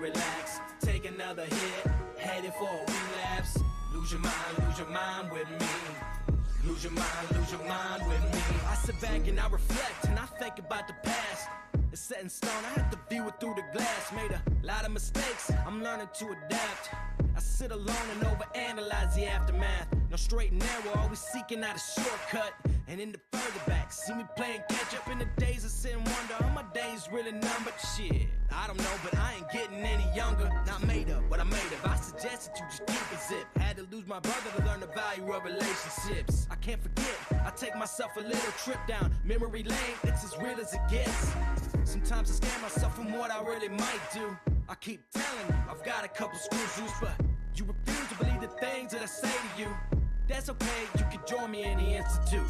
relaxed. Take another hit, headed for a relapse. Lose your mind with me. Lose your mind with me. I sit back and I reflect and I think about the past. It's set in stone, I have to view it through the glass. Made a lot of mistakes, I'm learning to adapt. I sit alone and overanalyze the aftermath. No straight and narrow, always seeking out a shortcut. And in the further back, see me playing catch up in the days of sin wonder. Are my days really numbered? Shit, I don't know, but I ain't getting any younger. Not made up, but I made up. I suggest that you just keep a zip. Had to lose my brother to learn the value of relationships. I can't forget, I take myself a little trip down memory lane. It's as real as it gets. Sometimes I scare myself from what I really might do. I keep telling you, I've got a couple screws loose, but you refuse to believe the things that I say to you. That's okay, you can join me in the institute.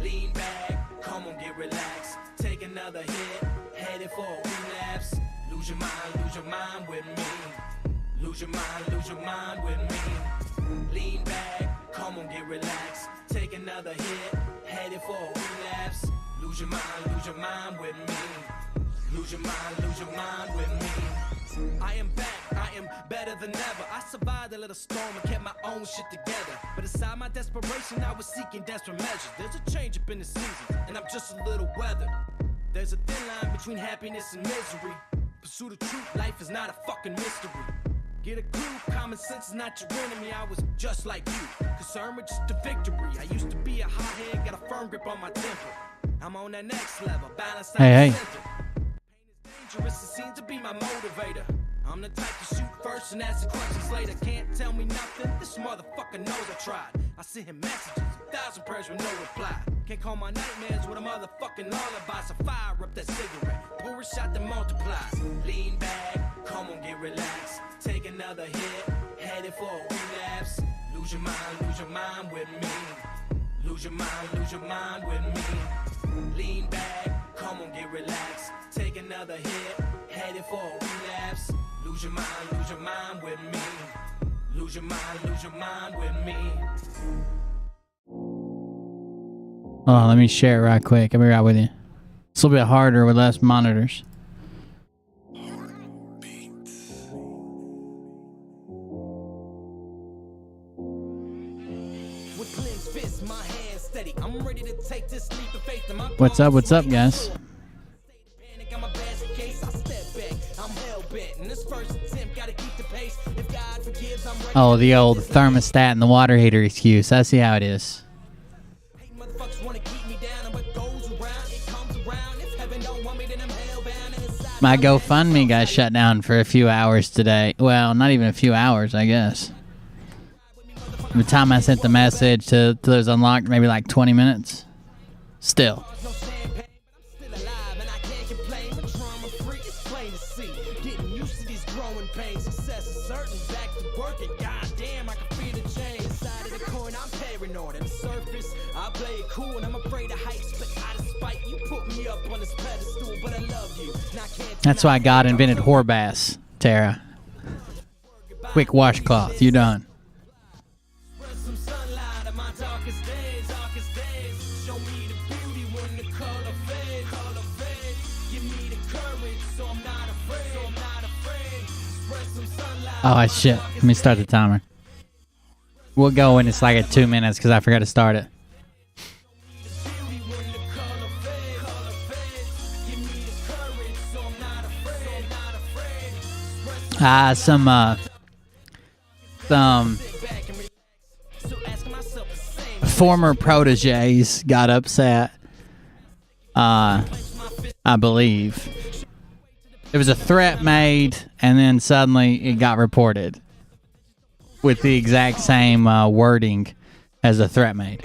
Lean back, come on, get relaxed. Take another hit, headed for a relapse. Lose your mind with me. Lose your mind with me. Lean back, come on, get relaxed. Take another hit, headed for a relapse. Lose your mind with me. Lose your mind with me. I am back, I am better than ever. I survived a little storm and kept my own shit together. But inside my desperation, I was seeking desperate measures. There's a change up in the season, and I'm just a little weathered. There's a thin line between happiness and misery. Pursue the truth, life is not a fucking mystery. Get a clue, common sense is not your enemy. I was just like you, concerned with just the victory. I used to be a hothead, got a firm grip on my temper. I'm on that next level, balance out the center. It seems to be my motivator. I'm the type to shoot first and ask the questions later. Can't tell me nothing, this motherfucker knows I tried. I sent him messages, 1,000 prayers with no reply. Can't call my nightmares with a motherfucking lullaby. So fire up that cigarette, pour a shot that multiplies. Lean back, come on, get relaxed. Take another hit, headed for a relapse. Lose your mind with me. Lose your mind with me. Lean back, come on, get relaxed. Take another hit, headed for a relapse. Lose your mind with me. Lose your mind with me. Oh, let me share it right quick. I'll be right with you. It's a little bit harder with less monitors. What's up? What's up, guys? Oh, the old thermostat and the water heater excuse. I see how it is. My GoFundMe got shut down for a few hours today. Well, not even a few hours, I guess. By the time I sent the message to those unlocked, maybe like 20 minutes. Still. That's why God invented whore baths, Tara. Quick washcloth, you done. Oh shit, let me start the timer. We'll go when it's like at 2 minutes because I forgot to start it. Some former proteges got upset. I believe there was a threat made, and then suddenly it got reported with the exact same wording as the threat made.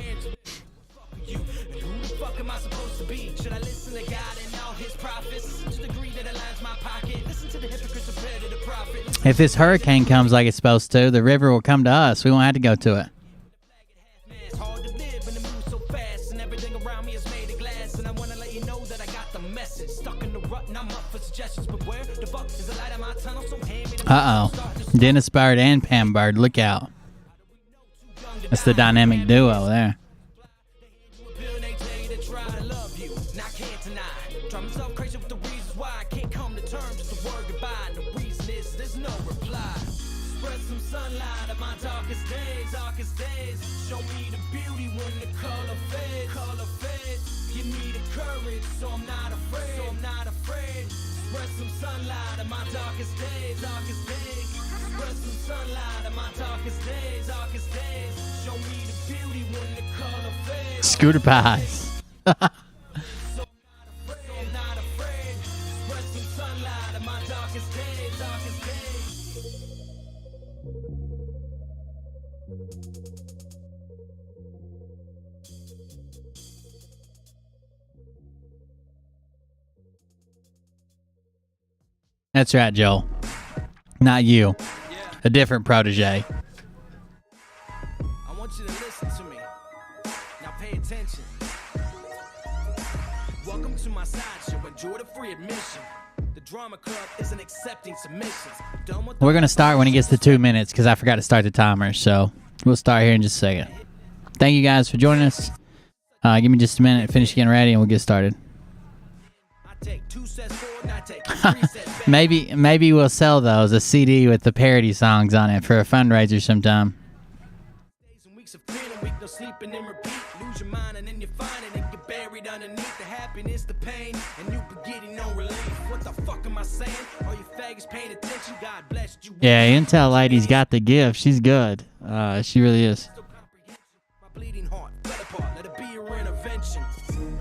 If this hurricane comes like it's supposed to, the river will come to us. We won't have to go to it. Uh-oh. Dennis Bird and Pam Bird. Look out. That's the dynamic duo there. there's no reply. Spread some sunlight on my darkest days, darkest days. Show me the beauty when the color fades, color fades. Give me the courage so I'm not afraid, so I'm not afraid. Spread some sunlight on my darkest days, darkest days. Spread some sunlight on my darkest days, darkest days. Show me the beauty when the color fades. Scooter pies. That's right, Joel. Not you. A different protege. I want you to listen to me. Now pay attention. Welcome to my sideshow. Enjoy the free admission. The drama club isn't accepting submissions. We're going to start when it gets to 2 minutes because I forgot to start the timer. So we'll start here in just a second. Thank you guys for joining us. Give me just a minute, finish getting ready, and we'll get started. Maybe we'll sell those, a CD with the parody songs on it for a fundraiser sometime. Lose your mind and then you find it and get buried underneath the happiness, the pain, and you be getting no relief. What the fuck am I saying? Are you faggots paying attention? God bless you. Yeah, Intel Lady's got the gift. She's good. She really is. My bleeding heart fell apart. Let it be your intervention.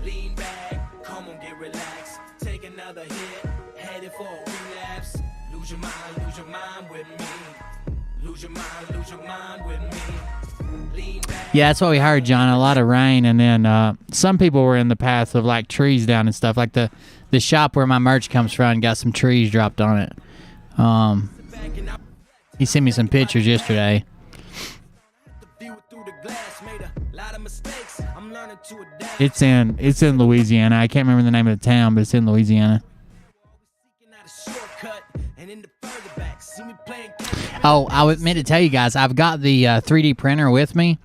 Lean back, come on, get relaxed. Take another hit, headed for a relapse. Lose your mind with me. Lose your mind with me. Lean back. Yeah, that's what we heard, John. A lot of rain, and then some people were in the path of like trees down and stuff. Like the shop where my merch comes from got some trees dropped on it. He sent me some pictures yesterday. It's in Louisiana. I can't remember the name of the town, but it's in Louisiana. Oh, I meant to tell you guys, I've got the 3D printer with me.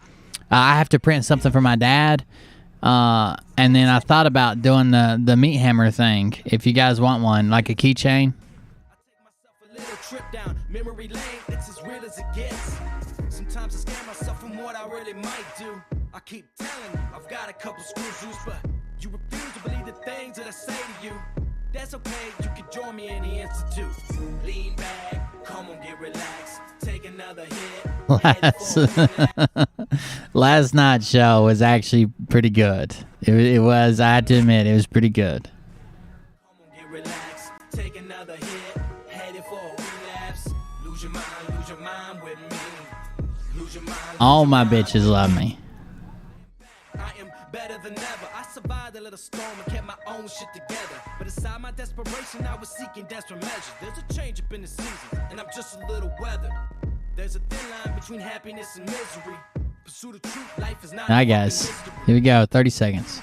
I have to print something for my dad. And then I thought about doing the meat hammer thing. If you guys want one, like a keychain. Sometimes I scare myself from what I really might do. I keep telling you, I've got a couple screws loose, but you refuse to believe the things that I say to you. That's okay, you can join me in the institute. Lean back, come on, get relaxed. Take another hit. Last night's show was actually pretty good. It was, I have to admit, it was pretty good. Come on, get relaxed. Take another hit. Headed for a relapse. Lose your mind with me. Lose your mind. All my bitches love me. I am better than ever. I survived a little storm and kept my own shit together. But aside my desperation, I was seeking desperate measures. There's a change up in the season, and I'm just a little weathered. There's a thin line between happiness and misery. Pursue the truth, life is not. All right, guys. Here we go. 30 seconds.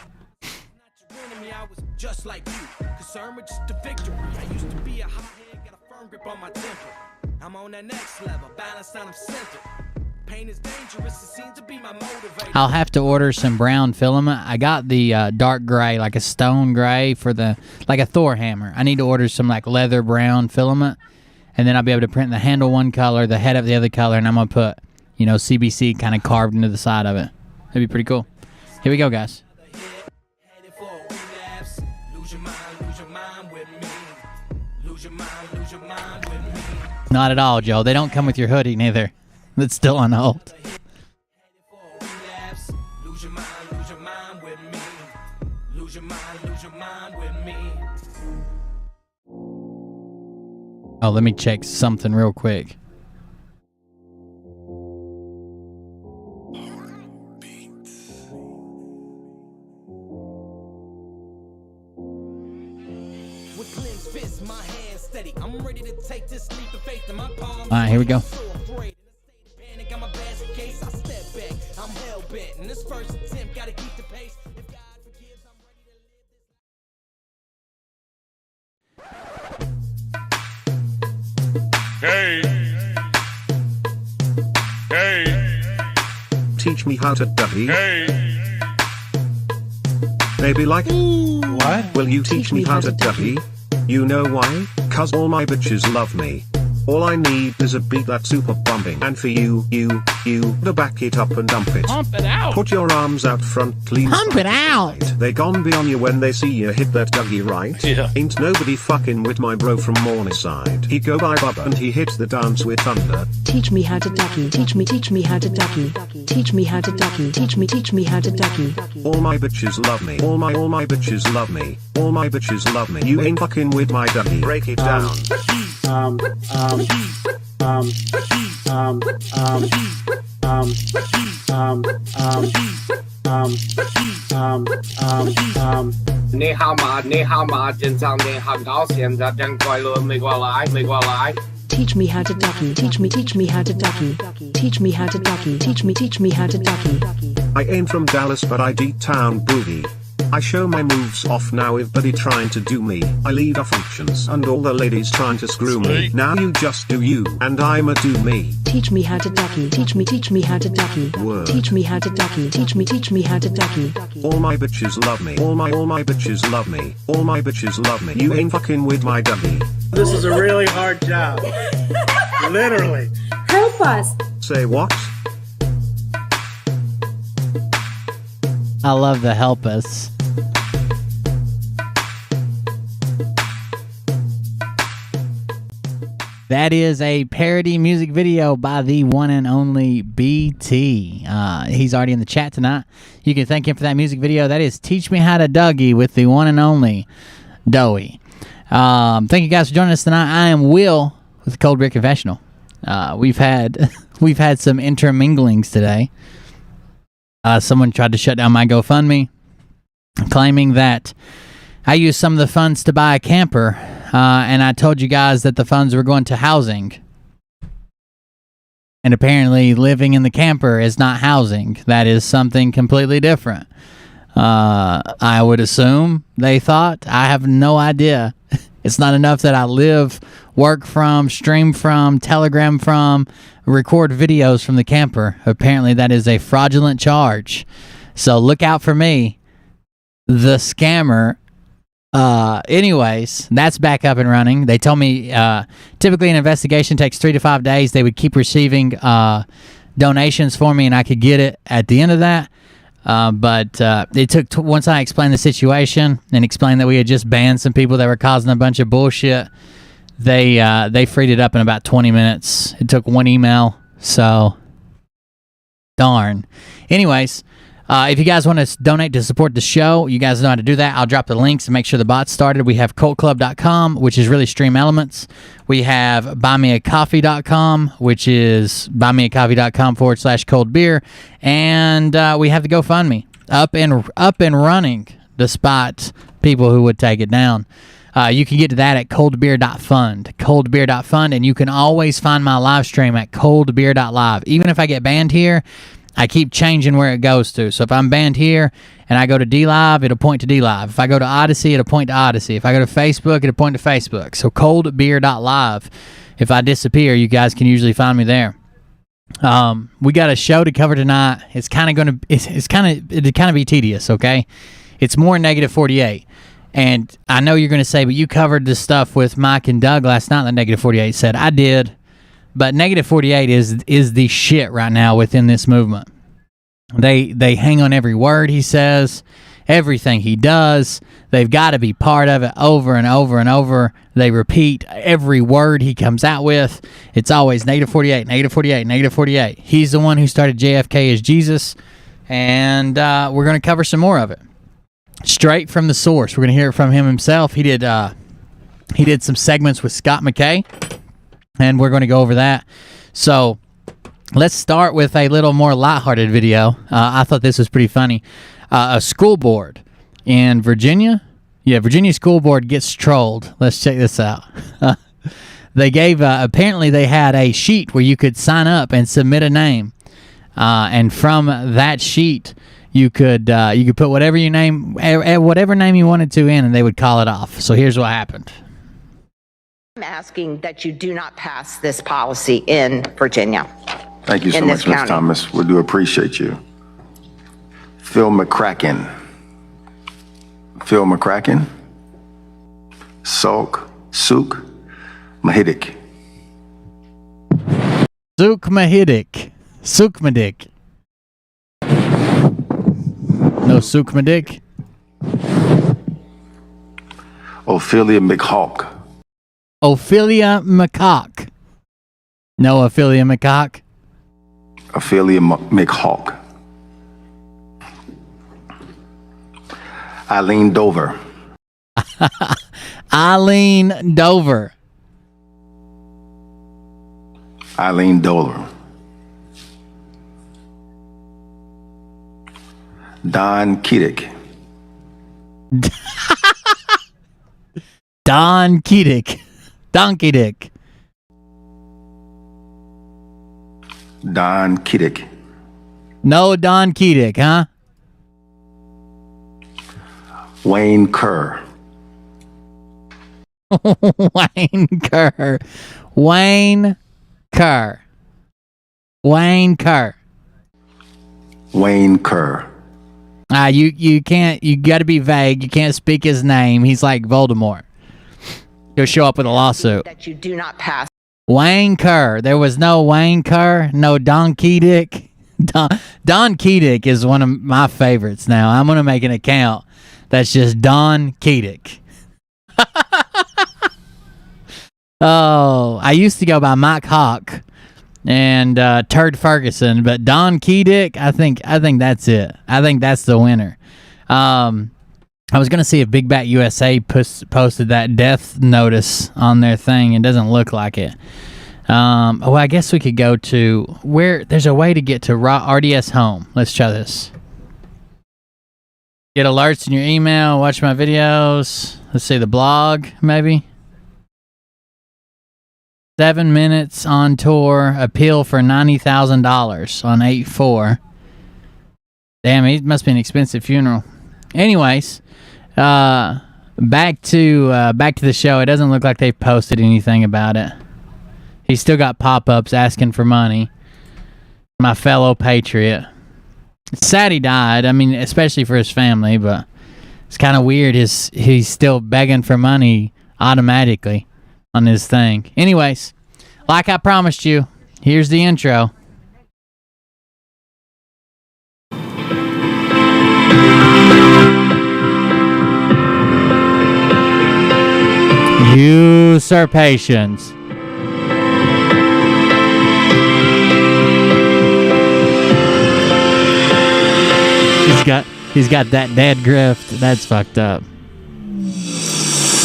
I was just like you, concerned with just the victory. I used to be a hothead, got a firm grip on my temper. I'm on that next level, balanced and I'm centered. Pain is dangerous, it seems to be my motivator. I'll have to order some brown filament. I got the dark gray, like a stone gray for like a Thor hammer. I need to order some like leather brown filament, and then I'll be able to print the handle one color, the head of the other color, and I'm going to put, CBC kind of carved into the side of it. That'd be pretty cool. Here we go, guys. Not at all, Joe. They don't come with your hoodie, neither. That's still on hold. Oh, let me check something real quick. All right, here we go. Hey. Teach me how to dubby. Hey. Baby like. What? Will you teach me how to dubby? You know why? 'Cause all my bitches love me. All I need is a beat that's super bumping. And for you, to back it up and dump it. Pump it out. Put your arms out front, clean. Pump it out. They gon' be on you when they see you hit that Dougie, right? Yeah. Ain't nobody fucking with my bro from Morningside. He go by Bubba and he hits the dance with thunder. Teach me how to ducky. Teach me how to ducky. Teach me how to ducky. Teach me how to ducky. All my bitches love me. All my bitches love me. All my bitches love me. You ain't fucking with my Dougie. Break it down.你好吗？真长你好高，现在真快乐，没过来。Teach me how to ducky. Teach me how to ducky. Teach me how to ducky. Teach me how to ducky. I ain't from Dallas, but I D-town boogie. I show my moves off now if buddy trying to do me. I lead our functions and all the ladies trying to screw me. Now you just do you and I'ma do me. Teach me how to ducky. Teach me how to ducky. Word. Teach me how to ducky. Teach me how to ducky. All my bitches love me. All my bitches love me. All my bitches love me. You ain't fucking with my Dougie. This is a really hard job. Literally. Help us. Say what? I love the help us. That is a parody music video by the one and only BT. He's already in the chat tonight. You can thank him for that music video. That is Teach Me How to Dougie with the one and only Dowie. Thank you guys for joining us tonight. I am Will with the Cold Beer Confessional. We've had some interminglings today. Someone tried to shut down my GoFundMe, claiming that I used some of the funds to buy a camper, and I told you guys that the funds were going to housing. And apparently living in the camper is not housing. That is something completely different. I would assume they thought. I have no idea. It's not enough that I live, work from, stream from, telegram from, record videos from the camper. Apparently that is a fraudulent charge. So look out for me, the scammer. Anyways, that's back up and running. They told me typically an investigation takes 3 to 5 days. They would keep receiving donations for me and I could get it at the end of that. But it took once I explained the situation and explained that we had just banned some people that were causing a bunch of bullshit, they freed it up in about 20 minutes. It took one email, so darn. Anyways, if you guys want to donate to support the show, you guys know how to do that. I'll drop the links and make sure the bot's started. We have cultclub.com, which is really Stream Elements. We have buymeacoffee.com, which is buymeacoffee.com/cold beer. And we have the GoFundMe up and running, despite people who would take it down. You can get to that at coldbeer.fund, and you can always find my live stream at coldbeer.live. Even if I get banned here, I keep changing where it goes to. So if I'm banned here and I go to DLive, it'll point to DLive. If I go to Odyssey, it'll point to Odyssey. If I go to Facebook, it'll point to Facebook. So coldbeer.live. If I disappear, you guys can usually find me there. We got a show to cover tonight. It's kind of be tedious, okay? It's more negative 48. And I know you're going to say, but you covered this stuff with Mike and Doug last night, the negative 48 said. I did. But negative 48 is the shit right now within this movement. They hang on every word he says, everything he does. They've got to be part of it over and over and over. They repeat every word he comes out with. It's always negative 48, negative 48, negative 48. He's the one who started JFK as Jesus, and we're going to cover some more of it. Straight from the source. We're going to hear it from him himself. He did some segments with Scott McKay, and we're going to go over that. So let's start with a little more lighthearted video. I thought this was pretty funny. A school board in Virginia. Yeah, Virginia school board gets trolled. Let's check this out. They gave, apparently they had a sheet where you could sign up and submit a name. And from that sheet, you could put whatever name you wanted to in, and they would call it off. So here's what happened. I'm asking that you do not pass this policy in Virginia. Thank you so much, Ms. Thomas. We do appreciate you. Phil McCracken. Phil McCracken. Souk Mahidik. Sukmahidik. Sukmadik. No Sukmadik? Ophelia McHawk. Ophelia McHawk. No Ophelia McHawk? Ophelia McHawk. Eileen Dover. Eileen Dover. Eileen Dover. Don Keating. Don Keating. Donkey Dick. Don Keating. No Don Keating, huh? Wayne Kerr. Wayne Kerr. Wayne Kerr. Wayne Kerr. Wayne Kerr. You can't, you gotta be vague. You can't speak his name. He's like Voldemort. He'll show up with a lawsuit. That you do not pass. Wayne Kerr. There was no Wayne Kerr, no Don Keating. Don Keating is one of my favorites now. I'm gonna make an account that's just Don Keating. Oh, I used to go by Mike Hawk and Turd Ferguson, but Don Keating, I think that's it. I think that's the winner. I was gonna see if Big Bat USA posted that death notice on their thing. It doesn't look like it. Well, I guess we could go to where there's a way to get to RDS Home. Let's try this. Get alerts in your email. Watch my videos. Let's see the blog, maybe. 7 minutes on tour. Appeal for $90,000 on 8/4. Damn, it must be an expensive funeral. Anyways, back to the show. It doesn't look like they've posted anything about it. He's still got pop-ups asking for money. My fellow Patriot. It's sad he died. I mean, especially for his family, but it's kind of weird. He's still begging for money automatically on his thing. Anyways, like I promised you, here's the intro. Usurpations. He's got that dad grift. That's fucked up.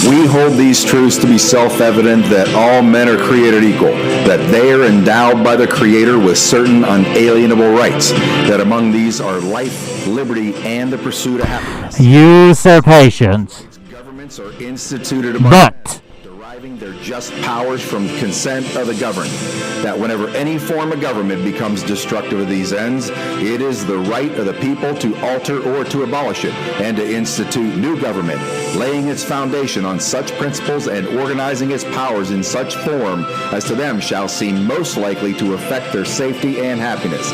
We hold these truths to be self-evident that all men are created equal, that they are endowed by the Creator with certain unalienable rights, that among these are life, liberty, and the pursuit of happiness. Usurpations. Governments are instituted among But deriving their just powers from consent of the governed, that whenever any form of government becomes destructive of these ends, it is the right of the people to alter or to abolish it, and to institute new government, laying its foundation on such principles and organizing its powers in such form as to them shall seem most likely to affect their safety and happiness.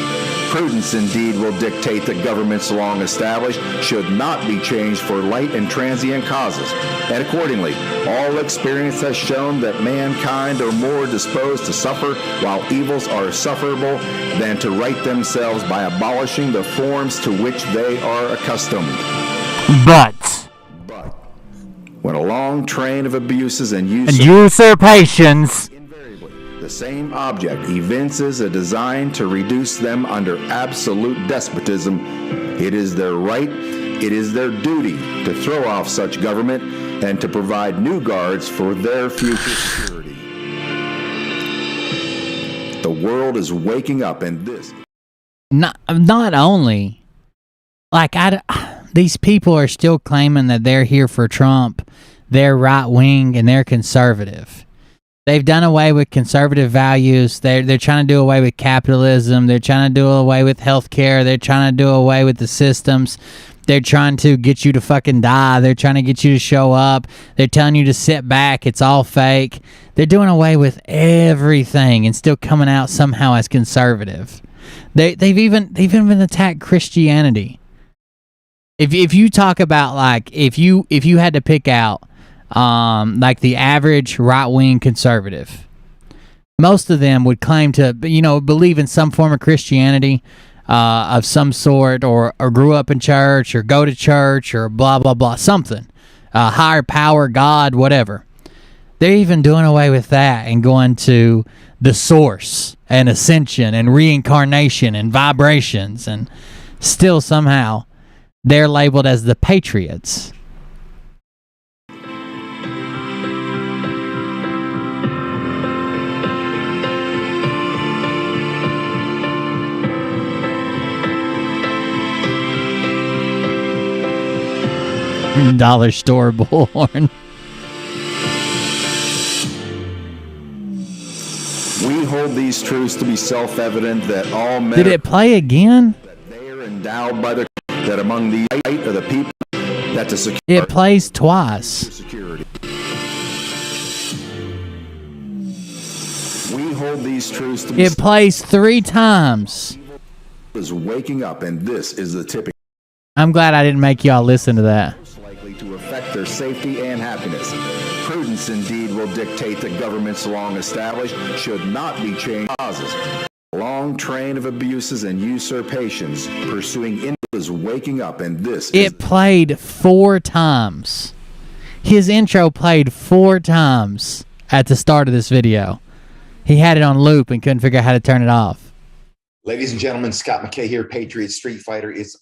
Prudence indeed will dictate that governments long established should not be changed for light and transient causes, and accordingly, all experience has shown that mankind are more disposed to suffer while evils are sufferable than to right themselves by abolishing the forms to which they are accustomed. But when a long train of abuses and usurpations, the same object evinces a design to reduce them under absolute despotism, it is their right, it is their duty to throw off such government and to provide new guards for their future security. The world is waking up, and this not only, like, these people are still claiming that they're here for Trump, they're right wing and they're conservative. They've done away with conservative values. They're trying to do away with capitalism. They're trying to do away with healthcare. They're trying to do away with the systems. They're trying to get you to fucking die. They're trying to get you to show up. They're telling you to sit back. It's all fake. They're doing away with everything and still coming out somehow as conservative. They've even attacked Christianity. If you talk about, like, if you had to pick out like the average right-wing conservative, most of them would claim to, believe in some form of Christianity of some sort, or grew up in church, or go to church, or blah, blah, blah, something. Higher power, God, whatever. They're even doing away with that and going to the source and ascension and reincarnation and vibrations, and still somehow they're labeled as the Patriots. Dollar store bullhorn. We hold these truths to be self-evident that all men Did it play again? that they are endowed by the that among the right of the people that to secure It plays twice. security. We hold these truths to be It plays 3 times. is waking up, and this is the tipping I'm glad I didn't make y'all listen to that. likely to affect their safety and happiness. Prudence indeed will dictate that governments long established should not be changed. Causes a long train of abuses and usurpations pursuing is waking up, and this is It played 4 times. His intro played 4 times at the start of this video. He had it on loop and couldn't figure out how to turn it off. Ladies and gentlemen, Scott McKay here, Patriot Street Fighter. It's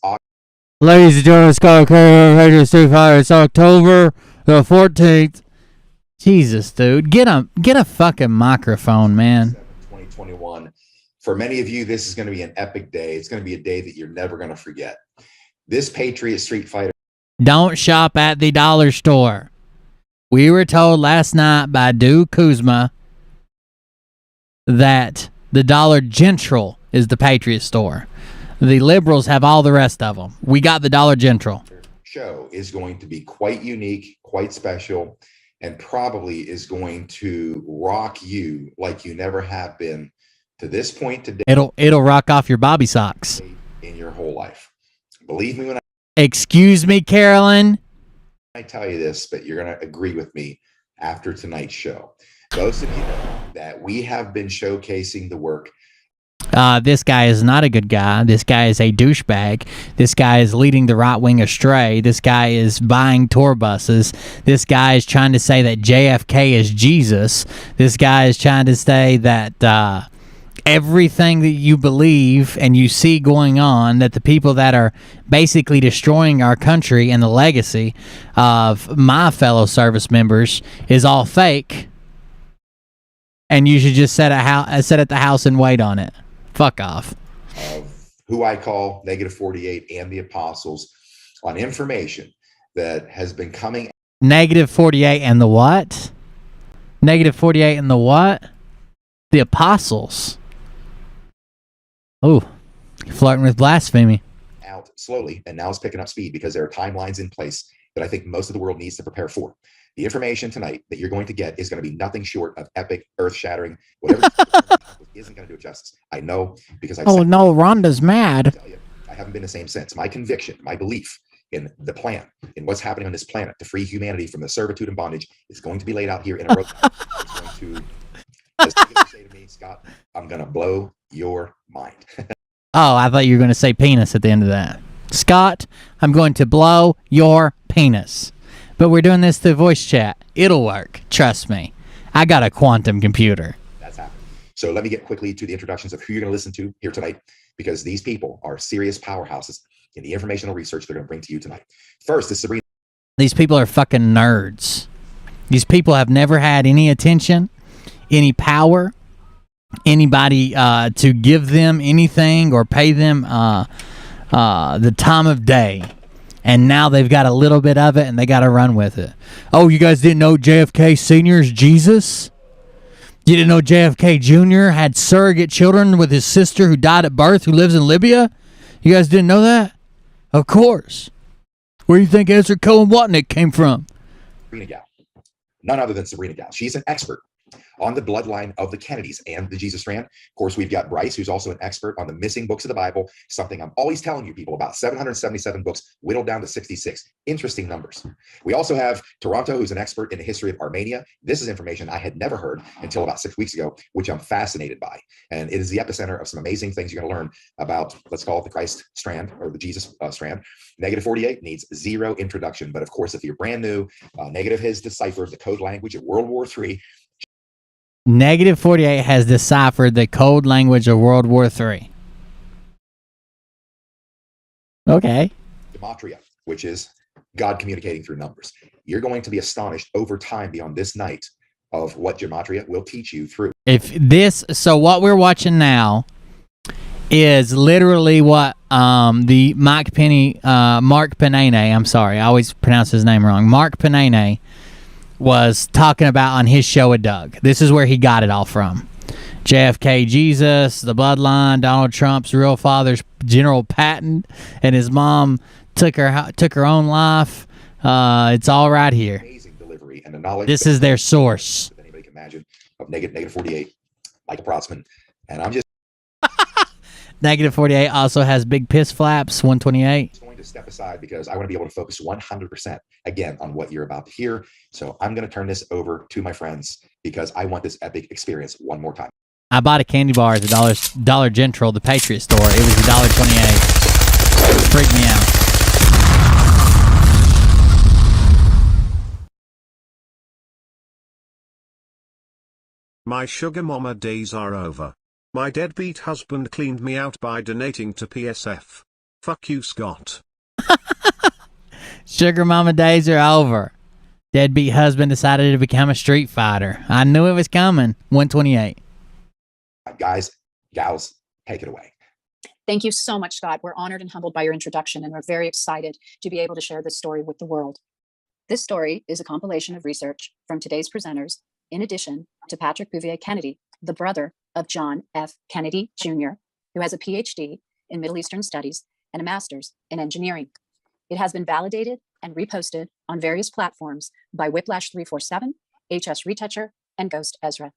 Ladies and gentlemen, Scott Patriot Street Fighter. It's October the 14th. Jesus, dude. Get a fucking microphone, man. 2021. For many of you, this is going to be an epic day. It's going to be a day that you're never going to forget. This Patriot Street Fighter. Don't shop at the dollar store. We were told last night by Duke Kuzma that the Dollar General is the Patriot store. The liberals have all the rest of them. We got the Dollar General. Show is going to be quite unique, quite special, and probably is going to rock you like you never have been to this point today. It'll rock off your bobby socks. In your whole life. Believe me when Excuse me, Carolyn. I tell you this, but you're going to agree with me after tonight's show. Most of you know that we have been showcasing the work. This guy is not a good guy. This guy is a douchebag. This guy is leading the right wing astray. This guy is buying tour buses. This guy is trying to say that JFK is Jesus. This guy is trying to say that everything that you believe and you see going on, that the people that are basically destroying our country and the legacy of my fellow service members is all fake. And you should just sit at the house and wait on it. Fuck off. Who I call Negative 48 and the Apostles on information that has been coming. Negative 48 and the what? Negative 48 and the what? The Apostles. Oh, flirting with blasphemy. Out slowly, and now it's picking up speed because there are timelines in place that I think most of the world needs to prepare for. The information tonight that you're going to get is going to be nothing short of epic, earth-shattering, whatever isn't going to do it justice. I know because Oh no, Rhonda's mad. I haven't been the same since. My conviction, my belief in the plan, in what's happening on this planet to free humanity from the servitude and bondage is going to be laid out here in a roadmap. It's going to, as you're going to say to me, Scott, I'm going to blow your mind. Oh, I thought you were going to say penis at the end of that. Scott, I'm going to blow your penis. But we're doing this through voice chat. It'll work. Trust me. I got a quantum computer. That's happening. So let me get quickly to the introductions of who you're going to listen to here tonight, because these people are serious powerhouses in the informational research they're going to bring to you tonight. First is Sabrina. These people are fucking nerds. These people have never had any attention, any power, anybody to give them anything or pay them the time of day. And now they've got a little bit of it, and they got to run with it. Oh, you guys didn't know JFK Sr. is Jesus? You didn't know JFK Jr. had surrogate children with his sister who died at birth, who lives in Libya? You guys didn't know that? Of course. Where do you think Ezra Cohen Watnick came from? Sabrina Gal. None other than Sabrina Gal. She's an expert on the bloodline of the Kennedys and the Jesus strand. Of course, we've got Bryce, who's also an expert on the missing books of the Bible, something I'm always telling you people about. 777 books whittled down to 66. Interesting numbers. We also have Toronto, who's an expert in the history of Armenia. This is information I had never heard until about 6 weeks ago, which I'm fascinated by. And it is the epicenter of some amazing things you're going to learn about, let's call it the Christ strand or the Jesus strand. Negative 48 needs zero introduction. But of course, if you're brand new, Negative has deciphered the code language of World War III. Negative 48 has deciphered the code language of World War III. Okay. Gematria, which is God communicating through numbers. You're going to be astonished over time beyond this night of what Gematria will teach you through. So what we're watching now is literally what the Mark Penaney, I'm sorry, I always pronounce his name wrong. Mark Penaney was talking about on his show with Doug. This is where he got it all from. JFK Jesus, the bloodline, Donald Trump's real father's General Patton, and his mom took her own life. It's all right here. Amazing delivery and the knowledge. This is their source. That anybody can imagine of negative 48, Michael Protzman. And I'm just Negative 48 also has big piss flaps, 128. going to step aside because I want to be able to focus 100% again on what you're about to hear. So I'm going to turn this over to my friends because I want this epic experience one more time. I bought a candy bar at the Dollar General, the Patriot store. It was $1.28. It freaked me out. My sugar mama days are over. My deadbeat husband cleaned me out by donating to PSF. Fuck you, Scott. Sugar mama days are over. Deadbeat husband decided to become a street fighter. I knew it was coming. 128. Guys, gals, take it away. Thank you so much, Scott. We're honored and humbled by your introduction, and we're very excited to be able to share this story with the world. This story is a compilation of research from today's presenters, in addition to Patrick Bouvier Kennedy, the brother of John F. Kennedy Jr., who has a PhD in Middle Eastern Studies and a master's in engineering. It has been validated and reposted on various platforms by Whiplash 347, HS Retoucher, and Ghost Ezra.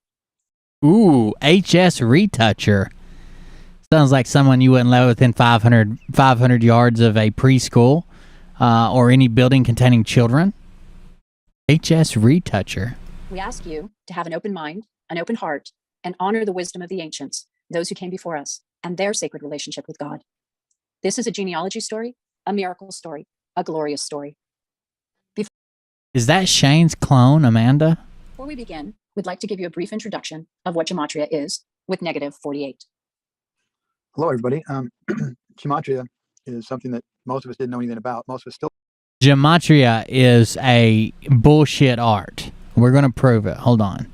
Ooh, HS Retoucher. Sounds like someone you wouldn't let within 500 yards of a preschool or any building containing children. HS Retoucher. We ask you to have an open mind, an open heart, and honor the wisdom of the ancients, those who came before us, and their sacred relationship with God. This is a genealogy story, a miracle story, a glorious story. Is that Shane's clone, Amanda? Before we begin, we'd like to give you a brief introduction of what Gematria is with negative 48. Hello, everybody. Gematria is something that most of us didn't know anything about. Most of us still. Gematria is a bullshit art. We're going to prove it. Hold on.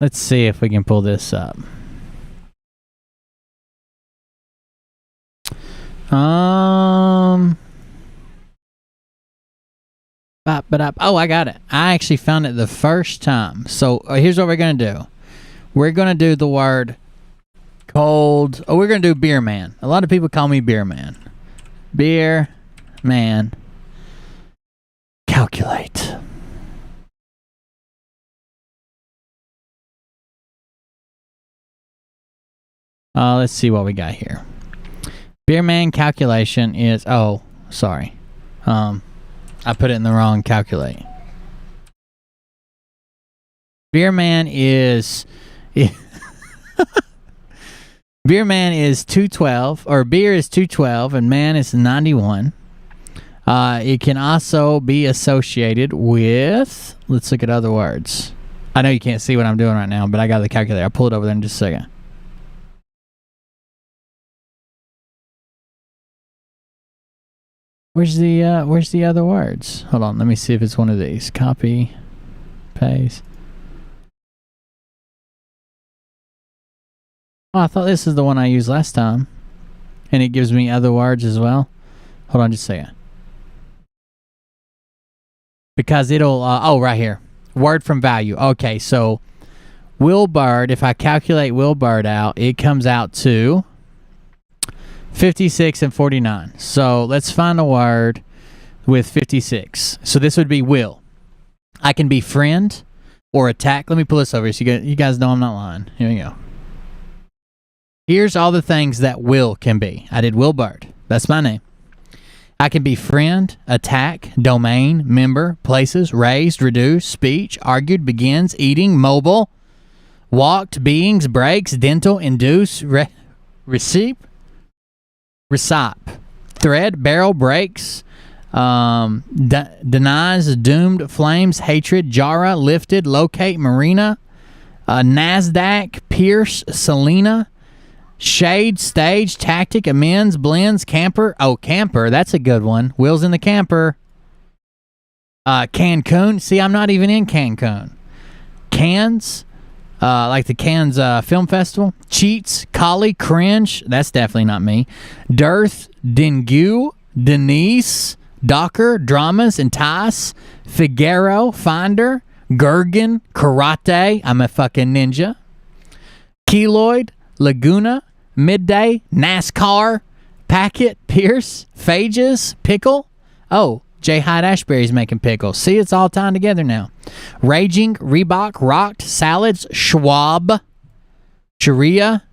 Let's see if we can pull this up. Oh, I got it. I actually found it the first time. So here's what we're going to do. We're going to do the word cold. Oh, we're going to do beer man. A lot of people call me beer man. Beer man. Calculate. Let's see what we got here. Beer man calculation is, oh, sorry. I put it in the wrong calculate. Beer man is beer man is 212, or beer is 212 and man is 91. It can also be associated with, let's look at other words. I know you can't see what I'm doing right now, but I got the calculator. I'll pull it over there in just a second. Where's the other words? Hold on, let me see if it's one of these. Copy, paste. Oh, I thought this is the one I used last time. And it gives me other words as well. Hold on just a second. Because it'll, oh, right here. Word from value. Okay, so Wilbird, if I calculate Wilbird out, it comes out to 56 and 49. So let's find a word with 56. So this would be will. I can befriend or attack. Let me pull this over so you guys know I'm not lying. Here we go. Here's all the things that will can be. I did Will Bird. That's my name. I can befriend, attack, domain, member, places, raised, reduced, speech, argued, begins, eating, mobile, walked, beings, breaks, dental, induce, receive, thread, barrel, breaks, denies, doomed, flames, hatred, jara, lifted, locate, marina, NASDAQ, pierce, Selena, shade, stage, tactic, amends, blends, camper. Oh, camper, that's a good one. Will's in the camper. Cancun. See, I'm not even in Cancun. Cannes, like the Cannes Film Festival. Cheats, collie, cringe. That's definitely not me. Dearth, dengue, Denise, Docker, dramas, entice, Figaro, finder, Gurgen, karate. I'm a fucking ninja. Keloid, Laguna, midday, NASCAR, packet, Pierce, phages, pickle. Oh, J. Hyde Ashbury's making pickles. See, it's all tying together now. Raging, Reebok, rocked, salads, Schwab, Sharia,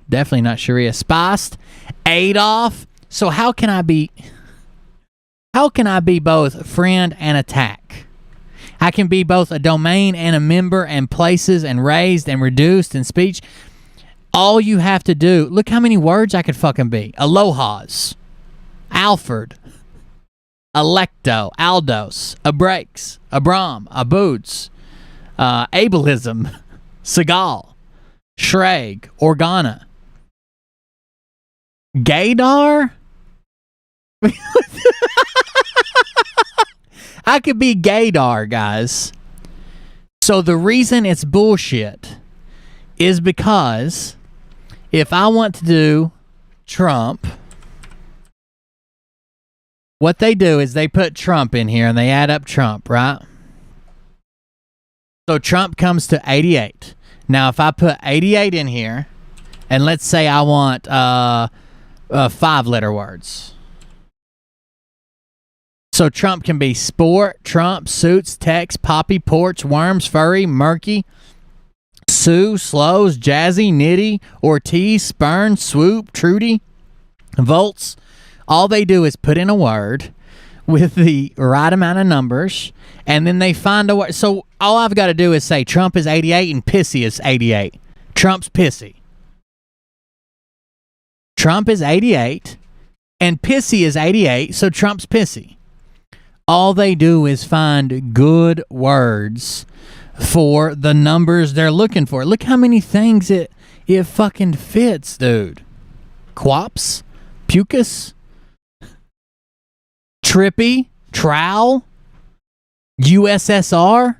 definitely not Sharia, spiced, Adolf. So how can I be both friend and attack? I can be both a domain and a member and places and raised and reduced and speech. All you have to do, look how many words I could fucking be. Aloha's, Alfred, Electo, Aldos, Abrakes, Abram, Aboods, Ableism, Seagal, Shrag, Organa, Gaydar? I could be Gaydar, guys. So the reason it's bullshit is because if I want to do Trump, what they do is they put Trump in here and they add up Trump, right? So Trump comes to 88. Now, if I put 88 in here, and let's say I want 5-letter words. So Trump can be sport, Trump, suits, text, poppy, porch, worms, furry, murky, Sue, slows, jazzy, nitty, Ortiz, spurn, swoop, Trudy, volts. All they do is put in a word with the right amount of numbers, and then they find a word. So all I've got to do is say Trump is 88 and pissy is 88. Trump's pissy. Trump is 88 and pissy is 88, so Trump's pissy. All they do is find good words for the numbers they're looking for. Look how many things it fucking fits, dude. Quops, Pucus, Trippy, Trowel, USSR.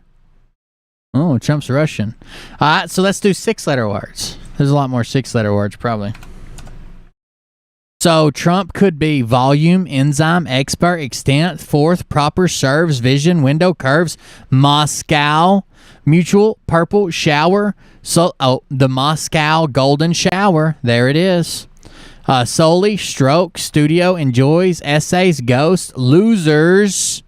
Oh, Trump's Russian. All right, so let's do 6-letter words. There's a lot more 6-letter words, probably. So Trump could be volume, enzyme, expert, extent, fourth, proper, serves, vision, window, curves, Moscow, mutual, purple, shower. So, the Moscow golden shower. There it is. Solely, stroke, studio, enjoys, essays, ghost, losers,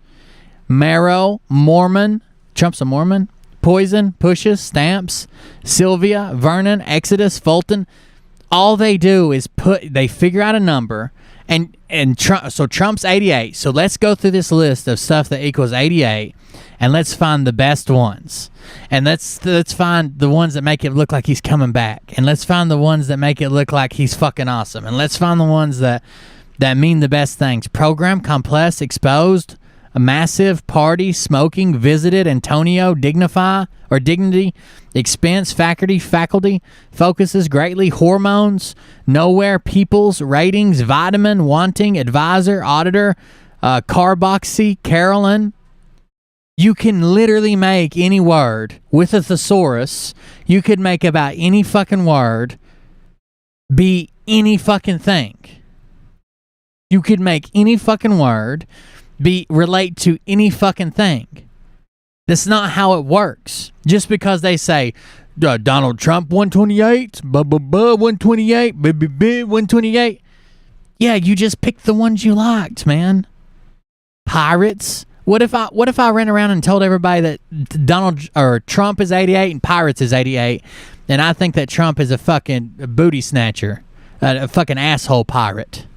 marrow, Mormon. Trump's a Mormon. Poison, pushes, stamps, Sylvia, Vernon, Exodus, Fulton. All they do is they figure out a number, and Trump, so Trump's 88. So let's go through this list of stuff that equals 88, and let's find the best ones. And let's find the ones that make it look like he's coming back. And let's find the ones that make it look like he's fucking awesome. And let's find the ones that mean the best things. Program, complex, exposed, a massive, party, smoking, visited, Antonio, dignify or dignity, expense, faculty, focuses greatly, hormones, nowhere, peoples, ratings, vitamin, wanting, advisor, auditor, carboxy, Carolyn. You can literally make any word with a thesaurus. You could make about any fucking word be any fucking thing. You could make any fucking word relate to any fucking thing. That's not how it works. Just because they say Donald Trump 128, 128, 128. Yeah, you just picked the ones you liked, man. Pirates. What if I ran around and told everybody that Trump is 88 and Pirates is 88, and I think that Trump is a fucking booty snatcher, a fucking asshole pirate.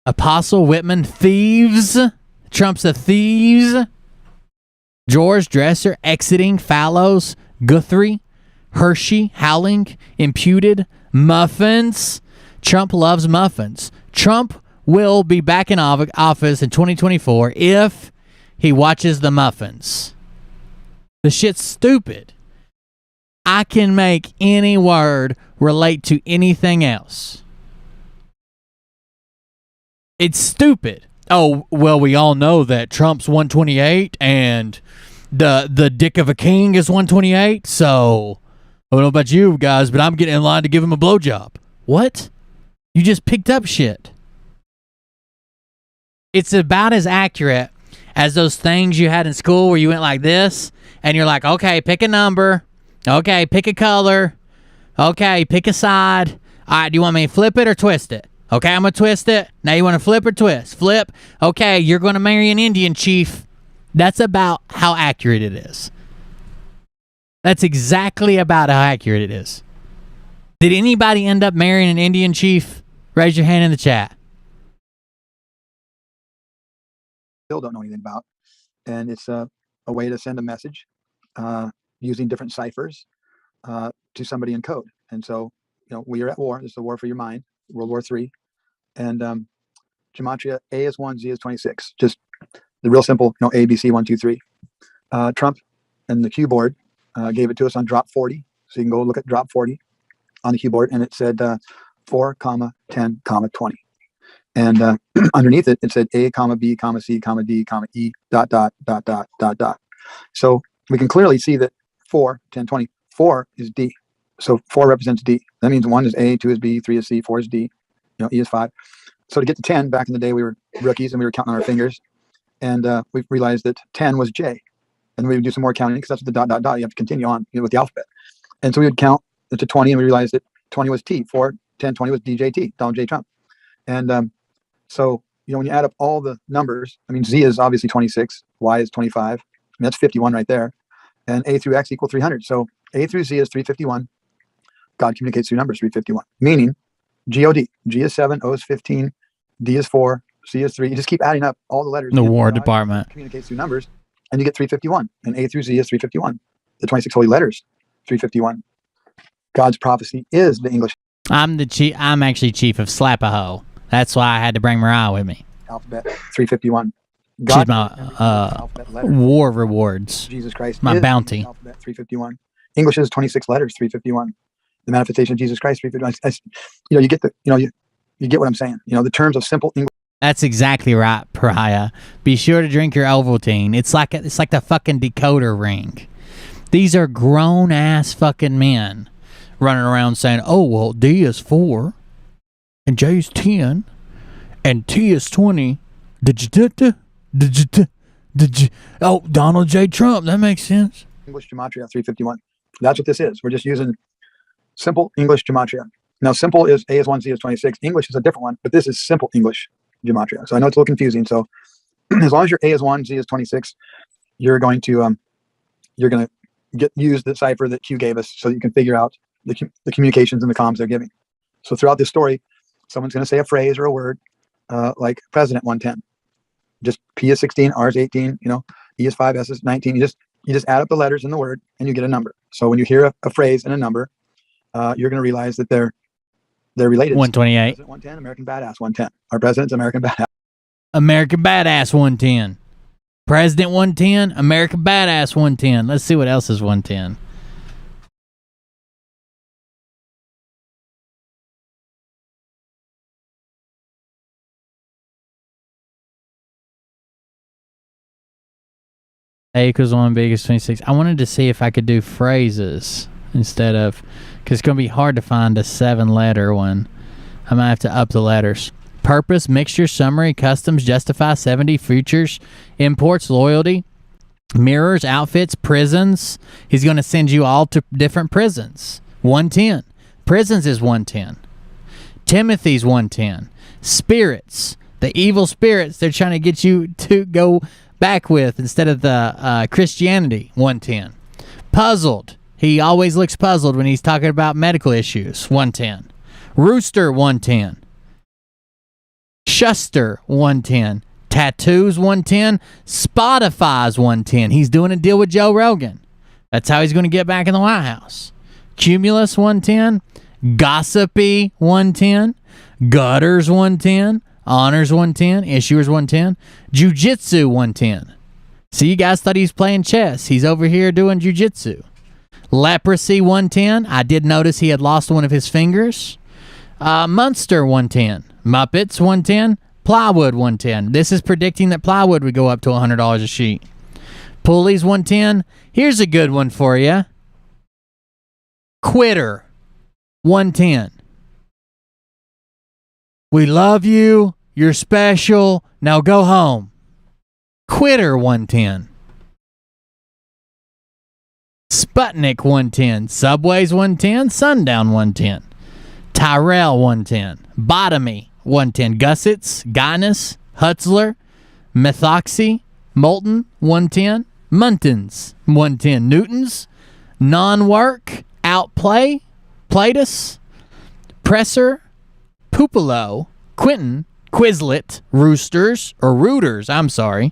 Apostle Whitman, thieves. Trump's a thieves. George Dresser, exiting. Fallows, Guthrie, Hershey, Howling, imputed. Muffins. Trump loves muffins. Trump will be back in office in 2024 if he watches the muffins. The shit's stupid. I can make any word relate to anything else. It's stupid. Oh, well, we all know that Trump's 128 and the dick of a king is 128, so I don't know about you guys, but I'm getting in line to give him a blowjob. What? You just picked up shit. It's about as accurate as those things you had in school where you went like this, and you're like, okay, pick a number. Okay, pick a color. Okay, pick a side. All right, do you want me to flip it or twist it? Okay, I'm going to twist it. Now you want to flip or twist? Flip. Okay, you're going to marry an Indian chief. That's about how accurate it is. That's exactly about how accurate it is. Did anybody end up marrying an Indian chief? Raise your hand in the chat. Still don't know anything about. And it's a way to send a message using different ciphers to somebody in code. And so, we are at war. This is a war for your mind, World War III. And gematria, A is 1, Z is 26. Just the real simple, A, B, C, 1, 2, 3. Trump and the keyboard gave it to us on drop 40. So you can go look at drop 40 on the keyboard, and it said 4, 10, 20. And underneath it, it said A, B, C, D, E, ... So we can clearly see that 4, 10, 20, 4 is D. So 4 represents D. That means 1 is A, 2 is B, 3 is C, 4 is D, E is 5. So to get to 10, back in the day, we were rookies and we were counting on our fingers. And we realized that 10 was J. And we would do some more counting because that's the ... You have to continue on with the alphabet. And so we would count to 20, and we realized that 20 was T. 4, 10, 20 was DJT, Donald J. Trump. And so, when you add up all the numbers, Z is obviously 26, Y is 25. That's 51 right there. And A through X equal 300. So A through Z is 351. God communicates through numbers, 351. Meaning, G-O-D. G is 7, O is 15, D is 4, C is 3. You just keep adding up all the letters. The War Department communicates through numbers, and you get 351. And A through Z is 351. The 26 holy letters, 351. God's prophecy is the English. I'm actually chief of Slapaho. That's why I had to bring Mariah with me. Alphabet 351. She's my war rewards. Jesus Christ. My bounty. Alphabet 351. English is 26 letters, 351. The manifestation of Jesus Christ, 351. You get you get what I'm saying. The terms of simple English. That's exactly right, Pariah. Be sure to drink your Ovaltine. It's like the fucking decoder ring. These are grown ass fucking men running around saying, "Oh well, D is 4, and J is 10, and T is 20." Oh, Donald J. Trump. That makes sense. English gematria 351. That's what this is. We're just using simple English gematria. Now, simple is A is 1, Z is 26. English is a different one, but this is simple English gematria. So I know it's a little confusing. So as long as your A is 1, Z is 26, you're going to use the cipher that Q gave us so you can figure out the communications and the comms they're giving. So throughout this story, someone's going to say a phrase or a word like President 110. Just P is 16, R is 18, E is 5, S is 19. You just add up the letters in the word and you get a number. So when you hear a phrase and a number, you're going to realize that they're related. 128. President 110, American Badass 110. Our president's American Badass. American Badass 110. President 110, American Badass 110. Let's see what else is 110. A equals 1, B equals 26. I wanted to see if I could do phrases instead of, because it's going to be hard to find a 7-letter one. I might have to up the letters. Purpose, mixture, summary, customs, justify, 70, futures, imports, loyalty, mirrors, outfits, prisons. He's going to send you all to different prisons. 110. Prisons is 110. Timothy's 110. Spirits, the evil spirits they're trying to get you to go back with instead of the Christianity, 110. Puzzled. He always looks puzzled when he's talking about medical issues, 110. Rooster, 110. Schuster, 110. Tattoos, 110. Spotify's 110. He's doing a deal with Joe Rogan. That's how he's going to get back in the White House. Cumulus, 110. Gossipy, 110. Gutters, 110. Honors, 110. Issuers, 110. Jiu-Jitsu, 110. See, you guys thought he was playing chess. He's over here doing jiu-jitsu. Leprosy, 110. I did notice he had lost one of his fingers. Munster, 110. Muppets, 110. Plywood, 110. This is predicting that plywood would go up to $100 a sheet. Pulleys, 110. Here's a good one for you. Quitter, 110. We love you. You're special. Now go home. Quitter, 110. Sputnik, 110. Subways, 110. Sundown, 110. Tyrell, 110. Bottomy, 110. Gussets, Guinness, Hutzler, Methoxy, Molten, 110. Muntins, 110. Newtons, Non-Work, Outplay, Platus, Presser, Pupilo, Quinton, Quizlet, Roosters, or Rooters, Savily,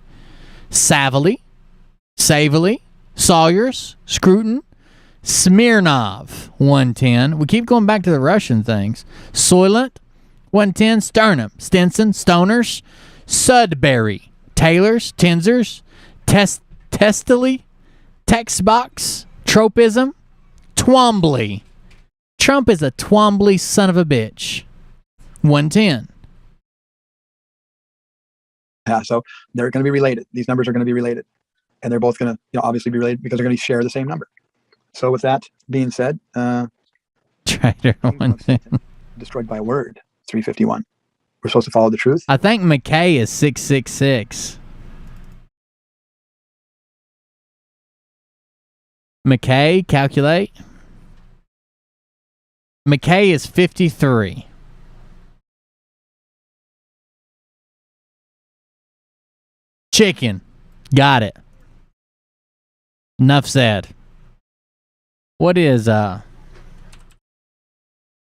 Savily, Sawyers, Scruton, Smirnov, 110. We keep going back to the Russian things. Soylent, 110. Sternum, Stinson, Stoners, Sudbury, Taylors, Tensors, Testily, Textbox, Tropism, Twombly. Trump is a Twombly son of a bitch. 110. Yeah, so they're going to be related. These numbers are going to be related. And they're both going to, obviously be related because they're going to share the same number. So with that being said, Trader 110. Destroyed by a word, 351. We're supposed to follow the truth. I think McKay is 666. McKay, calculate. McKay is 53. Chicken. Got it. Enough said. What is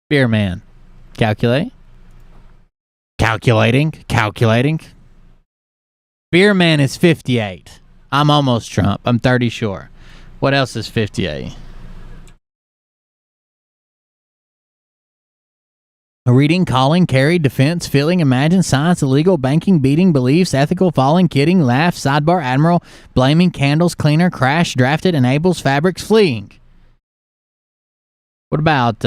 Beer Man? Calculate. Calculating. Beer Man is 58. I'm almost Trump. I'm 30 sure. What else is 58? Reading, calling, carry, defense, feeling, imagine, science, illegal, banking, beating, beliefs, ethical, falling, kidding, laugh, sidebar, admiral, blaming, candles, cleaner, crash, drafted, enables, fabrics, fleeing. What about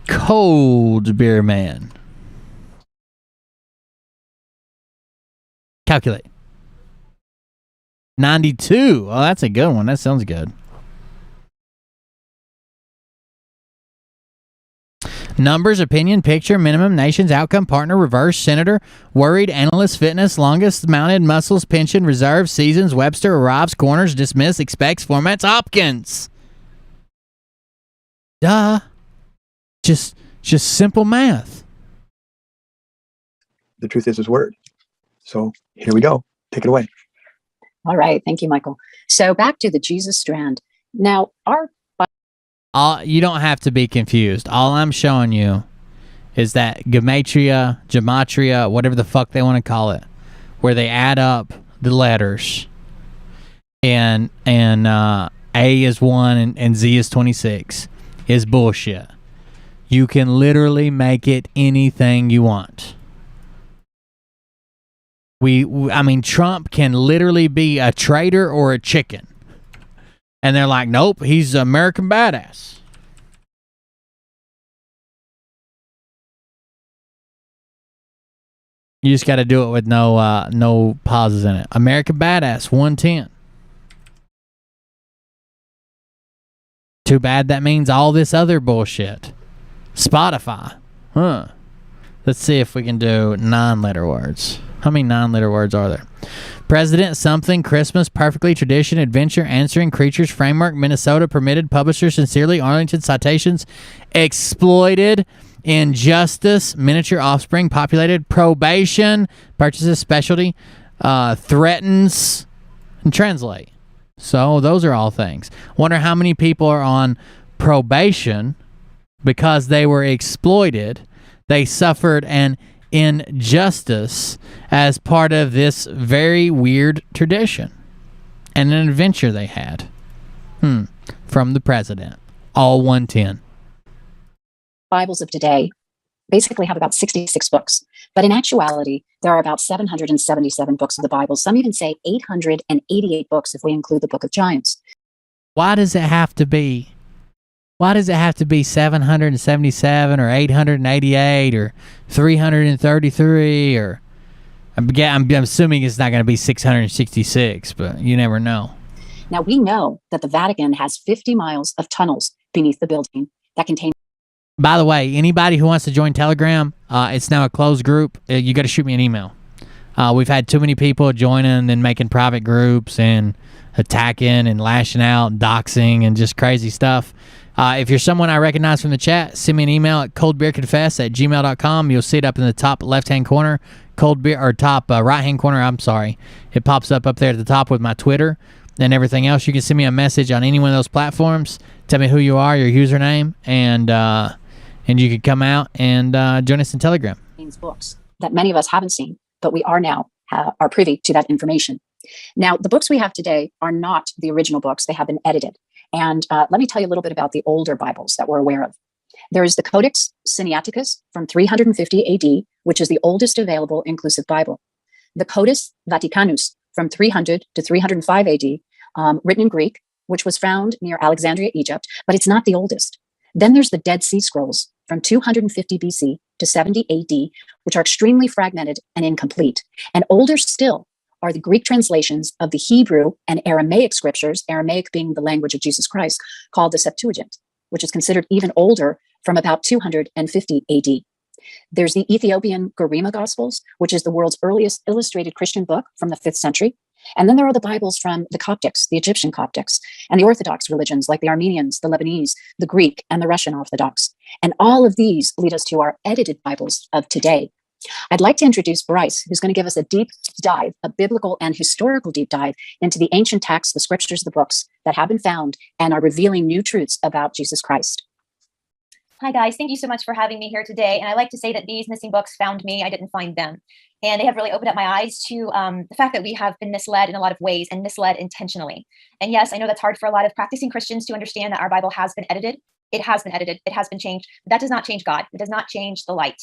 Cold Beer Man? Calculate. 92. Oh, that's a good one. That sounds good. Numbers, opinion, picture, minimum, nations, outcome, partner, reverse, senator, worried, analyst, fitness, longest, mounted, muscles, pension, reserve, seasons, Webster, arrives, corners, dismiss, expects, formats, Hopkins. Duh. Just simple math. The truth is his word. So here we go. Take it away. All right. Thank you, Michael. So back to the Jesus strand. Now, you don't have to be confused. All I'm showing you is that gematria, whatever the fuck they want to call it, where they add up the letters, and A is 1 and Z is 26, is bullshit. You can literally make it anything you want. I mean, Trump can literally be a traitor or a chicken. And they're like, nope, he's an American badass. You just got to do it with no pauses in it. American badass, 110. Too bad that means all this other bullshit. Spotify. Huh. Let's see if we can do 9-letter words. How many 9-letter words are there? President, something, Christmas, perfectly, tradition, adventure, answering, creatures, framework, Minnesota, permitted, publisher, sincerely, Arlington, citations, exploited, injustice, miniature, offspring, populated, probation, purchases, specialty, threatens, and translate. So those are all things. Wonder how many people are on probation because they were exploited. They suffered an injustice as part of this very weird tradition and an adventure they had from the president. All 110. Bibles of today basically have about 66 books, but in actuality, there are about 777 books of the Bible. Some even say 888 books if we include the Book of Giants. Why does it have to be 777 or 888 or 333 or I'm assuming it's not going to be 666, but you never know. Now, we know that the Vatican has 50 miles of tunnels beneath the building that contain. By the way, anybody who wants to join Telegram, it's now a closed group. You got to shoot me an email. We've had too many people joining and then making private groups and attacking and lashing out and doxing and just crazy stuff. If you're someone I recognize from the chat, send me an email at coldbeerconfess@gmail.com. You'll see it up in the top left-hand corner, top right-hand corner, I'm sorry. It pops up there at the top with my Twitter and everything else. You can send me a message on any one of those platforms. Tell me who you are, your username, and you can come out and join us in Telegram. Books that many of us haven't seen, but we are now are privy to that information. Now, the books we have today are not the original books. They have been edited. And let me tell you a little bit about the older Bibles that we're aware of. There is the Codex Sinaiticus from 350 AD, which is the oldest available inclusive Bible. The Codex Vaticanus from 300 to 305 AD, written in Greek, which was found near Alexandria, Egypt, but it's not the oldest. Then there's the Dead Sea Scrolls from 250 BC to 70 AD, which are extremely fragmented and incomplete. And older still are the Greek translations of the Hebrew and Aramaic scriptures, Aramaic being the language of Jesus Christ, called the Septuagint, which is considered even older from about 250 AD. There's the Ethiopian Garima Gospels, which is the world's earliest illustrated Christian book from the 5th century. And then there are the Bibles from the Coptics, the Egyptian Coptics, and the Orthodox religions like the Armenians, the Lebanese, the Greek, and the Russian Orthodox. And all of these lead us to our edited Bibles of today. I'd like to introduce Bryce, who's going to give us a deep dive, a biblical and historical deep dive into the ancient texts, the scriptures, the books that have been found and are revealing new truths about Jesus Christ. Hi, guys. Thank you so much for having me here today. And I like to say that these missing books found me. I didn't find them. And they have really opened up my eyes to the fact that we have been misled in a lot of ways and misled intentionally. And yes, I know that's hard for a lot of practicing Christians to understand that our Bible has been edited. It has been edited. It has been changed. But that does not change God. It does not change the light.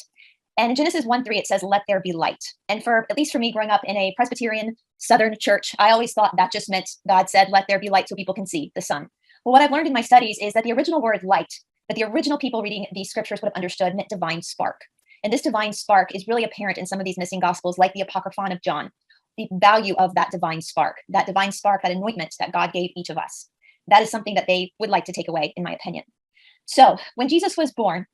And in Genesis 1:3, it says, "Let there be light." And at least for me, growing up in a Presbyterian Southern church, I always thought that just meant God said, "Let there be light so people can see the sun." Well, what I've learned in my studies is that the original word light, that the original people reading these scriptures would have understood, meant divine spark. And this divine spark is really apparent in some of these missing gospels, like the Apocryphon of John. The value of that divine spark, that anointment that God gave each of us. That is something that they would like to take away, in my opinion. So when Jesus was born,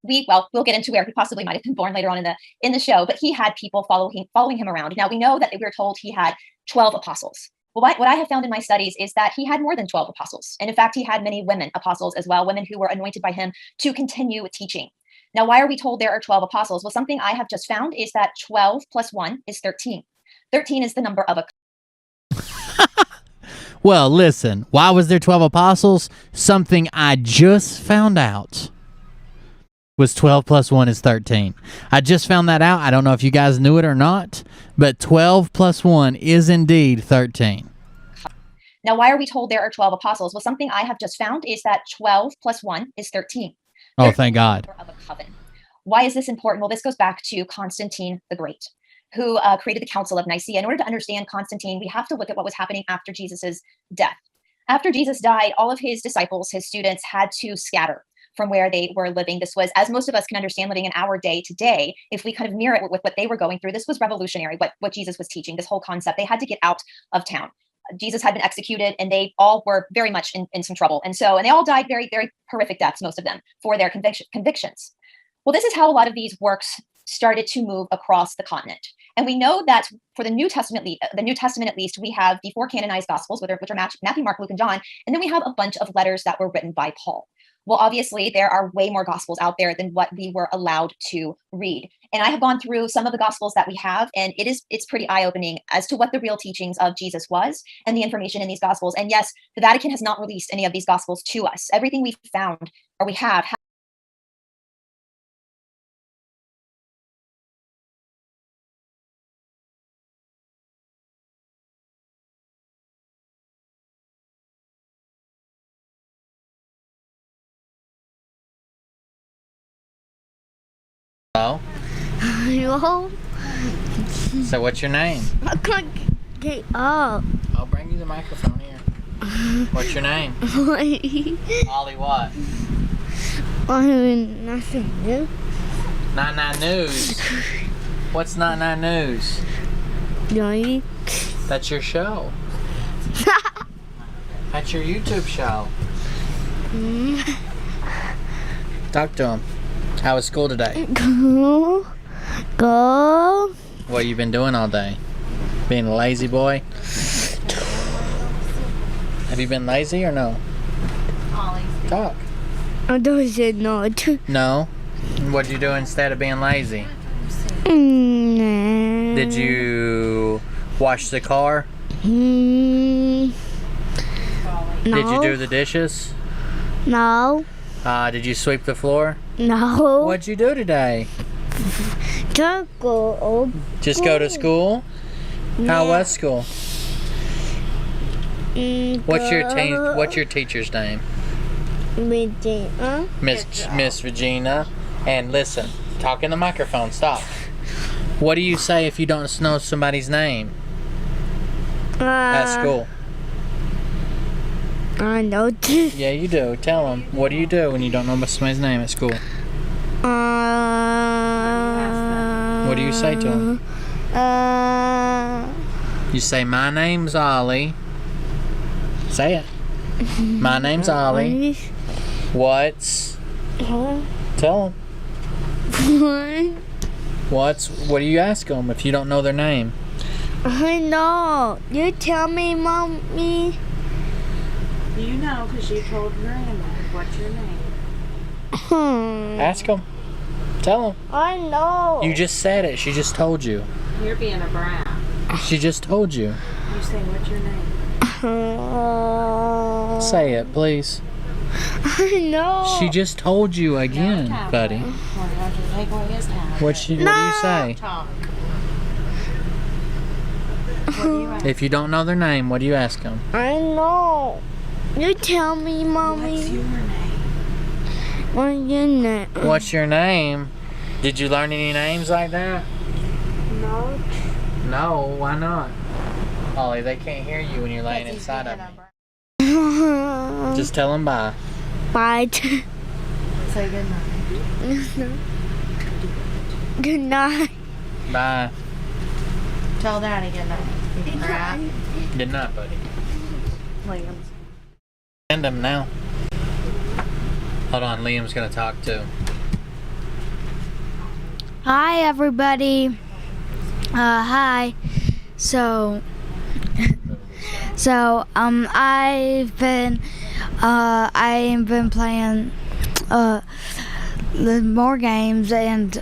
we'll get into where he possibly might have been born later on in the show, but he had people following him around. Now we know that we're told he had 12 apostles. Well, what I have found in my studies is that he had more than 12 apostles. And in fact, he had many women apostles as well, women who were anointed by him to continue teaching. Now, why are we told there are 12 apostles? Well, something I have just found is that 12 plus 1 is 13. 13 is the number of a... Well, listen, why was there 12 apostles? Something I just found out was 12 plus 1 is 13. I just found that out. I don't know if you guys knew it or not, but 12 plus 1 is indeed 13. Now, why are we told there are 12 apostles? Well, something I have just found is that 12 plus 1 is 13. Oh, thank God. Of a coven. Why is this important? Well, this goes back to Constantine the Great, who created the Council of Nicaea. In order to understand Constantine, we have to look at what was happening after Jesus's death. After Jesus died, all of his disciples, his students, had to scatter from where they were living. This was, as most of us can understand, living in our day to day. If we kind of mirror it with what they were going through, this was revolutionary, what Jesus was teaching, this whole concept. They had to get out of town. Jesus had been executed, and they all were very much in some trouble. And they all died very, very horrific deaths, most of them, for their convictions. Well, this is how a lot of these works started to move across the continent. And we know that for the New Testament at least, we have the 4 canonized Gospels, which are Matthew, Mark, Luke, and John, and then we have a bunch of letters that were written by Paul. Well, obviously, there are way more Gospels out there than what we were allowed to read. And I have gone through some of the Gospels that we have, and it's pretty eye-opening as to what the real teachings of Jesus was and the information in these Gospels. And yes, the Vatican has not released any of these Gospels to us. Everything we've found, or we have Hello? Hello? So what's your name? I can't get up. I'll bring you the microphone here. What's your name? Ollie. Ollie what? I'm nothing new. 99 News. What's 99 News? Johnny. That's your show. That's your YouTube show. Talk to him. How was school today? Go. What you been doing all day? Being a lazy boy? Have you been lazy or no? Talk. I don't say no. No? What'd you do instead of being lazy? No. Did you wash the car? No. Did you do the dishes? No. Did you sweep the floor? No. What'd you do today? Just go. Just go to school? How was school? What's your teacher's name? Regina. Miss Regina. And listen, talk in the microphone. Stop. What do you say if you don't know somebody's name at school? I know. Yeah, you do. Tell them. What do you do when you don't know somebody's name at school? What do you say to them? You say, my name's Ollie. Say it. My name's Ollie. What's... Tell them. What do you ask them if you don't know their name? I know. You tell me, Mommy. You know, because you told Grandma. What's your name? Ask them. Tell them. I know. You just said it. She just told you. You're being a brat. She just told you. You say, what's your name? Say it, please. I know. She just told you again, buddy. What do you say? Talk. What do you ask? If you don't know their name, what do you ask them? I know. You tell me, Mommy. What's your name? What's your name? What's your name? Did you learn any names like that? No. No, why not? Ollie, they can't hear you when you're laying inside of them. Just tell them bye. Bye. Say good night. Good night. Bye. Tell Daddy good night. You brat. Good night, buddy. Liam's. Send them now. Hold on, Liam's gonna talk too. Hi, everybody. Hi. So I've been playing more games, and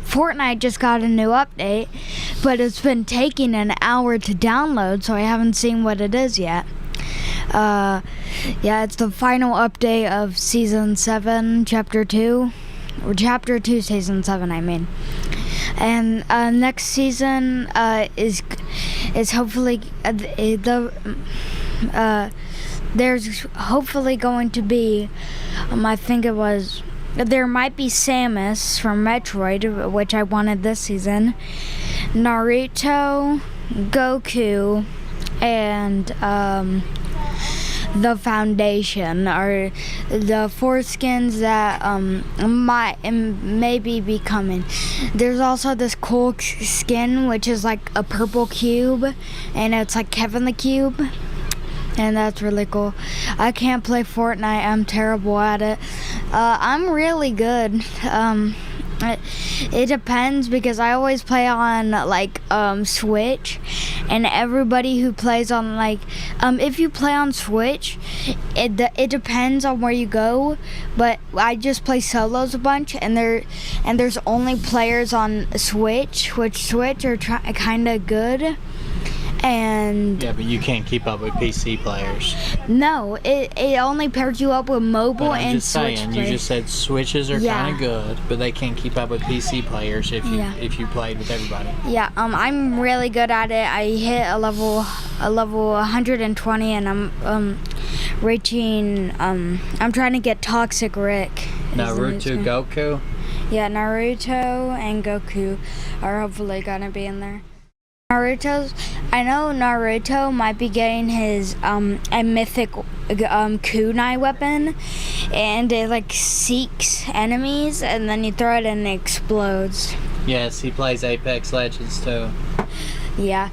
Fortnite just got a new update, but it's been taking an hour to download, so I haven't seen what it is yet. Yeah, it's the final update of Season 7, Chapter 2. Or Chapter 2, Season 7, I mean. And next season is hopefully there's hopefully going to be I think it was there might be Samus from Metroid, which I wanted this season, Naruto, Goku, and the Foundation are the 4 skins that maybe be coming. There's also this cool skin which is like a purple cube, and it's like Kevin the Cube, and that's really cool. I can't play Fortnite. I'm terrible at it. I'm really good. It depends because I always play on like Switch, and everybody who plays on like if you play on Switch, it depends on where you go. But I just play solos a bunch, and there's only players on Switch, which Switch are kind of good. And yeah, but you can't keep up with PC players. No, it only pairs you up with mobile But I'm and just Switch saying, players. you just said Switches are kind of good, but they can't keep up with PC players if you played with everybody. Yeah, I'm really good at it. I hit a level 120, and I'm reaching. I'm trying to get Toxic Rick. Naruto Goku. Yeah, Naruto and Goku are hopefully gonna be in there. I know Naruto might be getting his a mythic kunai weapon, and it like seeks enemies, and then you throw it and it explodes. Yes, he plays Apex Legends too. Yeah,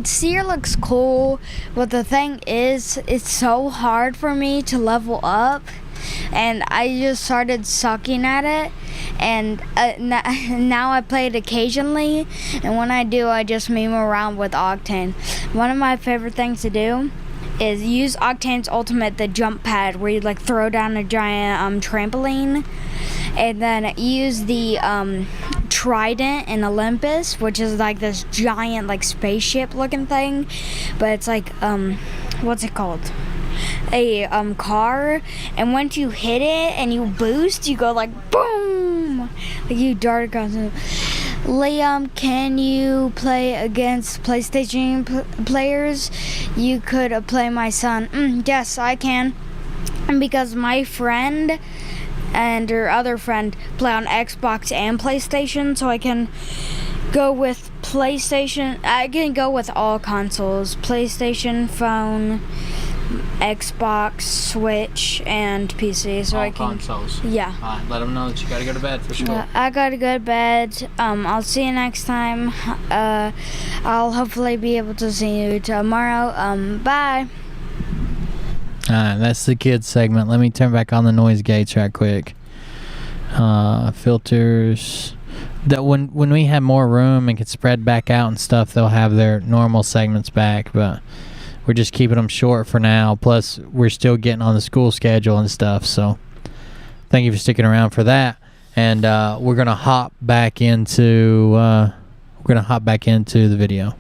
Seer looks cool, but the thing is, it's so hard for me to level up, and I just started sucking at it, and now I play it occasionally, and when I do, I just meme around with Octane. One of my favorite things to do is use Octane's ultimate, the jump pad, where you like throw down a giant trampoline, and then use the trident in Olympus, which is like this giant like spaceship looking thing, but it's like what's it called? A car, and once you hit it and you boost, you go like boom, like you dart across it. Liam, can you play against PlayStation players? You could play my son. Yes, I can, and because my friend and her other friend play on Xbox and PlayStation, so I can go with PlayStation. I can go with all consoles: PlayStation, phone, Xbox, Switch, and PC. So all I can consoles. Yeah. Alright, let them know that you gotta go to bed for school. I gotta go to bed. I'll see you next time. I'll hopefully be able to see you tomorrow. Bye. Alright, that's the kids segment. Let me turn back on the noise gates right quick. Filters. That when we have more room and can spread back out and stuff, they'll have their normal segments back, but we're just keeping them short for now. Plus, we're still getting on the school schedule and stuff, so thank you for sticking around for that. And we're gonna hop back into the video.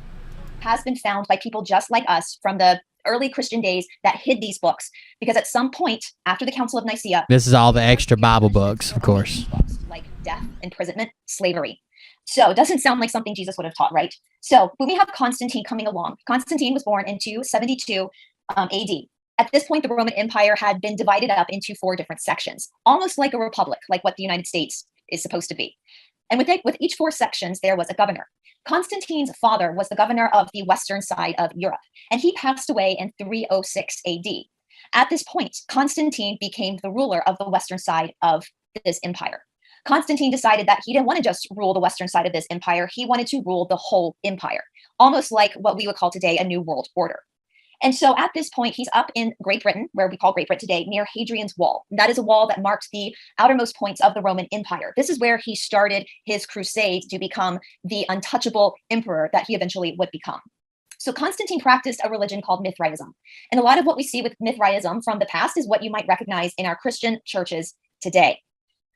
Has been found by people just like us from the early Christian days that hid these books, because at some point after the Council of Nicaea, This is all the extra Bible books, of course. like death, imprisonment, slavery. So it doesn't sound like something Jesus would have taught, right? So when we have Constantine coming along, Constantine was born in 272 AD. At this point, the Roman Empire had been divided up into 4 different sections, almost like a republic, like what the United States is supposed to be. And with each 4 sections, there was a governor. Constantine's father was the governor of the western side of Europe, and he passed away in 306 AD. At this point, Constantine became the ruler of the western side of this empire. Constantine decided that he didn't want to just rule the western side of this empire. He wanted to rule the whole empire, almost like what we would call today a new world order. And so at this point, he's up in Great Britain, where we call Great Britain today, near Hadrian's Wall. And that is a wall that marked the outermost points of the Roman Empire. This is where he started his crusade to become the untouchable emperor that he eventually would become. So Constantine practiced a religion called Mithraism. And a lot of what we see with Mithraism from the past is what you might recognize in our Christian churches today.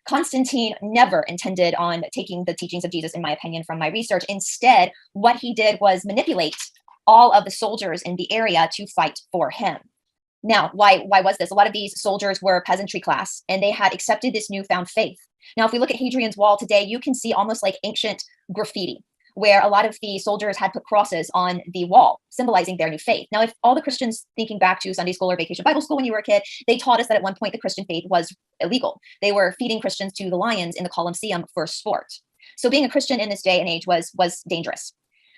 Constantine never intended on taking the teachings of Jesus, in my opinion, from my research. Instead, what he did was manipulate all of the soldiers in the area to fight for him. Now, why was this? A lot of these soldiers were peasantry class, and they had accepted this newfound faith. Now, if we look at Hadrian's Wall today, you can see almost like ancient graffiti, where a lot of the soldiers had put crosses on the wall, symbolizing their new faith. Now, if all the Christians, thinking back to Sunday school or vacation Bible school when you were a kid, they taught us that at one point the Christian faith was illegal. They were feeding Christians to the lions in the Colosseum for sport. So being a Christian in this day and age was dangerous.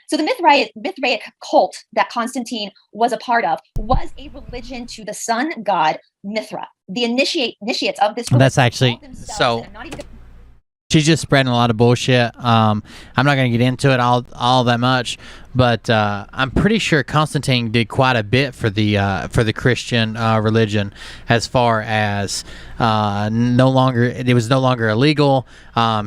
So the Mithraic cult that Constantine was a part of was a religion to the sun god Mithra. The initiates of this religion. That's actually so. She's just spreading a lot of bullshit. I'm not going to get into it all that much, but I'm pretty sure Constantine did quite a bit for the Christian religion, as far as it was no longer illegal.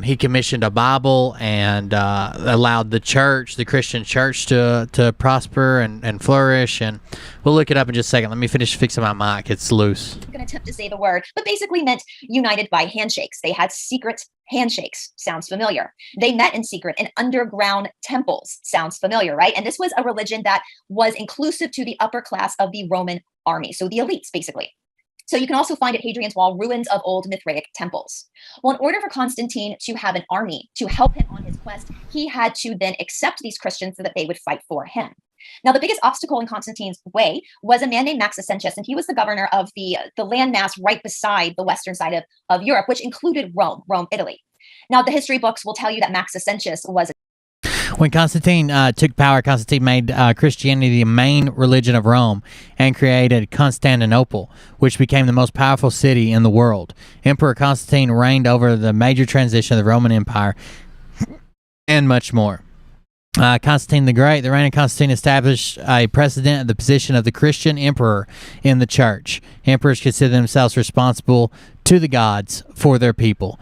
He commissioned a Bible and allowed the Christian church to prosper and flourish. And we'll look it up in just a second. Let me finish fixing my mic. It's loose. I'm going to attempt to say the word, but basically meant united by handshakes. They had secret handshakes. Sounds familiar. They met in secret in underground temples. Sounds familiar, right? And this was a religion that was inclusive to the upper class of the Roman army. So the elites, basically. So you can also find at Hadrian's Wall ruins of old Mithraic temples. Well, in order for Constantine to have an army to help him on his quest, he had to then accept these Christians so that they would fight for him. Now, the biggest obstacle in Constantine's way was a man named Maxentius, and he was the governor of the landmass right beside the western side of Europe, which included Rome, Italy. Now, the history books will tell you that Maxentius was... When Constantine took power, Constantine made Christianity the main religion of Rome and created Constantinople, which became the most powerful city in the world. Emperor Constantine reigned over the major transition of the Roman Empire and much more. Constantine the Great, the reign of Constantine established a precedent of the position of the Christian emperor in the church. Emperors consider themselves responsible to the gods for their people.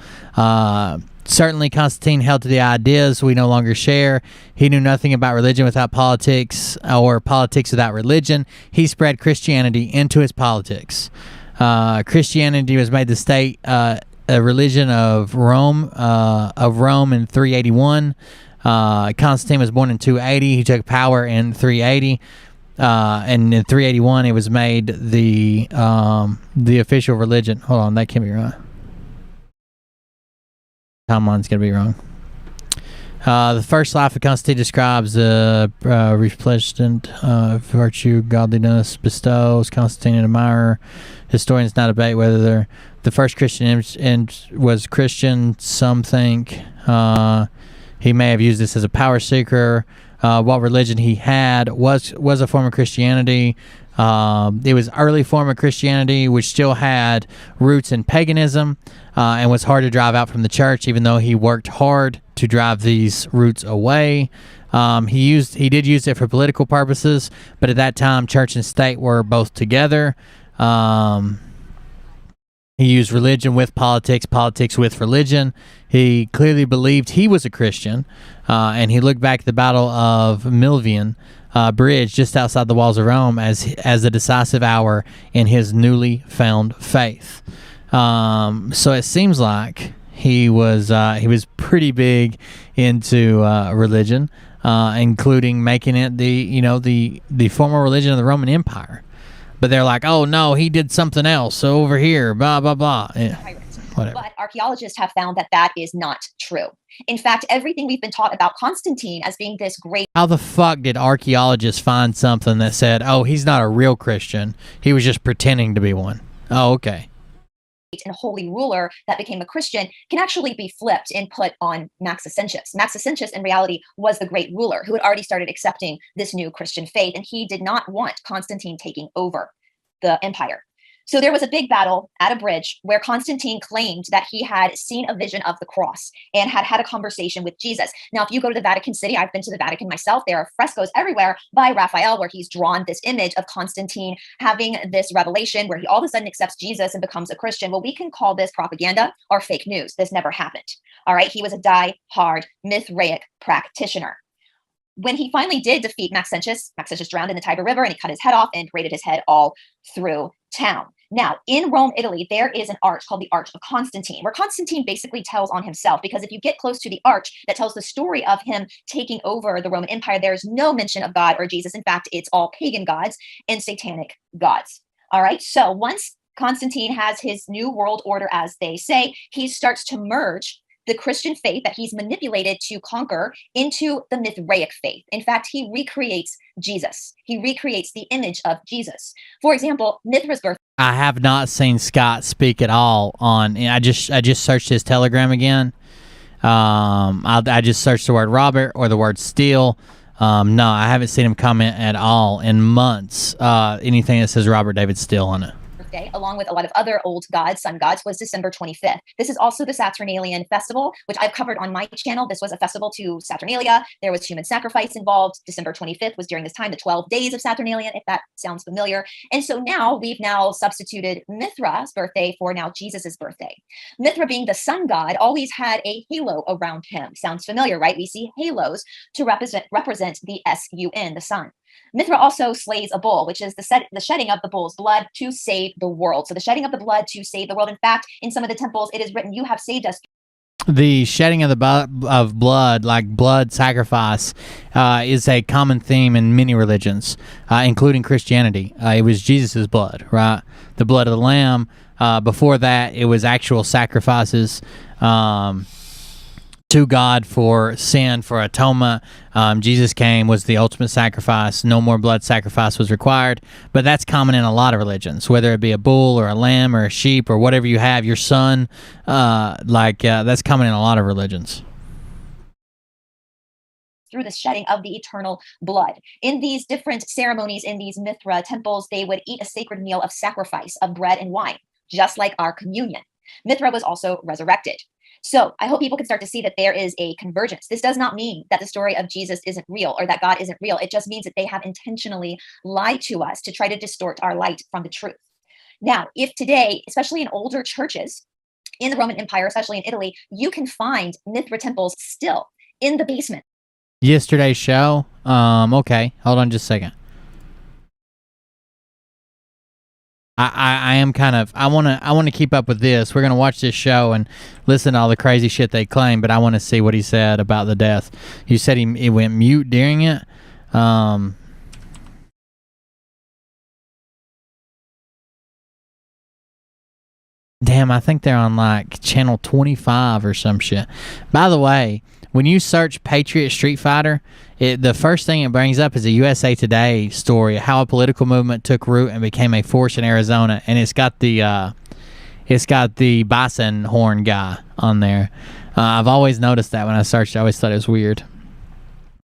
Certainly, Constantine held to the ideas we no longer share. He knew nothing about religion without politics, or politics without religion. He spread Christianity into his politics. Christianity was made the state a religion of Rome in 381. Constantine was born in 280. He took power in 380, and in 381 it was made the official religion. Hold on, that can't be right. Timeline's gonna be wrong. The first life of Constantine describes resplendent virtue, godliness bestows. Constantine an admirer. Historians now debate whether the first Christian was Christian. Some think he may have used this as a power seeker. What religion he had was a form of Christianity. It was early form of Christianity, which still had roots in paganism and was hard to drive out from the church, even though he worked hard to drive these roots away. He did use it for political purposes, but at that time, church and state were both together. He used religion with politics, politics with religion. He clearly believed he was a Christian, and he looked back at the Battle of Milvian Bridge just outside the walls of Rome as a decisive hour in his newly found faith. So it seems like he was pretty big into religion, including making it the formal religion of the Roman Empire. But they're like, oh no, he did something else over here, blah blah blah. Yeah, whatever. But archaeologists have found that is not true. In fact, everything we've been taught about Constantine as being this great... How the fuck did archaeologists find something that said, oh, he's not a real Christian, he was just pretending to be one? Oh, okay. And holy ruler that became a Christian can actually be flipped and put on Maxentius. Maxentius, in reality, was the great ruler who had already started accepting this new Christian faith, and he did not want Constantine taking over the empire. So there was a big battle at a bridge where Constantine claimed that he had seen a vision of the cross and had a conversation with Jesus. Now, if you go to the Vatican City, I've been to the Vatican myself, there are frescoes everywhere by Raphael where he's drawn this image of Constantine having this revelation where he all of a sudden accepts Jesus and becomes a Christian. Well, we can call this propaganda or fake news. This never happened. All right. He was a die-hard Mithraic practitioner. When he finally did defeat Maxentius drowned in the Tiber River and he cut his head off and paraded his head all through town. Now, in Rome, Italy, there is an arch called the Arch of Constantine, where Constantine basically tells on himself, because if you get close to the arch that tells the story of him taking over the Roman Empire, there's no mention of God or Jesus. In fact, it's all pagan gods and satanic gods. All right, so once Constantine has his new world order, as they say, he starts to merge the Christian faith that he's manipulated to conquer into the Mithraic faith. In fact, he recreates Jesus. He recreates the image of Jesus. For example, Mithra's birth. I have not seen Scott speak at all on. I just searched his Telegram again. I just searched the word Robert or the word Steele. No, I haven't seen him comment at all in months. Anything that says Robert David Steele on it. birthday, along with a lot of other old gods, sun gods, was December 25th. This is also the Saturnalian festival, which I've covered on my channel. This was a festival to Saturnalia. There was human sacrifice involved. December 25th was during this time, the 12 days of Saturnalian, if that sounds familiar. And so now we've now substituted Mithra's birthday for now Jesus's birthday. Mithra, being the sun god, always had a halo around him. Sounds familiar, right? We see halos to represent the sun, the sun. Mithra also slays a bull, which is the shedding of the bull's blood to save the world. So the shedding of the blood to save the world. In fact, in some of the temples, it is written, "You have saved us." The shedding of blood, like blood sacrifice, is a common theme in many religions, including Christianity. It was Jesus's blood, right? The blood of the lamb. Before that, it was actual sacrifices to God for sin, for atonement. Jesus came, was the ultimate sacrifice. No more blood sacrifice was required. But that's common in a lot of religions, whether it be a bull or a lamb or a sheep or whatever you have, your son. That's common in a lot of religions. Through the shedding of the eternal blood. In these different ceremonies, in these Mithra temples, they would eat a sacred meal of sacrifice of bread and wine, just like our communion. Mithra was also resurrected. So I hope people can start to see that there is a convergence. This does not mean that the story of Jesus isn't real or that God isn't real. It just means that they have intentionally lied to us to try to distort our light from the truth. Now, if today, especially in older churches in the Roman Empire, especially in Italy, you can find Mithra temples still in the basement. Yesterday's show. Okay, hold on just a second. I am kind of I want to keep up with this. We're gonna watch this show and listen to all the crazy shit they claim, but I want to see what he said about the death. You said he went mute during it. Damn, I think they're on like channel 25 or some shit. By the way, when you search Patriot Street Fighter, the first thing it brings up is a USA Today story, how a political movement took root and became a force in Arizona, and it's got the bison horn guy on there. I've always noticed that when I searched. I always thought it was weird.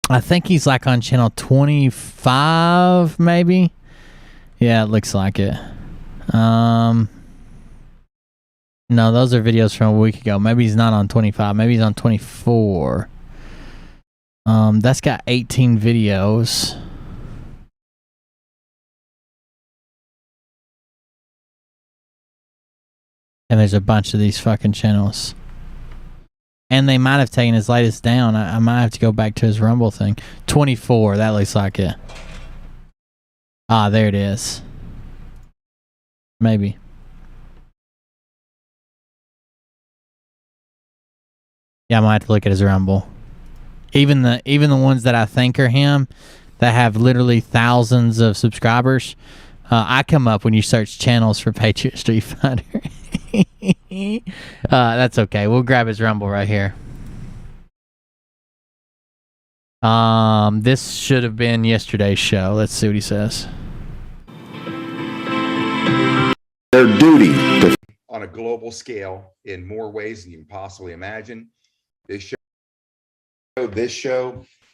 I think he's like on channel 25, maybe. Yeah, it looks like it. No, those are videos from a week ago. Maybe he's not on 25. Maybe he's on 24. That's got 18 videos. And there's a bunch of these fucking channels. And they might have taken his latest down. I might have to go back to his Rumble thing. 24, that looks like it. Ah, there it is. Maybe. Yeah, I might have to look at his Rumble. Even the ones that I think are him, that have literally thousands of subscribers, I come up when you search channels for Patriot Street Fighter. That's okay. We'll grab his Rumble right here. This should have been yesterday's show. Let's see what he says. Their duty to on a global scale in more ways than you can possibly imagine. This show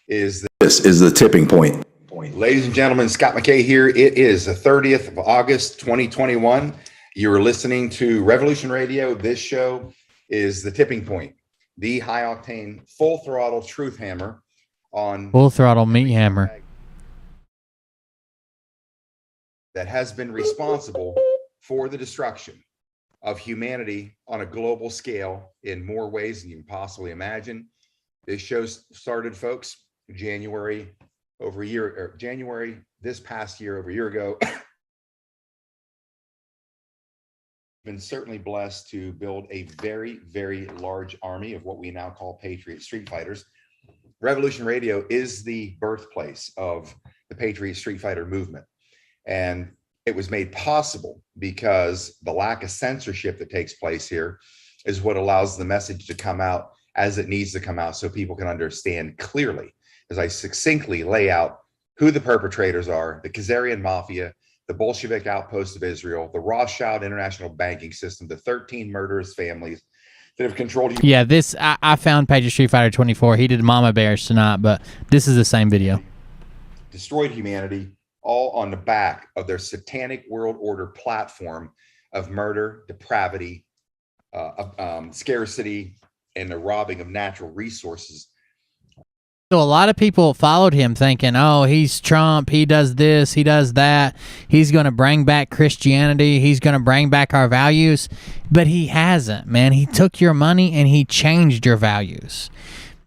is the tipping point. Ladies and gentlemen, Scott McKay here. It is the 30th of August, 2021. You're listening to Revolution Radio. This show is the tipping point, the high octane, full throttle truth hammer on full throttle meat hammer that has been responsible for the destruction of humanity on a global scale in more ways than you can possibly imagine. This show started, folks, January this past year, over a year ago. Been certainly blessed to build a very, very large army of what we now call Patriot Street Fighters. Revolution Radio is the birthplace of the Patriot Street Fighter movement. And it was made possible because the lack of censorship that takes place here is what allows the message to come out as it needs to come out so people can understand clearly, as I succinctly lay out who the perpetrators are, the Khazarian Mafia, the Bolshevik outpost of Israel, the Rothschild international banking system, the 13 murderous families that have controlled. Yeah, this, I found Patriot Street Fighter 24. He did Mama Bears tonight, but this is the same video. Destroyed humanity all on the back of their satanic world order platform of murder, depravity, scarcity, and the robbing of natural resources. So a lot of people followed him thinking, oh, he's Trump, he does this, he does that, he's going to bring back Christianity, he's going to bring back our values. But he hasn't, man. He took your money and he changed your values.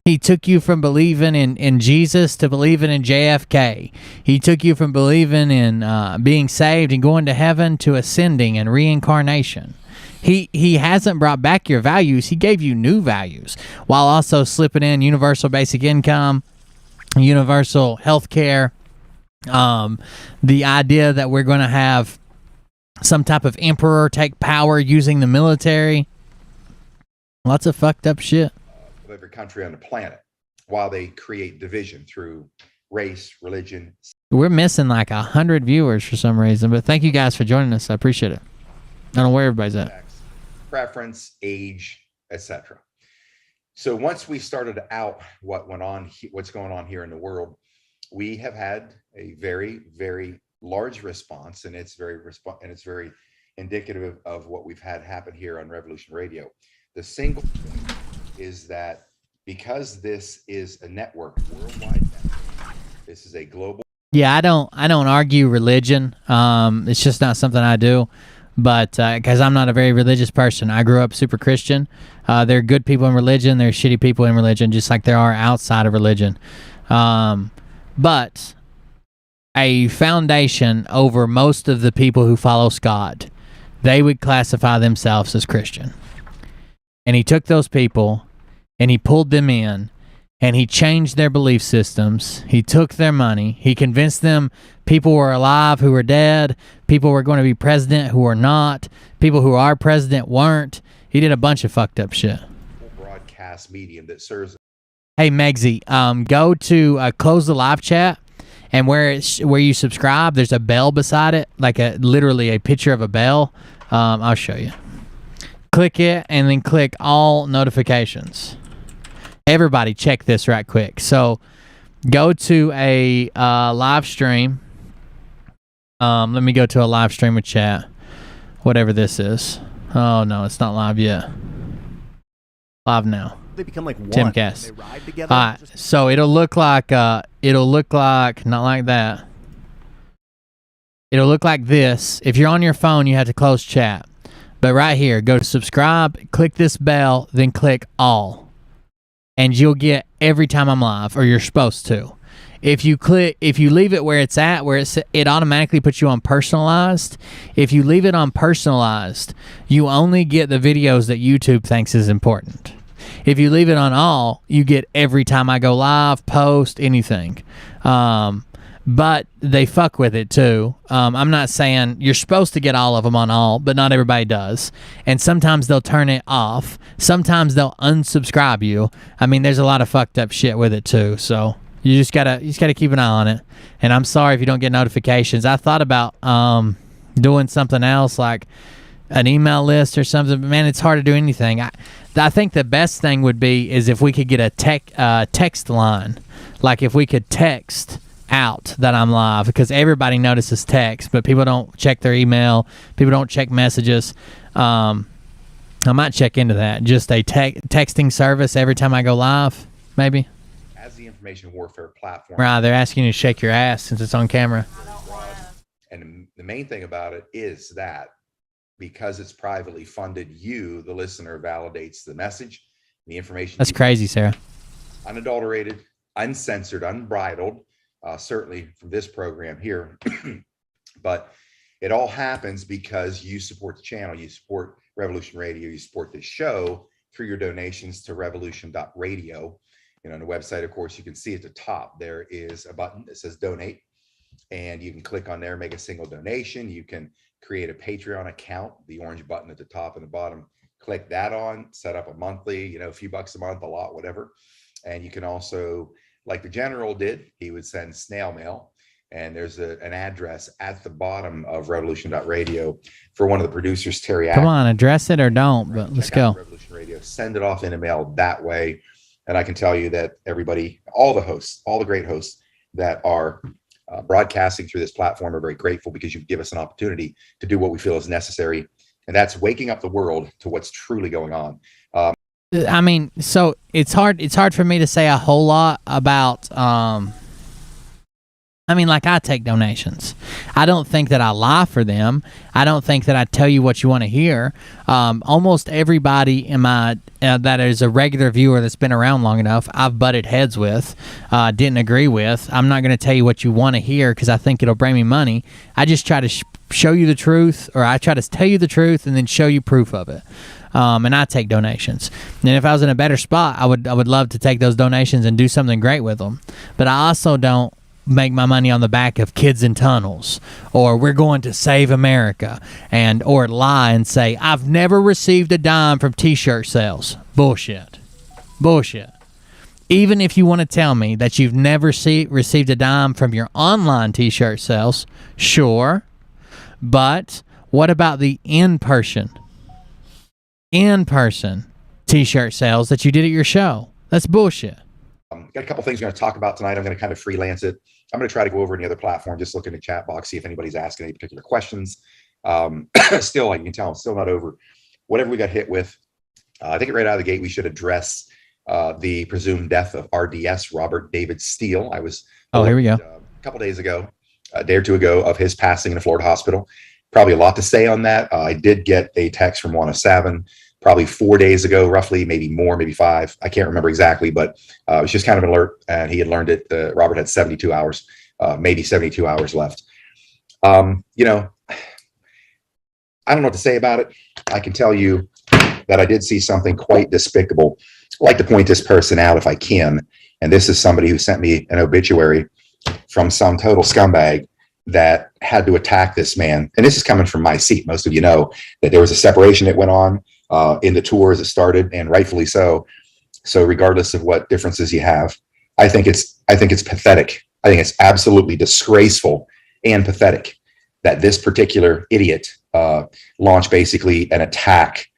He took you from believing in Jesus to believing in JFK. He took you from believing in being saved and going to heaven to ascending and reincarnation. He hasn't brought back your values. He gave you new values while also slipping in universal basic income, universal health care, the idea that we're going to have some type of emperor take power using the military. Lots of fucked up shit. Of every country on the planet, while they create division through race, religion. We're missing like 100 viewers for some reason, but thank you guys for joining us. I appreciate it. I don't know where everybody's at. Preference, age, etc. So once we started out what's going on here in the world, we have had a very, very large response, and it's very indicative of what we've had happen here on Revolution Radio. The single point is that because this is a network, worldwide network, this is a global. Yeah, I don't argue religion. It's just not something I do. But because I'm not a very religious person. I grew up super Christian. There are good people in religion. There are shitty people in religion, just like there are outside of religion. But a foundation over most of the people who follow Scott, they would classify themselves as Christian. And he took those people and he pulled them in and he changed their belief systems. He took their money. He convinced them people were alive who were dead. People were going to be president who were not. People who are president weren't. He did a bunch of fucked up shit. Broadcast medium that serves. Hey, Megsy, go to close the live chat, and where you subscribe, there's a bell beside it, like literally a picture of a bell. I'll show you. Click it, and then click all notifications. Everybody check this right quick. So go to a live stream. Let me go to a live stream with chat. Whatever this is. Oh, no, it's not live yet. Live now. They become like one. Timcast. They ride together. All right, so it'll look like not like that. It'll look like this. If you're on your phone, you have to close chat. But right here, go to subscribe, click this bell, then click all. And you'll get every time I'm live, or you're supposed to. If you leave it where it's at, it automatically puts you on personalized. If you leave it on personalized, you only get the videos that YouTube thinks is important. If you leave it on all, you get every time I go live, post, anything. But they fuck with it too. I'm not saying you're supposed to get all of them on all, but not everybody does. And sometimes they'll turn it off. Sometimes they'll unsubscribe you. I mean, there's a lot of fucked up shit with it too. So you just gotta keep an eye on it. And I'm sorry if you don't get notifications. I thought about doing something else like an email list or something, but man, it's hard to do anything. I think the best thing would be is if we could get a text line, like if we could text out that I'm live, because everybody notices text, but people don't check their email. People don't check messages. I might check into that. Just a texting service every time I go live, maybe. As the information warfare platform. Right, they're asking you to shake your ass since it's on camera. And the main thing about it is that because it's privately funded, you, the listener, validates the message, the information. That's crazy, Sarah. Unadulterated, uncensored, unbridled. Certainly from this program here, but it all happens because you support the channel, you support Revolution Radio, you support this show through your donations to revolution.radio. And on the website, of course, you can see at the top, there is a button that says donate, and you can click on there, make a single donation. You can create a Patreon account, the orange button at the top and the bottom, click that on, set up a monthly, a few bucks a month, a lot, whatever. And you can also, like the general did, he would send snail mail, and there's an address at the bottom of revolution.radio for one of the producers, Terry. Come on, address it or don't, but let's go. Revolution Radio, send it off in a mail that way. And I can tell you that everybody, all the hosts, all the great hosts that are broadcasting through this platform are very grateful because you give us an opportunity to do what we feel is necessary, and that's waking up the world to what's truly going on. I mean, so it's hard for me to say a whole lot about I mean, like, I take donations. I don't think that I lie for them. I don't think that I tell you what you want to hear. Almost everybody in my that is a regular viewer that's been around long enough, I've butted heads with, didn't agree with. I'm not going to tell you what you want to hear because I think it'll bring me money. I just try to show you the truth, or I try to tell you the truth and then show you proof of it. And I take donations. And if I was in a better spot, I would love to take those donations and do something great with them. But I also don't make my money on the back of kids in tunnels, or we're going to save America, or lie and say I've never received a dime from t-shirt sales. Bullshit. Even if you want to tell me that you've never received a dime from your online t-shirt sales, sure, but what about the in-person t-shirt sales that you did at your show? That's bullshit. Got a couple things we're going to talk about tonight. I'm going to kind of freelance it. I'm going to try to go over any other platform, just look in the chat box, see if anybody's asking any particular questions. Still, like you can tell, I'm still not over whatever we got hit with. I think right out of the gate, we should address the presumed death of RDS, Robert David Steele. I was here we go. A couple days ago, a day or two ago, of his passing in a Florida hospital. Probably a lot to say on that. I did get a text from Juana Savin probably 4 days ago, roughly, maybe more, maybe 5. I can't remember exactly, but it was just kind of an alert, and he had learned it. Robert had 72 hours, maybe 72 hours left. You know, I don't know what to say about it. I can tell you that I did see something quite despicable. I'd like to point this person out if I can. And this is somebody who sent me an obituary from some total scumbag that had to attack this man. And this is coming from my seat. Most of you know that there was a separation that went on in the tour as it started, and rightfully so. So regardless of what differences you have, I think it's pathetic. I think it's absolutely disgraceful and pathetic that this particular idiot launched basically an attack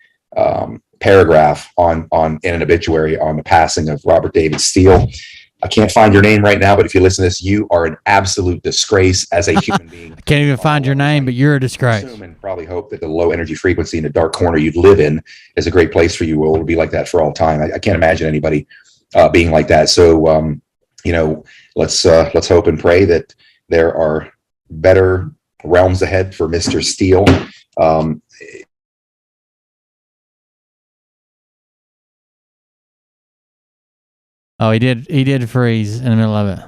paragraph in an obituary on the passing of Robert David Steele. I can't find your name right now, but if you listen to this, you are an absolute disgrace as a human being. I can't even find your name, but you're a disgrace. I assume and probably hope that the low energy frequency in the dark corner you'd live in is a great place for you. It'll be like that for all time. I can't imagine anybody being like that. So, you know, let's hope and pray that there are better realms ahead for Mr. Steele. Oh, he did freeze in the middle of it.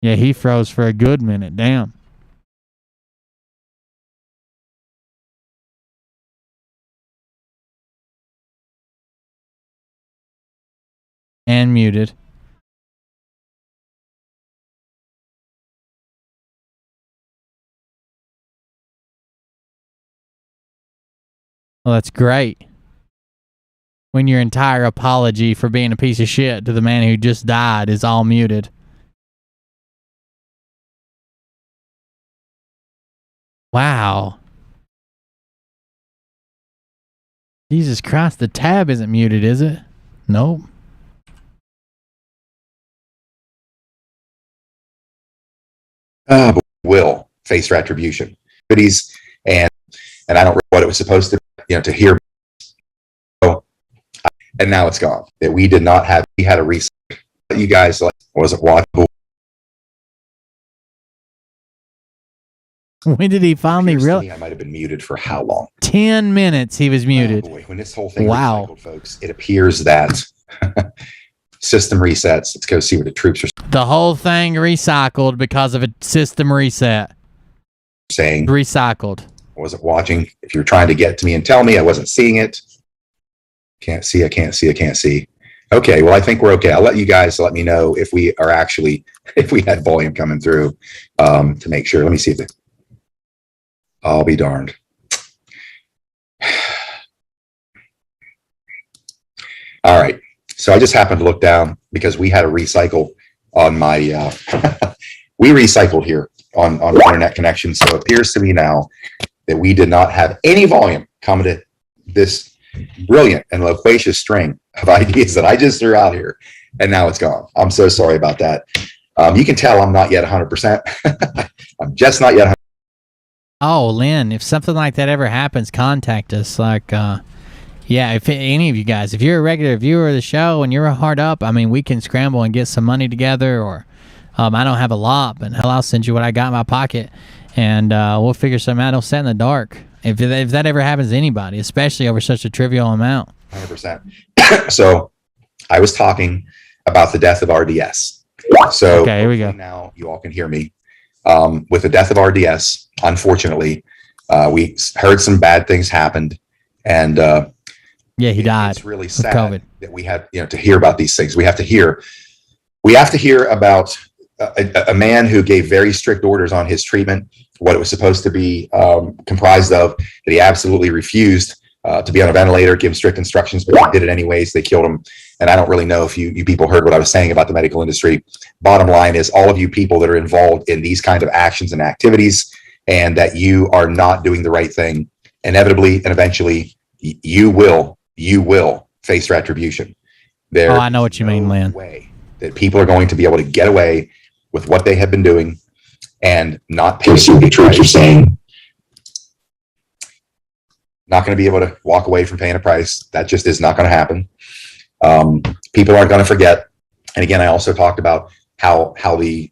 Yeah, he froze for a good minute. Damn. And muted. Well, that's great. When your entire apology for being a piece of shit to the man who just died is all muted. Wow. Jesus Christ, the tab isn't muted, is it? Nope. Will face retribution. But and I don't know what it was supposed to, to hear. And now it's gone. That we did not have. We had a reset. You guys wasn't watchable. When did he finally really? I might have been muted for how long? 10 minutes he was muted. Oh boy, when this whole thing recycled, folks, it appears that system resets. Let's go see what the troops are The whole thing recycled because of a system reset. Saying recycled. I wasn't watching. If you're trying to get to me and tell me, I wasn't seeing it. Can't see. Okay, well, I think we're okay. I'll let you guys let me know if we are actually, if we had volume coming through to make sure. Let me see if I'll be darned. All right. So I just happened to look down because we had a recycle on my, we recycled here on internet connection. So it appears to me now that we did not have any volume coming to this brilliant and loquacious string of ideas that I just threw out here, and now it's gone. I'm so sorry about that. You can tell I'm not yet 100%. I'm just not yet 100%. Oh, Lynn, if something like that ever happens, contact us. Like, yeah, if any of you guys, if you're a regular viewer of the show and you're hard up, I mean, we can scramble and get some money together, or I don't have a lot, but hell, I'll send you what I got in my pocket, and we'll figure something out. Don't set in the dark. If that ever happens to anybody, especially over such a trivial amount. 100%. So I was talking about the death of RDS. So okay, here we go. Now you all can hear me. With the death of RDS, unfortunately, we heard some bad things happened, and yeah, he died. It's really sad that we had to hear about these things. We have to hear about a man who gave very strict orders on his treatment, what it was supposed to be comprised of, that he absolutely refused to be on a ventilator, give him strict instructions, but he did it anyways. They killed him. And I don't really know if you people heard what I was saying about the medical industry. Bottom line is, all of you people that are involved in these kind of actions and activities, and that you are not doing the right thing, inevitably and eventually you will face retribution. I know what you mean, Lynn. Way that people are going to be able to get away with what they have been doing and not pay the troops are saying. Not going to be able to walk away from paying a price. That just is not going to happen. People aren't going to forget. And again, I also talked about how the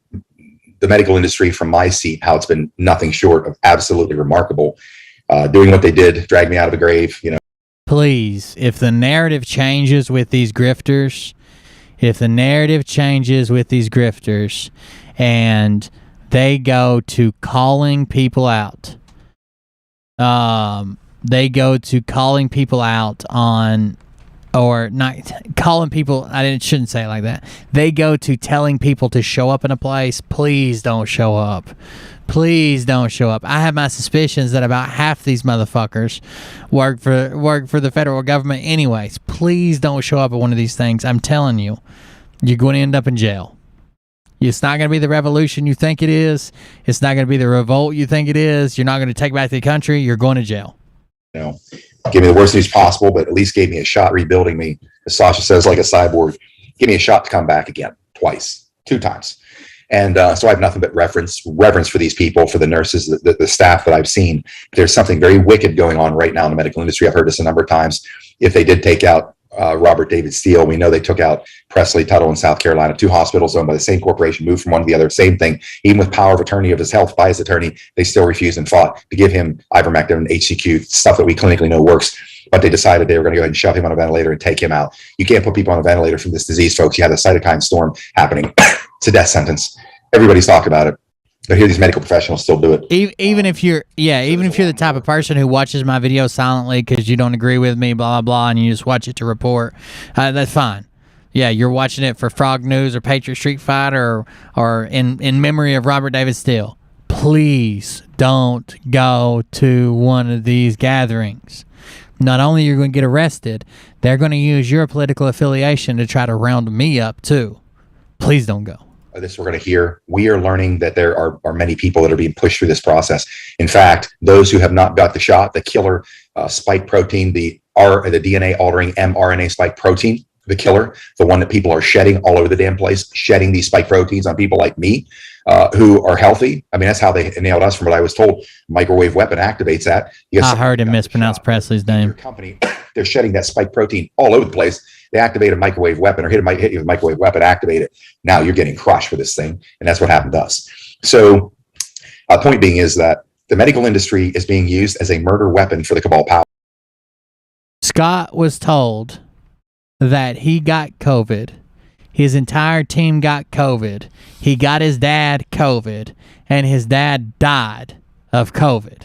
medical industry, from my seat, how it's been nothing short of absolutely remarkable, doing what they did, drag me out of the grave. Please, if the narrative changes with these grifters, and they go to calling people out, on, or not calling people, shouldn't say it like that. They go to telling people to show up in a place. Please don't show up. Please don't show up. I have my suspicions that about half these motherfuckers work for the federal government anyways. Please don't show up at one of these things. I'm telling you, you're going to end up in jail. It's not going to be the revolution you think it is. It's not going to be the revolt you think it is. You're not going to take back the country. You're going to jail. Give me the worst news possible, but at least gave me a shot rebuilding me, as Sasha says, like a cyborg. Give me a shot to come back again, two times. And so I have nothing but reverence for these people, for the nurses, the staff that I've seen. There's something very wicked going on right now in the medical industry. I've heard this a number of times. If they did take out Robert David Steele, we know they took out Presley Tuttle in South Carolina, 2 hospitals owned by the same corporation, moved from one to the other, same thing. Even with power of attorney of his health by his attorney, they still refused and fought to give him ivermectin and HCQ, stuff that we clinically know works. But they decided they were going to go ahead and shove him on a ventilator and take him out. You can't put people on a ventilator from this disease, folks. You have a cytokine storm happening. It's a death sentence. Everybody's talking about it. I hear these medical professionals still do it. Even if you're the type of person who watches my videos silently because you don't agree with me, blah, blah, blah, and you just watch it to report, that's fine. Yeah, you're watching it for Frog News or Patriot Street Fighter or in memory of Robert David Steele. Please don't go to one of these gatherings. Not only are you going to get arrested, they're going to use your political affiliation to try to round me up too. Please don't go. This we're going to hear. We are learning that there are many people that are being pushed through this process. In fact, those who have not got the shot, the killer spike protein, the DNA altering mRNA spike protein, the killer, the one that people are shedding all over the damn place, shedding these spike proteins on people like me who are healthy. I mean, that's how they nailed us, from what I was told. Microwave weapon activates that. I heard him mispronounce Presley's name. Company, they're shedding that spike protein all over the place. They activate a microwave weapon, or hit you with a microwave weapon, activate it. Now you're getting crushed for this thing. And that's what happened to us. So point being is that the medical industry is being used as a murder weapon for the cabal power. Scott was told that he got COVID. His entire team got COVID. He got his dad COVID, and his dad died of COVID.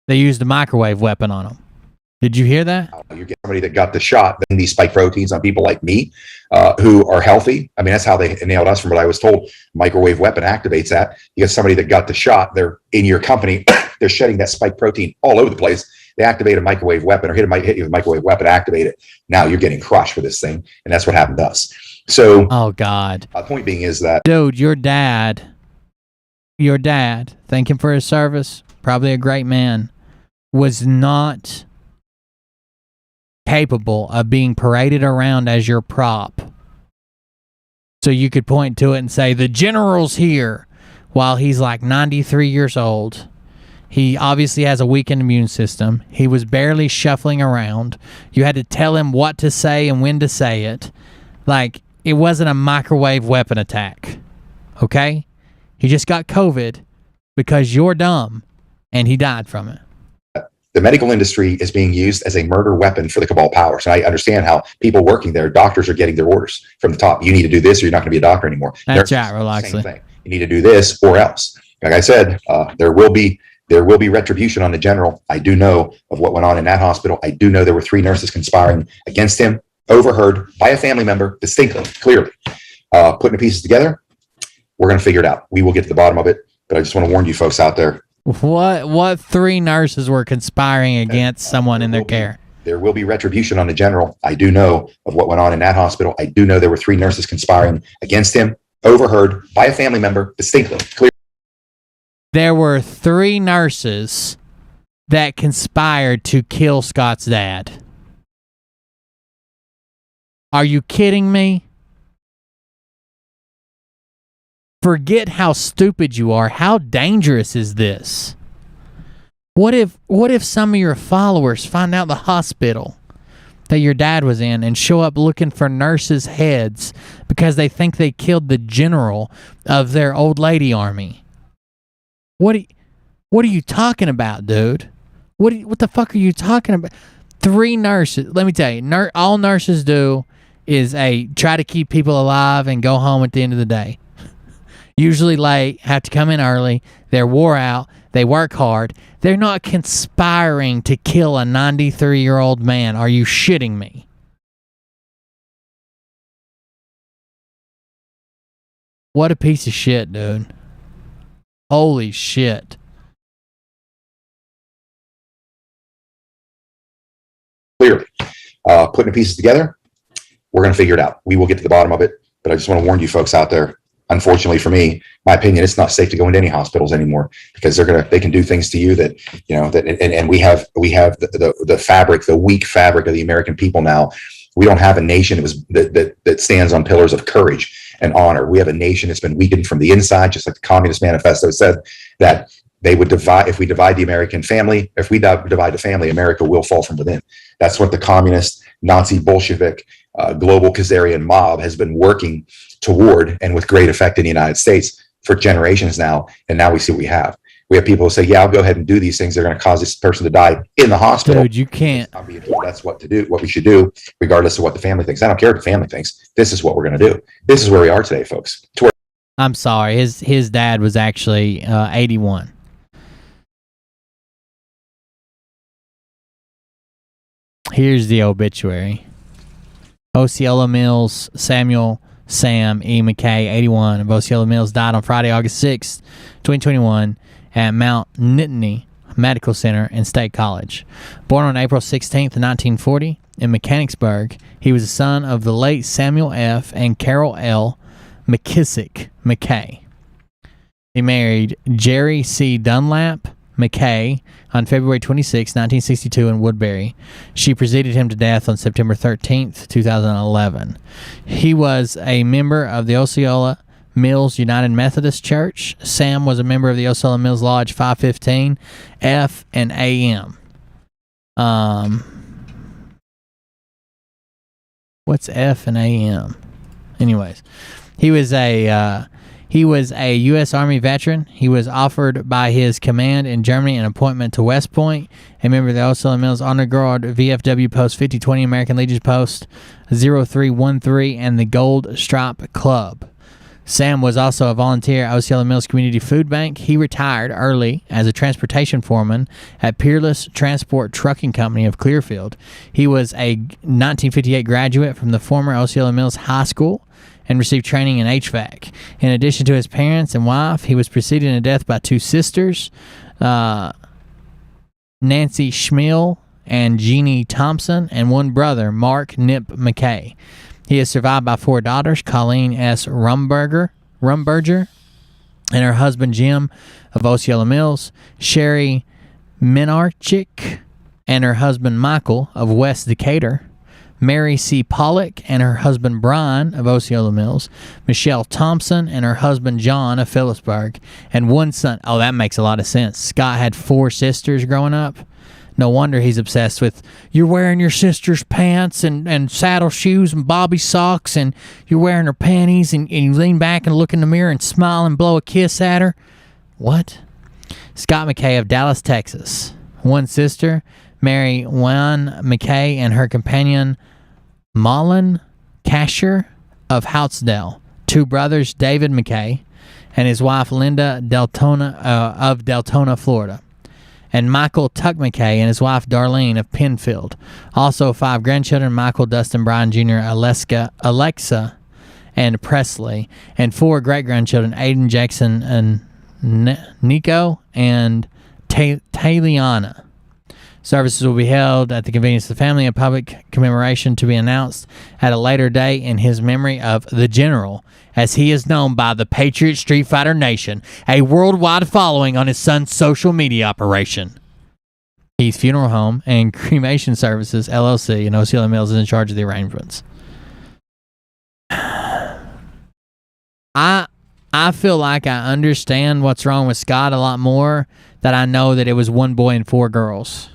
They used a microwave weapon on him. Did you hear that? You get somebody that got the shot, then these spike proteins on people like me who are healthy. I mean, that's how they nailed us, from what I was told. Microwave weapon activates that. You get somebody that got the shot, they're in your company, they're shedding that spike protein all over the place. They activate a microwave weapon, or hit you with a microwave weapon, activate it. Now you're getting crushed for this thing. And that's what happened to us. So, oh God. Point being is that, dude, your dad your dad, thank him for his service, probably a great man, was not capable of being paraded around as your prop. So you could point to it and say, the general's here, while he's like 93 years old. He obviously has a weakened immune system. He was barely shuffling around. You had to tell him what to say and when to say it. Like, it wasn't a microwave weapon attack. Okay? He just got COVID because you're dumb, and he died from it. The medical industry is being used as a murder weapon for the cabal powers. And I understand how people working there, doctors are getting their orders from the top. You need to do this or you're not going to be a doctor anymore. That's right, relax. Same thing. You need to do this or else. Like I said, there will be retribution on the general. I do know of what went on in that hospital. I do know there were 3 nurses conspiring against him, overheard by a family member, distinctly, clearly. Putting the pieces together, we're going to figure it out. We will get to the bottom of it. But I just want to warn you folks out there. What 3 nurses were conspiring against someone in their care? There will be retribution on the general. I do know of what went on in that hospital. I do know there were 3 nurses conspiring against him, overheard by a family member, distinctly, clearly. There were 3 nurses that conspired to kill Scott's dad. Are you kidding me? Forget how stupid you are. How dangerous is this? What if some of your followers find out the hospital that your dad was in and show up looking for nurses' heads because they think they killed the general of their old lady army? What are you talking about, dude? What the fuck are you talking about? 3 nurses. Let me tell you, all nurses do is try to keep people alive and go home at the end of the day. Usually late, have to come in early. They're wore out. They work hard. They're not conspiring to kill a 93-year-old man. Are you shitting me? What a piece of shit, dude. Holy shit. Clearly. Putting the pieces together, we're going to figure it out. We will get to the bottom of it. But I just want to warn you folks out there. Unfortunately for me, my opinion, it's not safe to go into any hospitals anymore because they can do things to you that, and we have the fabric, the weak fabric of the American people now. We don't have a nation that stands on pillars of courage and honor. We have a nation that's been weakened from the inside, just like the Communist Manifesto said that they would divide. If we divide the American family, if we divide the family, America will fall from within. That's what the communist, Nazi, Bolshevik, global Khazarian mob has been working toward, and with great effect in the United States for generations now. And now we see what we have. We have people who say, yeah, I'll go ahead and do these things. They're going to cause this person to die in the hospital. Dude, you can't. I'm being told that's what to do, what we should do, regardless of what the family thinks. I don't care what the family thinks. This is what we're going to do. This is where we are today, folks. I'm sorry. His dad was actually 81. Here's the obituary. Osceola Mills Samuel Sam E. McKay, 81, of Osceola Mills, died on Friday, August 6, 2021, at Mount Nittany Medical Center and State College. Born on April 16, 1940, in Mechanicsburg, he was the son of the late Samuel F. and Carol L. McKissick McKay. He married Jerry C. Dunlap McKay on February 26, 1962 in Woodbury. She preceded him to death on September 13, 2011. He was a member of the Osceola Mills United Methodist Church. Sam was a member of the Osceola Mills Lodge 515 F and AM. What's F and AM? Anyways, he was a U.S. Army veteran. He was offered by his command in Germany an appointment to West Point, a member of the Osceola Mills Honor Guard VFW Post 5020, American Legion Post 0313, and the Gold Stripe Club. Sam was also a volunteer at Osceola Mills Community Food Bank. He retired early as a transportation foreman at Peerless Transport Trucking Company of Clearfield. He was a 1958 graduate from the former Osceola Mills High School and received training in HVAC. In addition to his parents and wife, he was preceded in death by 2 sisters, Nancy Schmiel and Jeannie Thompson, and 1 brother, Mark Nip McKay. He is survived by 4 daughters, Colleen S. Rumberger, and her husband Jim of Osceola Mills, Sherry Minarchik and her husband Michael of West Decatur, Mary C. Pollock and her husband Brian of Osceola Mills, Michelle Thompson and her husband John of Phillipsburg, and one son. Oh, that makes a lot of sense. Scott had 4 sisters growing up. No wonder he's obsessed with, you're wearing your sister's pants and saddle shoes and bobby socks, and you're wearing her panties, and you lean back and look in the mirror and smile and blow a kiss at her. What? Scott McKay of Dallas, Texas. One sister, Mary Wan McKay, and her companion Malin Casher of Houtsdale. 2 brothers, David McKay and his wife Linda Deltona of Deltona, Florida. And Michael Tuck McKay and his wife Darlene of Penfield. Also 5 grandchildren, Michael, Dustin, Brian Jr., Alexa, and Presley. And 4 great-grandchildren, Aiden, Jackson, and Nico, and Taliana. Services will be held at the convenience of the family, a public commemoration to be announced at a later date in his memory of the General, as he is known by the Patriot Street Fighter Nation, a worldwide following on his son's social media operation. Heath Funeral Home and Cremation Services, LLC, in Osceola Mills is in charge of the arrangements. I feel like I understand what's wrong with Scott a lot more, that I know that it was 1 boy and 4 girls.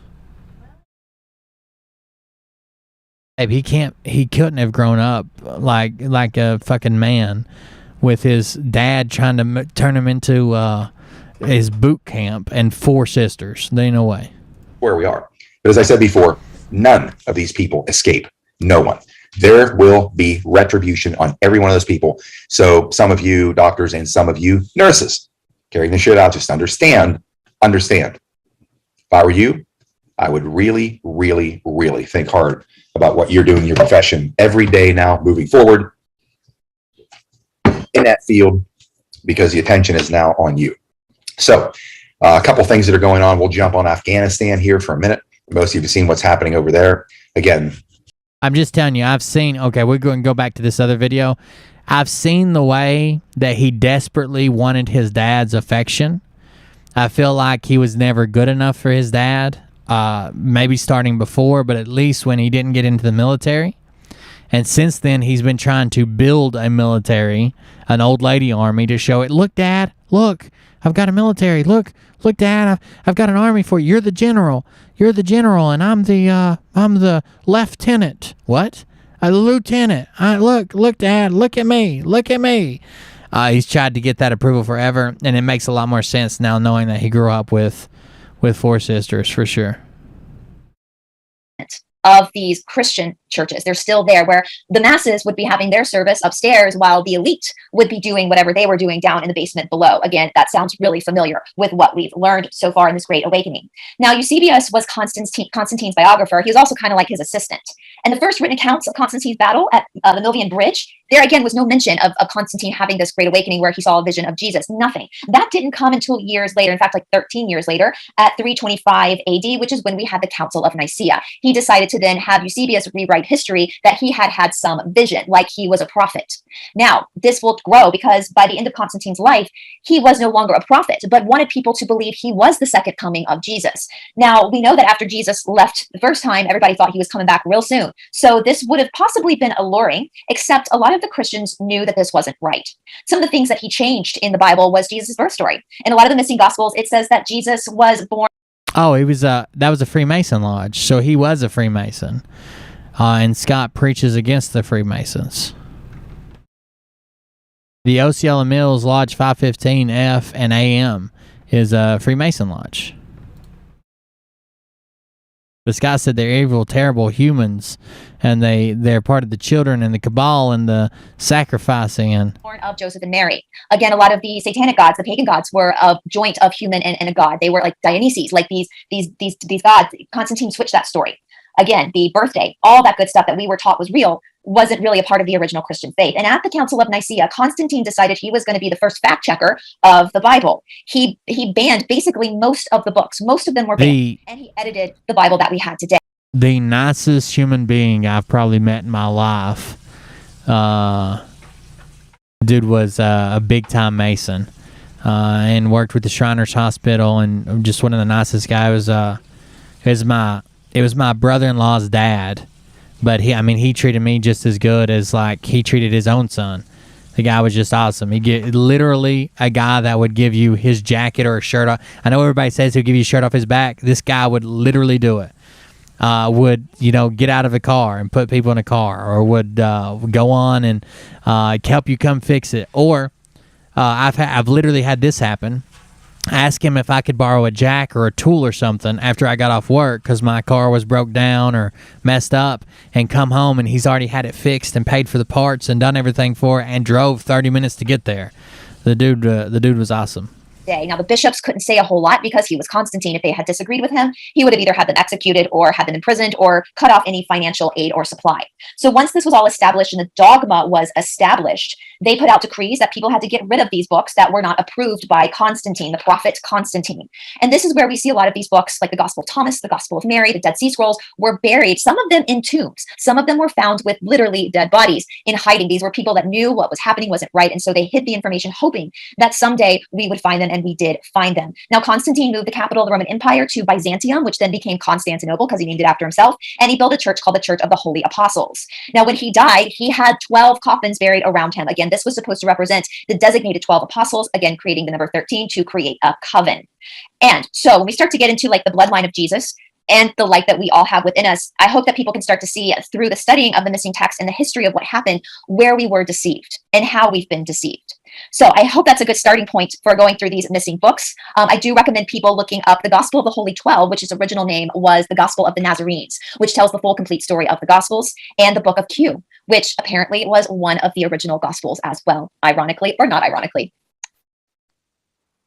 He couldn't have grown up like a fucking man with his dad trying to turn him into his boot camp and 4 sisters. There ain't no way. Where we are. But as I said before, none of these people escape. No one. There will be retribution on every one of those people. So some of you doctors and some of you nurses carrying the shit out, just understand. If I were you, I would really, really, really think hard about what you're doing in your profession every day now, moving forward in that field, because the attention is now on you. So a couple things that are going on. We'll jump on Afghanistan here for a minute. Most of you have seen what's happening over there. Again, I'm just telling you, I've seen, okay, we're going to go back to this other video. I've seen the way that he desperately wanted his dad's affection. I feel like he was never good enough for his dad. Maybe starting before, but at least when he didn't get into the military. And since then, he's been trying to build a military, an old lady army, to show it. Look, Dad, look, I've got a military. Look, Dad, I've got an army for you. You're the general, and I'm the lieutenant. What? A lieutenant. Look, Dad, look at me. He's tried to get that approval forever, and it makes a lot more sense now knowing that he grew up with 4 sisters, for sure. Of these Christian churches. They're still there, where the masses would be having their service upstairs while the elite would be doing whatever they were doing down in the basement below. Again, that sounds really familiar with what we've learned so far in this Great Awakening. Now, Eusebius was Constantine's biographer. He was also kind of like his assistant. And the first written accounts of Constantine's battle at the Milvian Bridge, there again was no mention of Constantine having this Great Awakening where he saw a vision of Jesus. Nothing. That didn't come until years later. In fact, like 13 years later, at 325 AD, which is when we had the Council of Nicaea. He decided to then have Eusebius rewrite history that he had some vision, like he was a prophet. Now, this will grow because by the end of Constantine's life, he was no longer a prophet, but wanted people to believe he was the second coming of Jesus. Now, we know that after Jesus left the first time, everybody thought he was coming back real soon. So this would have possibly been alluring, except a lot of the Christians knew that this wasn't right. Some of the things that he changed in the Bible was Jesus' birth story. In a lot of the missing Gospels, it says that Jesus was born. Oh, he was that was a Freemason lodge, so he was a Freemason. And Scott preaches against the Freemasons. The Osceola Mills Lodge 515 F and AM is a Freemason lodge. But Scott said they're evil, terrible humans, and they're part of the children and the cabal and the sacrificing. And born of Joseph and Mary. Again, a lot of the satanic gods, the pagan gods, were a joint of human and a god. They were like Dionysus, like these gods. Constantine switched that story. Again, the birthday, all that good stuff that we were taught was real, wasn't really a part of the original Christian faith. And at the Council of Nicaea, Constantine decided he was going to be the first fact checker of the Bible. He banned basically most of the books. Most of them were banned, and he edited the Bible that we had today. The nicest human being I've probably met in my life. Dude was a big-time Mason. and worked with the Shriners Hospital, and just one of the nicest guys. It was my brother-in-law's dad, but he treated me just as good as like he treated his own son. The guy was just awesome. He literally a guy that would give you his jacket or a shirt off. I know everybody says he'll give you a shirt off his back. This guy would literally do it. Would get out of a car and put people in a car, or would go on and help you come fix it. Or I've literally had this happen. Ask him if I could borrow a jack or a tool or something after I got off work because my car was broke down or messed up, and come home and he's already had it fixed and paid for the parts and done everything for it and drove 30 minutes to get there. The dude was awesome. Day. Now, the bishops couldn't say a whole lot because he was Constantine. If they had disagreed with him, he would have either had them executed or had them imprisoned or cut off any financial aid or supply. So once this was all established and the dogma was established, they put out decrees that people had to get rid of these books that were not approved by Constantine, the prophet Constantine. And this is where we see a lot of these books, like the Gospel of Thomas, the Gospel of Mary, the Dead Sea Scrolls, were buried, some of them in tombs. Some of them were found with literally dead bodies in hiding. These were people that knew what was happening wasn't right, and so they hid the information, hoping that someday we would find them, and we did find them. Now, Constantine moved the capital of the Roman Empire to Byzantium, which then became Constantinople because he named it after himself, and he built a church called the Church of the Holy Apostles. Now, when he died, he had 12 coffins buried around him. Again, this was supposed to represent the designated 12 apostles, again, creating the number 13 to create a coven. And so when we start to get into like the bloodline of Jesus and the light that we all have within us, I hope that people can start to see through the studying of the missing text and the history of what happened, where we were deceived and how we've been deceived. So I hope that's a good starting point for going through these missing books. I do recommend people looking up the Gospel of the Holy 12, which its original name was the Gospel of the Nazarenes, which tells the full complete story of the Gospels, and the Book of Q, which apparently was one of the original Gospels as well, ironically or not ironically.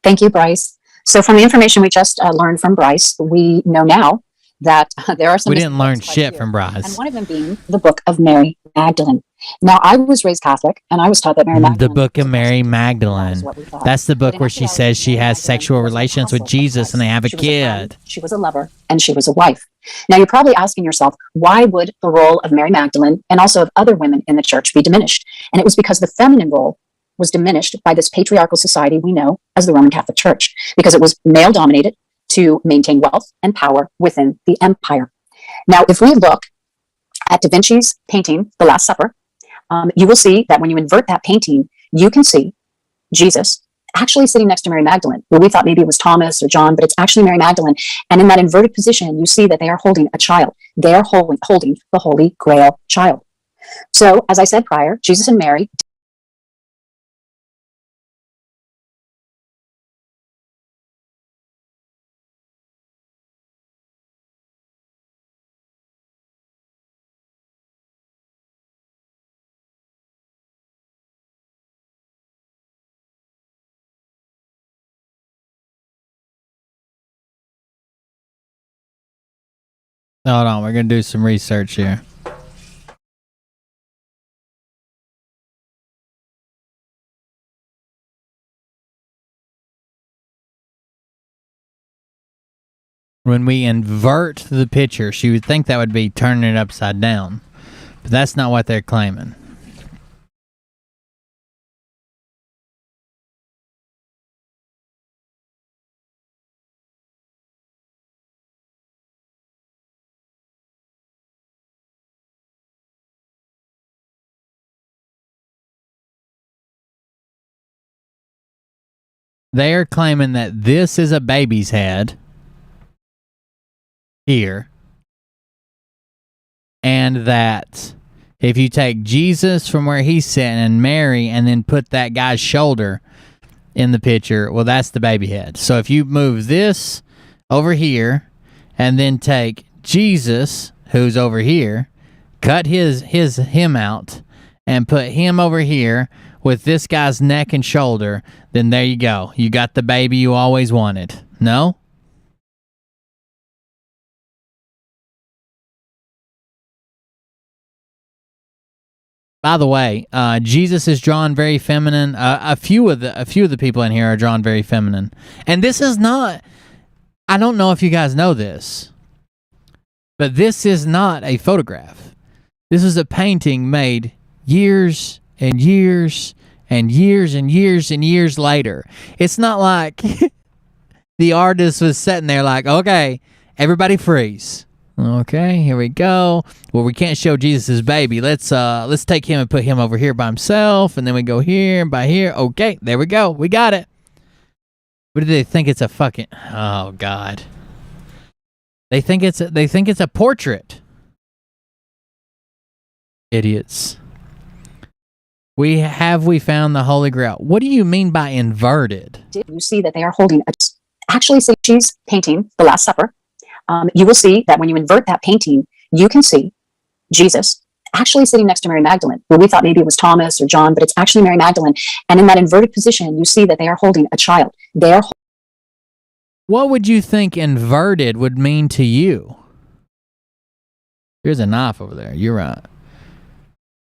Thank you, Bryce. So from the information we just learned from Bryce, we know now that there are some... We didn't learn shit from Bryce. And one of them being the Book of Mary Magdalene. Now, I was raised Catholic, and I was taught that Mary Magdalene... The Book of Mary Magdalene. That's the book where she says she has sexual relations with Jesus and they have a kid. She was a lover, and she was a wife. Now, you're probably asking yourself, why would the role of Mary Magdalene and also of other women in the church be diminished? And it was because the feminine role was diminished by this patriarchal society we know as the Roman Catholic Church, because it was male-dominated to maintain wealth and power within the empire. Now, if we look at Da Vinci's painting, The Last Supper, you will see that when you invert that painting, you can see Jesus actually sitting next to Mary Magdalene, where we thought maybe it was Thomas or John, but it's actually Mary Magdalene. And in that inverted position, you see that they are holding a child. They are holding the Holy Grail child. So, as I said prior, Jesus and Mary... Hold on, we're going to do some research here. When we invert the picture, she would think that would be turning it upside down. But that's not what they're claiming. They are claiming that this is a baby's head here, and that if you take Jesus from where he's sitting and Mary and then put that guy's shoulder in the picture, well, that's the baby head. So if you move this over here and then take Jesus, who's over here, cut him out and put him over here with this guy's neck and shoulder, then there you go. You got the baby you always wanted. No? By the way, Jesus is drawn very feminine. A few of the people in here are drawn very feminine. And this is not, I don't know if you guys know this, but this is not a photograph. This is a painting made years and years and years later. It's not like the artist was sitting there like, okay, everybody freeze. Okay, here we go. Well, we can't show Jesus' baby. Let's take him and put him over here by himself, and then we go here and by here. Okay, there we go. We got it. What do they think it's a fucking? Oh God. They think it's a portrait. Idiots. We found the Holy Grail. What do you mean by inverted? You see that they are holding actually see she's painting the Last Supper. You will see that when you invert that painting, you can see Jesus actually sitting next to Mary Magdalene, where we thought maybe it was Thomas or John, but it's actually Mary Magdalene. And in that inverted position, you see that they are holding a child. What would you think inverted would mean to you? There's a knife over there. You're right.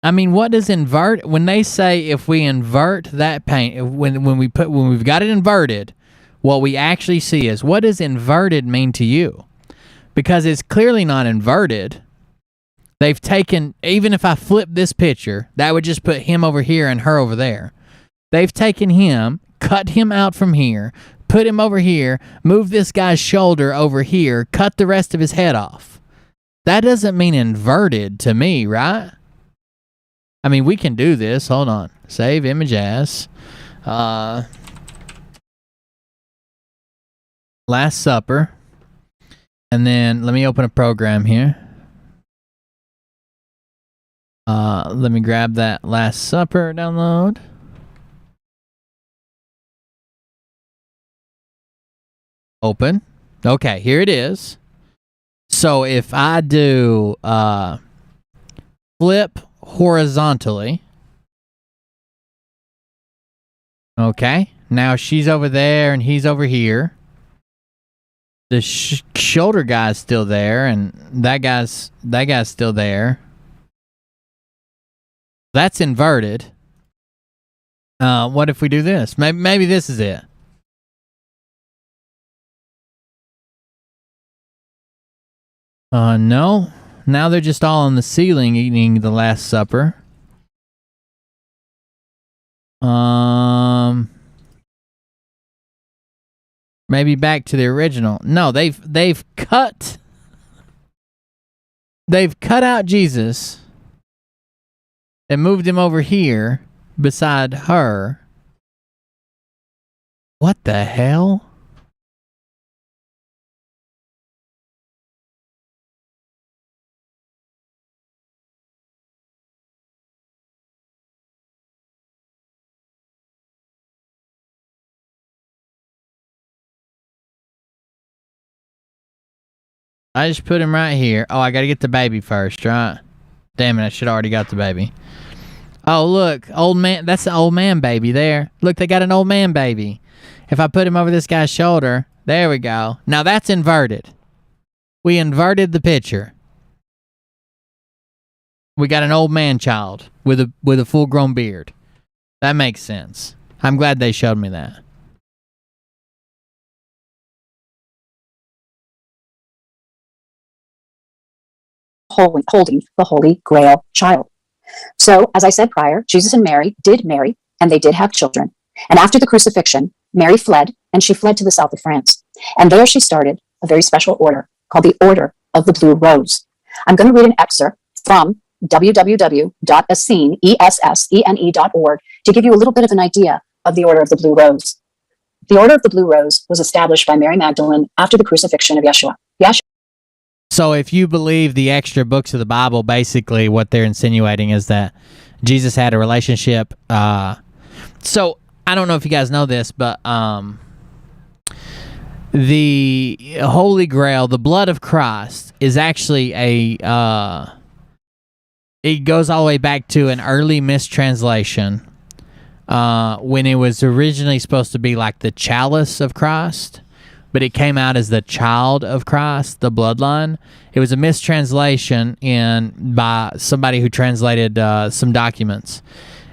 I mean, what does invert? When they say if we invert that paint, when we've got it inverted, what we actually see is, what does inverted mean to you? Because it's clearly not inverted. They've taken, even if I flip this picture, that would just put him over here and her over there. They've taken him, cut him out from here, put him over here, move this guy's shoulder over here, cut the rest of his head off. That doesn't mean inverted to me, right? I mean, we can do this. Hold on. Save image as. Last Supper. And then let me open a program here. Let me grab that Last Supper download. Open. Okay, here it is. So if I do flip horizontally. Okay, now she's over there and he's over here. The shoulder guy's still there, and that guy's still there. That's inverted. What if we do this? Maybe this is it. No. Now they're just all on the ceiling eating the Last Supper. Maybe back to the original. No, they've cut out Jesus and moved him over here beside her. What the hell? I just put him right here. Oh, I gotta get the baby first, right? Damn it, I should have already got the baby. Oh, look, old man. That's the old man baby there. Look, they got an old man baby. If I put him over this guy's shoulder, there we go. Now that's inverted. We inverted the picture. We got an old man child with a full-grown beard. That makes sense. I'm glad they showed me that. Holding the Holy Grail child. So, as I said prior, Jesus and Mary did marry, and they did have children. And after the crucifixion, Mary fled, and she fled to the south of France. And there she started a very special order called the Order of the Blue Rose. I'm going to read an excerpt from www.essene.org to give you a little bit of an idea of the Order of the Blue Rose. The Order of the Blue Rose was established by Mary Magdalene after the crucifixion of Yeshua. So if you believe the extra books of the Bible, basically what they're insinuating is that Jesus had a relationship. So I don't know if you guys know this, but the Holy Grail, the blood of Christ, is actually it goes all the way back to an early mistranslation when it was originally supposed to be like the chalice of Christ. But it came out as the child of Christ, the bloodline. It was a mistranslation by somebody who translated some documents.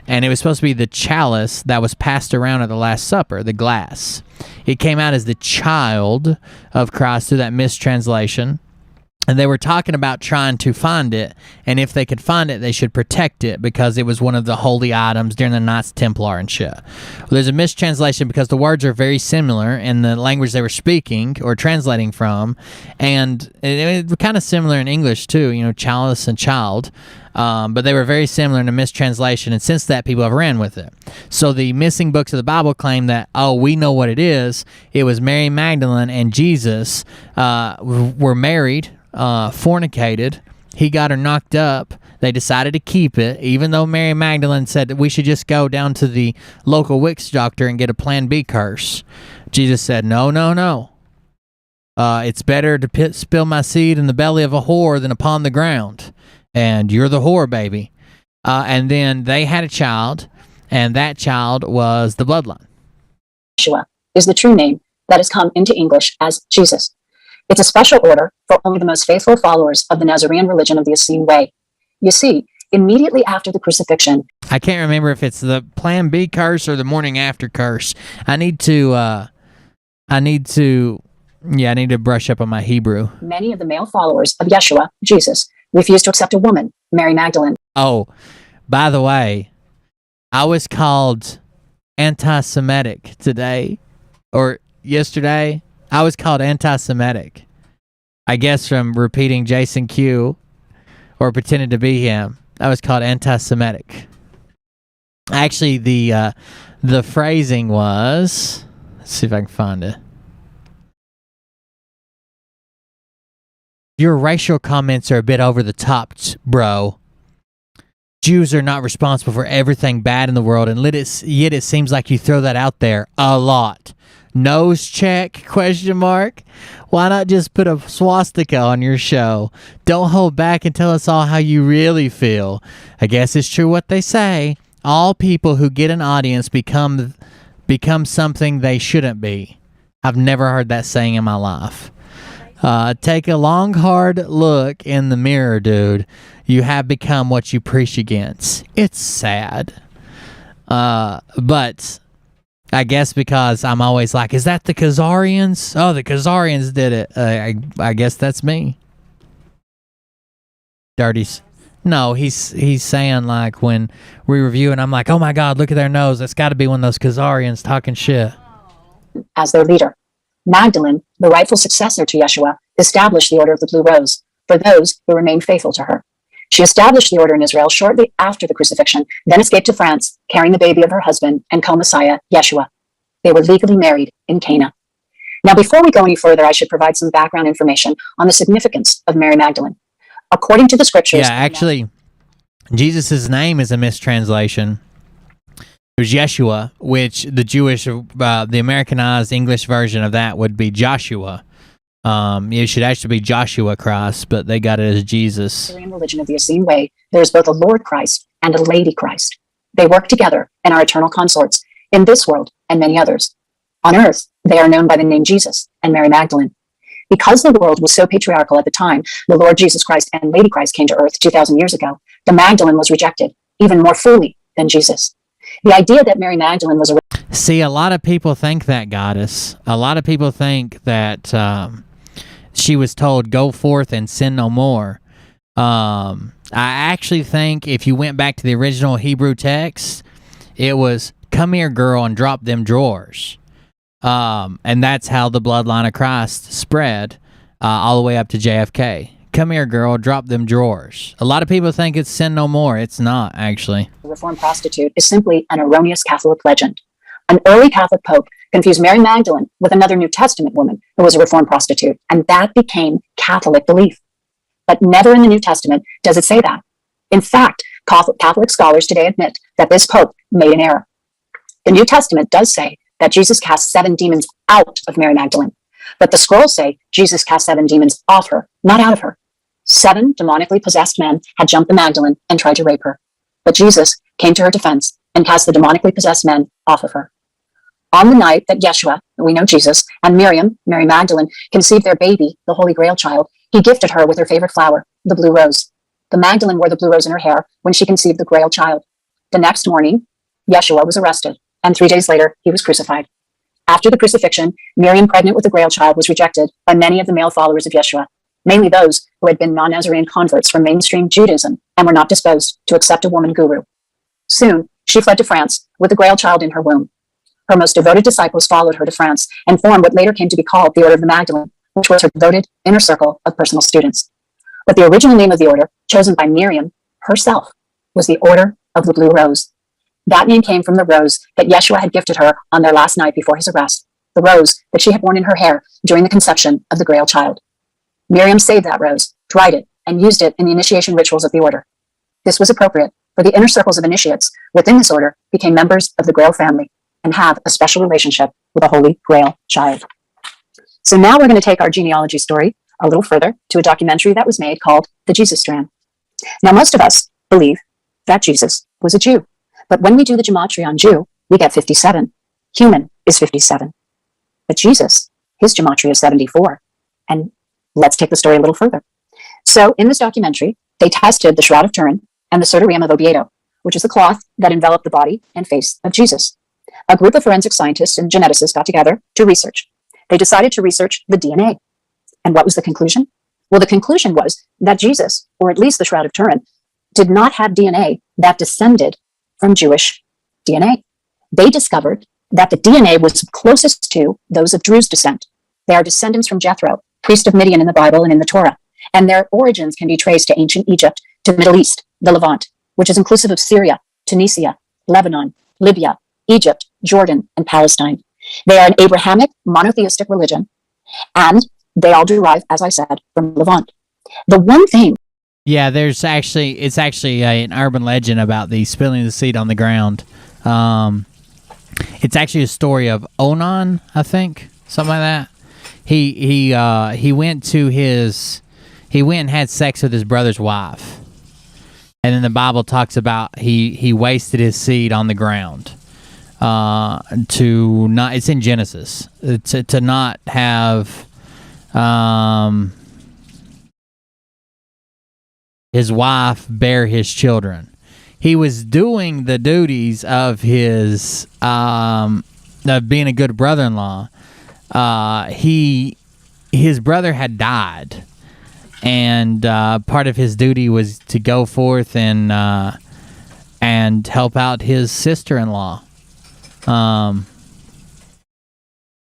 And it was supposed to be the chalice that was passed around at the Last Supper, the glass. It came out as the child of Christ through that mistranslation. And they were talking about trying to find it, and if they could find it, they should protect it because it was one of the holy items during the Knights Templar and shit. Well, there's a mistranslation because the words are very similar in the language they were speaking or translating from, and it was kind of similar in English too, you know, chalice and child, but they were very similar in the mistranslation, and since that, people have ran with it. So the missing books of the Bible claim that, oh, we know what it is. It was Mary Magdalene and Jesus were married, fornicated. He got her knocked up. They decided to keep it, even though Mary Magdalene said that we should just go down to the local witch doctor and get a Plan B curse. Jesus said, no, no, no. It's better to spill my seed in the belly of a whore than upon the ground. And you're the whore, baby. And then they had a child, and that child was the bloodline. Yeshua is the true name that has come into English as Jesus. It's a special order for only the most faithful followers of the Nazarene religion of the Essene Way. You see, immediately after the crucifixion, I can't remember if it's the Plan B curse or the morning after curse. I need to brush up on my Hebrew. Many of the male followers of Yeshua, Jesus, refused to accept a woman, Mary Magdalene. Oh, by the way, I was called anti-Semitic today, or yesterday. I was called anti-Semitic. I guess from repeating Jason Q or pretending to be him. I was called anti-Semitic. Actually, the phrasing was, let's see if I can find it. Your racial comments are a bit over the top, bro. Jews are not responsible for everything bad in the world, and yet it seems like you throw that out there a lot. Nose check, question mark. Why not just put a swastika on your show? Don't hold back and tell us all how you really feel. I guess it's true what they say. All people who get an audience become something they shouldn't be. I've never heard that saying in my life. Take a long, hard look in the mirror, dude. You have become what you preach against. It's sad. But I guess because I'm always like, is that the Khazarians? Oh, the Khazarians did it. I guess that's me. Dirty's. No, he's saying like when we review and I'm like, oh my God, look at their nose. That's got to be one of those Khazarians talking shit. As their leader, Magdalene, the rightful successor to Yeshua, established the Order of the Blue Rose for those who remained faithful to her. She established the order in Israel shortly after the crucifixion, then escaped to France, carrying the baby of her husband and co-Messiah, Yeshua. They were legally married in Cana. Now, before we go any further, I should provide some background information on the significance of Mary Magdalene. According to the scriptures... Yeah, actually, Jesus' name is a mistranslation. It was Yeshua, which the Jewish, the Americanized English version of that would be Joshua. It should actually be Joshua Christ, but they got it as Jesus. In the religion of the Essene Way, there is both a Lord Christ and a Lady Christ. They work together and are eternal consorts in this world and many others. On earth, they are known by the name Jesus and Mary Magdalene. Because the world was so patriarchal at the time the Lord Jesus Christ and Lady Christ came to earth 2,000 years ago, the Magdalene was rejected even more fully than Jesus. The idea that Mary Magdalene was a... See, a lot of people think that, goddess. A lot of people think that she was told, go forth and sin no more. I actually think if you went back to the original Hebrew text, it was, come here, girl, and drop them drawers. And that's how the bloodline of Christ spread all the way up to JFK. Come here, girl, drop them drawers. A lot of people think it's sin no more. It's not, actually. The Reformed prostitute is simply an erroneous Catholic legend. An early Catholic pope confused Mary Magdalene with another New Testament woman who was a Reformed prostitute, and that became Catholic belief. But never in the New Testament does it say that. In fact, Catholic scholars today admit that this pope made an error. The New Testament does say that Jesus cast 7 demons out of Mary Magdalene, but the scrolls say Jesus cast 7 demons off her, not out of her. 7 demonically possessed men had jumped the Magdalene and tried to rape her, but Jesus came to her defense and cast the demonically possessed men off of her. On the night that Yeshua, we know Jesus, and Miriam, Mary Magdalene, conceived their baby, the Holy Grail child, he gifted her with her favorite flower, the blue rose. The Magdalene wore the blue rose in her hair when she conceived the Grail child. The next morning, Yeshua was arrested, and 3 days later, he was crucified. After the crucifixion, Miriam, pregnant with the Grail child, was rejected by many of the male followers of Yeshua. mainly those who had been non-Nazarene converts from mainstream Judaism and were not disposed to accept a woman guru. Soon, she fled to France with a Grail child in her womb. Her most devoted disciples followed her to France and formed what later came to be called the Order of the Magdalene, which was her devoted inner circle of personal students. But the original name of the order, chosen by Miriam herself, was the Order of the Blue Rose. That name came from the rose that Yeshua had gifted her on their last night before his arrest, the rose that she had worn in her hair during the conception of the Grail child. Miriam saved that rose, dried it, and used it in the initiation rituals of the order. This was appropriate, for the inner circles of initiates within this order became members of the Grail family and have a special relationship with the Holy Grail child. So now we're going to take our genealogy story a little further to a documentary that was made called The Jesus Strand. Now, most of us believe that Jesus was a Jew, but when we do the gematria on Jew, we get 57. Human is 57. But Jesus, his gematria is 74. And let's take the story a little further. So in this documentary, they tested the Shroud of Turin and the Sertorium of Oviedo, which is the cloth that enveloped the body and face of Jesus. A group of forensic scientists and geneticists got together to research. They decided to research the DNA. And what was the conclusion? Well, the conclusion was that Jesus, or at least the Shroud of Turin, did not have DNA that descended from Jewish DNA. They discovered that the DNA was closest to those of Drew's descent. They are descendants from Jethro, priest of Midian in the Bible and in the Torah, and their origins can be traced to ancient Egypt, to Middle East, the Levant, which is inclusive of Syria, Tunisia, Lebanon, Libya, Egypt, Jordan, and Palestine. They are an Abrahamic monotheistic religion, and they all derive, as I said, from Levant. The one thing... Yeah, it's actually an urban legend about the spilling the seed on the ground. It's actually a story of Onan, I think, something like that. He went and had sex with his brother's wife, and then the Bible talks about he wasted his seed on the ground. It's in Genesis to not have his wife bear his children. He was doing the duties of his of being a good brother-in-law. His brother had died, and part of his duty was to go forth and help out his sister-in-law.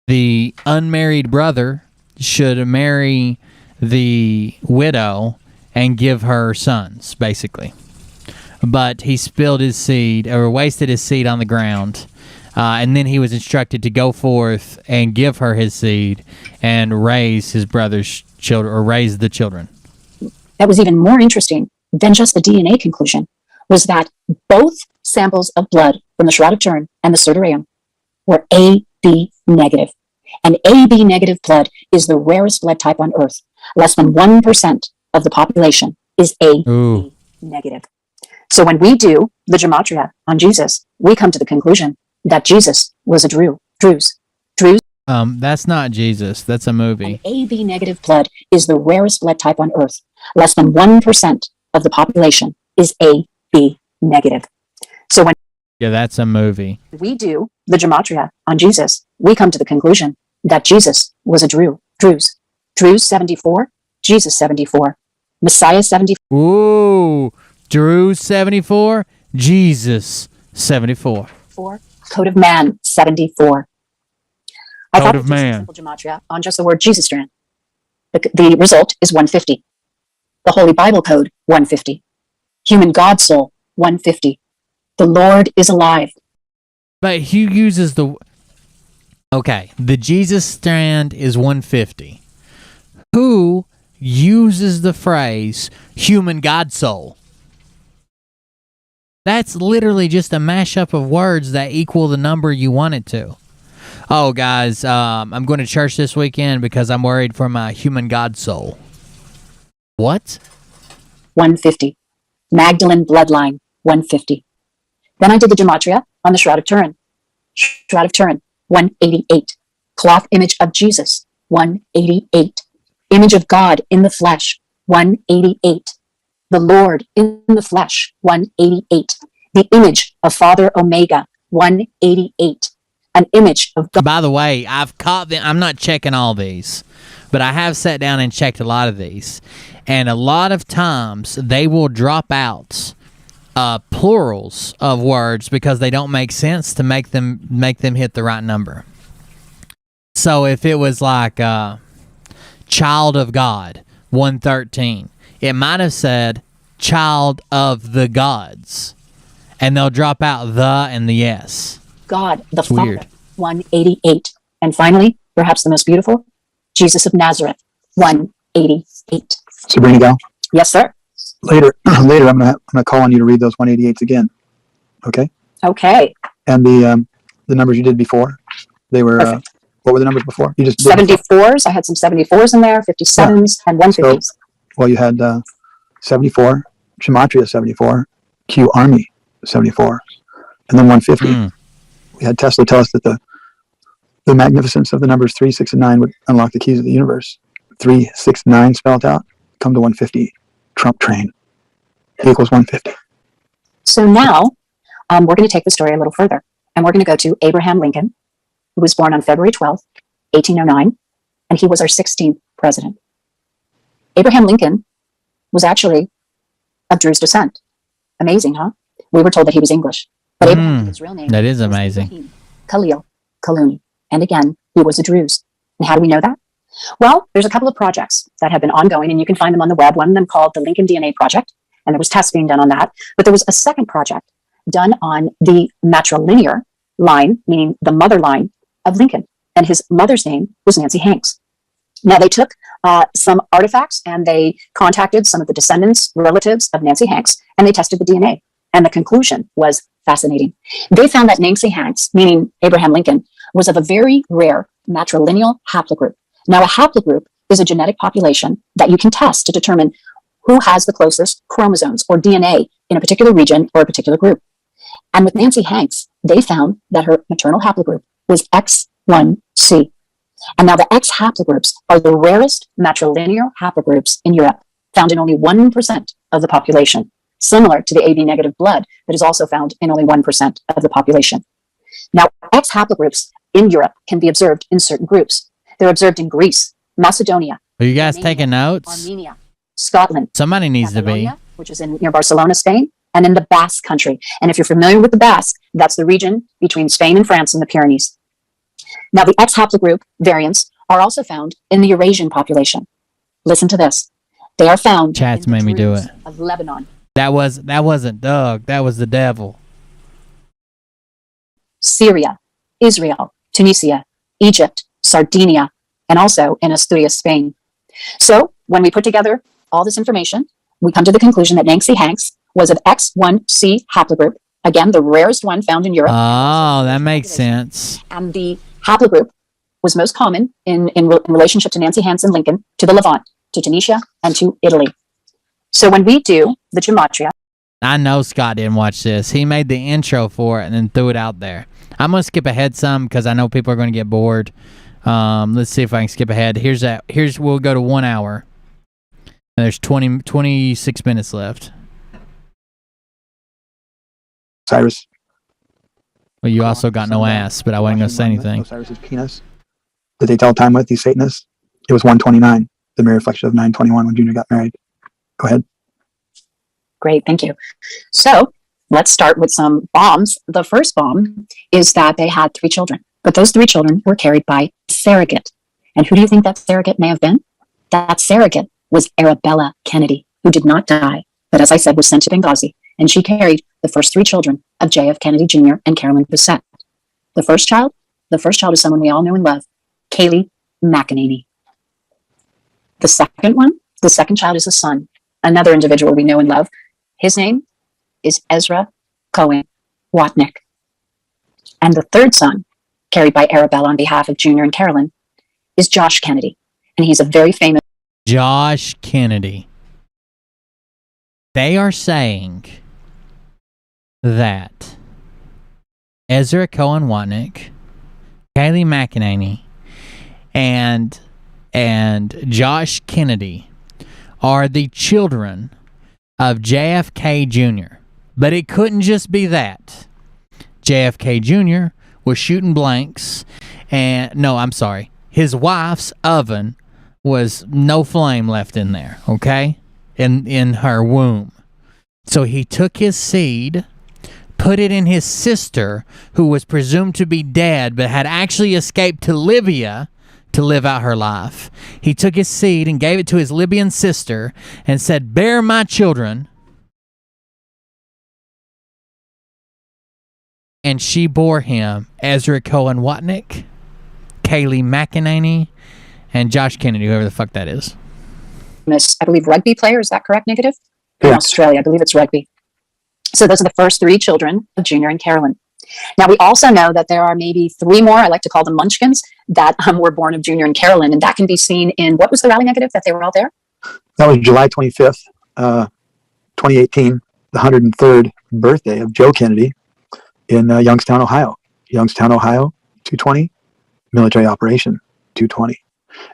The unmarried brother should marry the widow and give her sons, basically. But he spilled his seed, or wasted his seed on the ground, and then he was instructed to go forth and give her his seed and raise his brother's children, or raise the children. That was even more interesting than just the DNA conclusion, was that both samples of blood from the Shroud of Turin and the Sertorium were AB negative. And AB negative blood is the rarest blood type on Earth. Less than 1% of the population is AB negative. So when we do the gematria on Jesus, we come to the conclusion that Jesus was a Druze. That's not Jesus. That's a movie. And AB negative blood is the rarest blood type on Earth. Less than 1% of the population is AB negative. So when that's a movie. we do the gematria on Jesus, we come to the conclusion that Jesus was a Druze. Druze 74, Jesus 74, Messiah 74. Ooh, Drew 74, Jesus 74. Code of Man 74. I Code of Man. Simple gematria on just the word Jesus strand. The result is 150. The Holy Bible Code 150. Human God Soul 150. The Lord is alive. But he uses the... Okay, the Jesus strand is 150. Who uses the phrase human God soul? That's literally just a mashup of words that equal the number you want it to. Oh, guys, I'm going to church this weekend because I'm worried for my human God soul. What? 150. Magdalene bloodline 150. Then I did the gematria on the Shroud of Turin. Shroud of Turin 188. Cloth image of Jesus 188. Image of God in the flesh 188. The Lord in the flesh 188. The image of Father Omega 188. An image of God. By the way, I've caught them. I'm not checking all these, but I have sat down and checked a lot of these, and a lot of times they will drop out plurals of words because they don't make sense to make them hit the right number. So if it was like child of God 113, it might have said child of the gods, and they'll drop out the and the S. God, the It's Father, weird. 188. And finally, perhaps the most beautiful, Jesus of Nazareth, 188. Sabrina Gal, Yes, sir. later, I'm gonna call on you to read those 188s again. Okay. Okay. And the numbers you did before, they were what were the numbers before? You just did 74s. I had some 74s in there, 57s, and 150s. Well, you had 74, Gematria 74, Q Army 74, and then 150. We had Tesla tell us that the magnificence of the numbers 3, 6, and 9 would unlock the keys of the universe. 3, 6, 9 spelled out, come to 150. Trump train equals 150. So now we're going to take the story a little further, and we're going to go to Abraham Lincoln, who was born on February 12th, 1809, and he was our 16th president. Abraham Lincoln was actually of Druze descent. Amazing, huh? We were told that he was English, but Abraham Lincoln's real name That is was amazing. Ibrahim Khalil Kaluni. And again, he was a Druze. And how do we know that? Well, there's a couple of projects that have been ongoing, and you can find them on the web. One of them called the Lincoln DNA Project, and there was tests being done on that. But there was a second project done on the matrilinear line, meaning the mother line of Lincoln. And his mother's name was Nancy Hanks. Now, they took some artifacts and they contacted some of the descendants, relatives of Nancy Hanks, and they tested the DNA. And the conclusion was fascinating. They found that Nancy Hanks, meaning Abraham Lincoln, was of a very rare matrilineal haplogroup. Now, a haplogroup is a genetic population that you can test to determine who has the closest chromosomes or DNA in a particular region or a particular group. And with Nancy Hanks, they found that her maternal haplogroup was X1C. And now the X haplogroups are the rarest matrilinear haplogroups in Europe, found in only 1% of the population, similar to the AB negative blood that is also found in only 1% of the population. Now, X haplogroups in Europe can be observed in certain groups. They're observed in Greece, Macedonia, Are you guys Romania, taking notes? Armenia, Scotland, Somebody needs to be. Catalonia, which is near Barcelona, Spain, and in the Basque country. And if you're familiar with the Basque, that's the region between Spain and France in the Pyrenees. Now, the X haplogroup variants are also found in the Eurasian population. Listen to this. They are found Chats in the made me do Druze it. of Lebanon, That wasn't Doug. That was the devil. Syria, Israel, Tunisia, Egypt, Sardinia, and also in Asturias, Spain. So when we put together all this information, we come to the conclusion that Nancy Hanks was of X1C haplogroup, again, the rarest one found in Europe. Oh, that makes sense. And the haplogroup was most common in relationship to Nancy Hanks and Lincoln, to the Levant, to Tunisia, and to Italy. So when we do the gematria, I know Scott didn't watch this. He made the intro for it and then threw it out there. I'm going to skip ahead some because I know people are going to get bored. Let's see if I can skip ahead. We'll go to 1 hour. And there's 26 minutes left. Cyrus. Well, you also got no ass, but I wasn't going to say anything. Osiris's penis that they tell time with, these Satanists, it was 129, the mere reflection of 921 when Junior got married. Go ahead. great, thank you. So let's start with some bombs. The first bomb is that they had 3 children, but those 3 children were carried by surrogate. And who do you think that surrogate may have been? That surrogate was Arabella Kennedy, who did not die, but as I said, was sent to Benghazi, and she carried the first 3 children of J.F. Kennedy Jr. and Carolyn Bessette. The first child is someone we all know and love, Kaylee McEnany. The second child is a son, another individual we know and love. His name is Ezra Cohen Watnick. And the third son, carried by Arabella on behalf of Junior and Carolyn, is Josh Kennedy. And he's a very famous Josh Kennedy. They are saying that Ezra Cohen Watnick, Kaylee McEnany, and Josh Kennedy are the children of JFK Jr. But it couldn't just be that. JFK Jr. was shooting blanks, and no, I'm sorry. His wife's oven was no flame left in there, okay? In her womb. So he took his seed, put it in his sister, who was presumed to be dead but had actually escaped to Libya to live out her life. He took his seed and gave it to his Libyan sister and said, "Bear my children." And she bore him Ezra Cohen Watnick, Kaylee McEnany, and Josh Kennedy, whoever the fuck that is. I believe, rugby player. Is that correct, Negative? In Yeah. Australia, I believe it's rugby. So those are the first three children of Junior and Carolyn. Now, we also know that there are maybe three more, I like to call them munchkins, that were born of Junior and Carolyn. And that can be seen in, what was the rally, Negative, that they were all there? That was July 25th, 2018, the 103rd birthday of Joe Kennedy in Youngstown, Ohio. Youngstown, Ohio, 220, military operation, 220.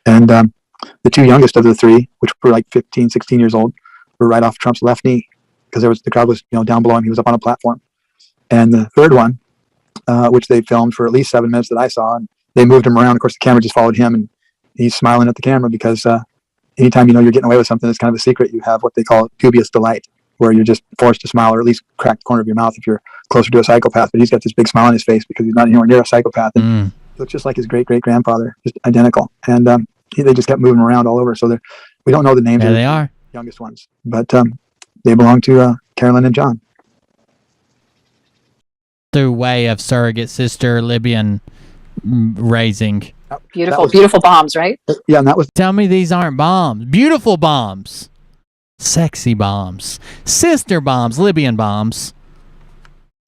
And the two youngest of the three, which were like 15, 16 years old, were right off Trump's left knee because the crowd was down below him. He was up on a platform. And the third one, which they filmed for at least 7 minutes that I saw, and they moved him around. Of course, the camera just followed him, and he's smiling at the camera because anytime you're getting away with something that's kind of a secret, you have what they call dubious delight, where you're just forced to smile or at least crack the corner of your mouth if you're closer to a psychopath. But he's got this big smile on his face because he's not anywhere near a psychopath. And he looks just like his great-great-grandfather, just identical. And they just kept moving around all over. So we don't know the names of the youngest ones, but they belong to Carolyn and John. Through way of surrogate sister Libyan raising. Beautiful bombs, right? Yeah, and that was... Tell me these aren't bombs. Beautiful bombs. Sexy bombs. Sister bombs. Libyan bombs.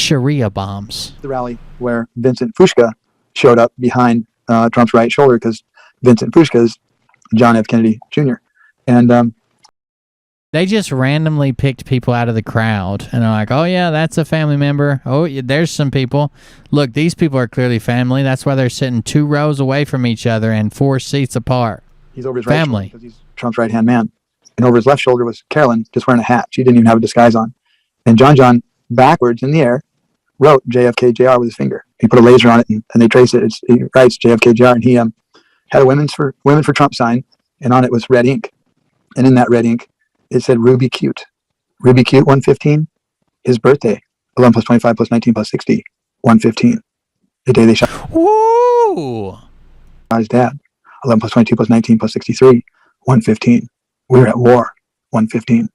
Sharia bombs. The rally where Vincent Fushka showed up behind Trump's right shoulder because Vincent Fushka is John F. Kennedy Jr. And they just randomly picked people out of the crowd and are like, oh yeah, that's a family member. Oh, yeah, there's some people. Look, these people are clearly family. That's why they're sitting 2 rows away from each other and 4 seats apart. He's over his right shoulder because he's Trump's right-hand man. And over his left shoulder was Carolyn, just wearing a hat. She didn't even have a disguise on. And John, backwards in the air, wrote JFK JR with his finger. He put a laser on it and they traced it. He writes JFK JR, and he had a Women for Trump sign, and on it was red ink. And in that red ink, it said Ruby Cute. Ruby Cute 115, his birthday. 11 plus 25 plus 19 plus 60, 115. The day they shot his dad. 11 plus 22 plus 19 plus 63, 115. We were at war, 115.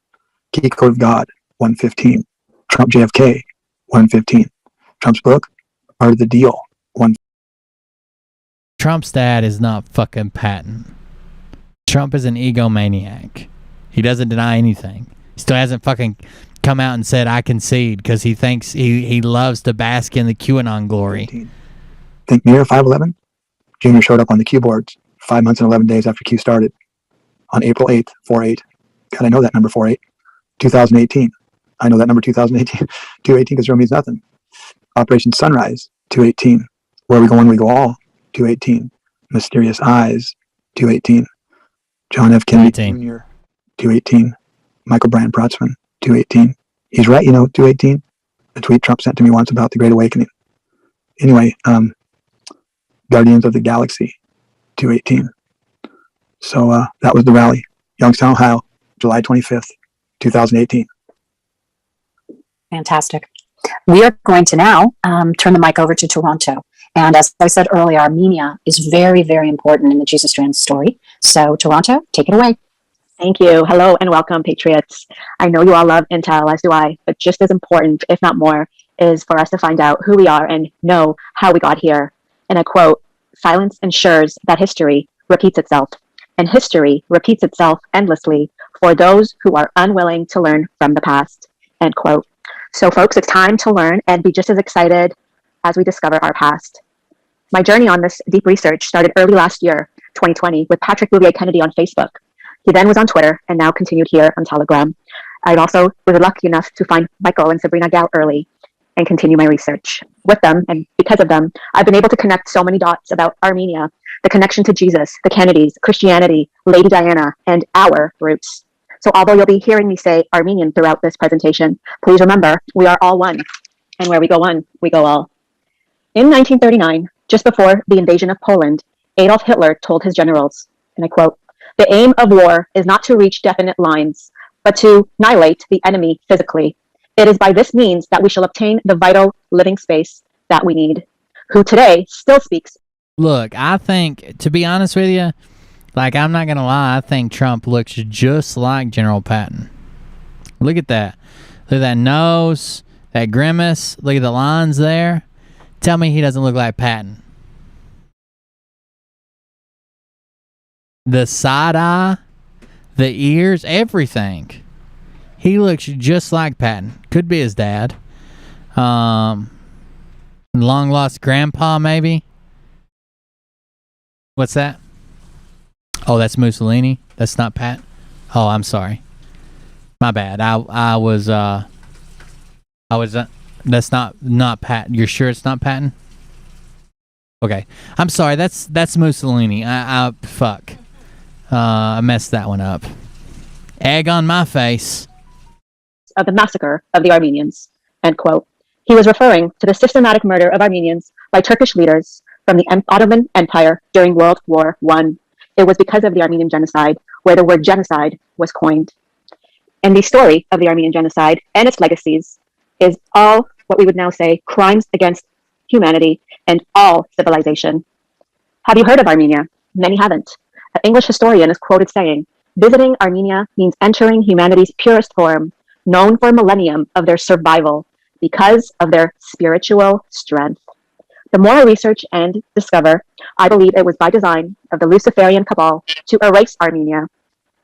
Key Code of God, 115. Trump JFK, 115. Trump's book, Art of the Deal, 1. Trump's dad is not fucking Patton. Trump is an egomaniac. He doesn't deny anything. He still hasn't fucking come out and said, I concede, because he thinks he loves to bask in the QAnon glory. Think near 5/11? Junior showed up on the Q boards 5 months and 11 days after Q started. On April 8th, 4/8. God, I know that number 4/8. 2018. I know that number 2018. 218 because zero means nothing. Operation Sunrise, 218. Where we go when we go all, 218. Mysterious Eyes, 218. John F. Kennedy Jr., 218. Michael Brian Protzman, 218. He's right, 218. A tweet Trump sent to me once about the Great Awakening. Anyway, Guardians of the Galaxy, 218. So that was the rally. Youngstown, Ohio, July 25th, 2018. Fantastic. We are going to now turn the mic over to Toronto. And as I said earlier, Armenia is very, very important in the Jesus Strand story. So Toronto, take it away. Thank you. Hello and welcome, Patriots. I know you all love intel, as do I, but just as important, if not more, is for us to find out who we are and know how we got here. And I quote, "Silence ensures that history repeats itself, and history repeats itself endlessly for those who are unwilling to learn from the past." End quote. So folks, it's time to learn and be just as excited as we discover our past. My journey on this deep research started early last year, 2020, with Patrick Kennedy on Facebook. He then was on Twitter and now continued here on Telegram. I also was lucky enough to find Michael and Sabrina Gal early and continue my research. With them, and because of them, I've been able to connect so many dots about Armenia, the connection to Jesus, the Kennedys, Christianity, Lady Diana, and our roots. So although you'll be hearing me say Armenian throughout this presentation, please remember, we are all one. And where we go one, we go all. In 1939, just before the invasion of Poland, Adolf Hitler told his generals, and I quote, The aim of war is not to reach definite lines, but to annihilate the enemy physically. It is by this means that we shall obtain the vital living space that we need. Who today still speaks. Look, I think, to be honest with you, like, I'm not going to lie, I think Trump looks just like General Patton. Look at that. Look at that nose, that grimace. Look at the lines there. Tell me he doesn't look like Patton. The side eye, the ears, everything. He looks just like Patton. Could be his dad. Long lost grandpa, maybe. What's that? Oh, that's Mussolini. That's not Pat. Oh, I'm sorry. My bad. I was that's not Pat. You're sure it's not Patton? Okay. I'm sorry. That's Mussolini. Fuck. I messed that one up. Egg on my face. Of the massacre of the Armenians, end quote. He was referring to the systematic murder of Armenians by Turkish leaders from the Ottoman Empire during World War I. It was because of the Armenian genocide where the word genocide was coined. And the story of the Armenian genocide and its legacies is all what we would now say crimes against humanity and all civilization. Have you heard of Armenia? Many haven't. An English historian is quoted saying, "Visiting Armenia means entering humanity's purest form, known for a millennium of their survival because of their spiritual strength." The more I research and discover, I believe it was by design of the Luciferian cabal to erase Armenia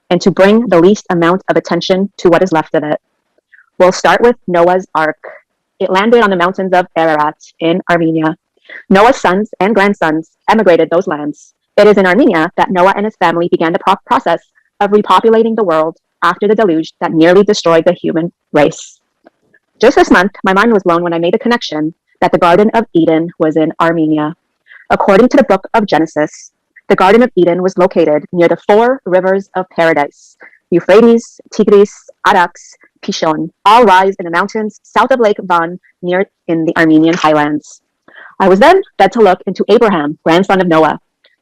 and to bring the least amount of attention to what is left of it. We'll start with Noah's Ark. It landed on the mountains of Ararat in Armenia. Noah's sons and grandsons emigrated those lands. It is in Armenia that Noah and his family began the process of repopulating the world after the deluge that nearly destroyed the human race. Just this month, my mind was blown when I made the connection that the Garden of Eden was in Armenia. According to the book of Genesis, the Garden of Eden was located near the 4 rivers of paradise, Euphrates, Tigris, Arax, Pishon, all rise in the mountains south of Lake Van near in the Armenian highlands. I was then led to look into Abraham, grandson of Noah.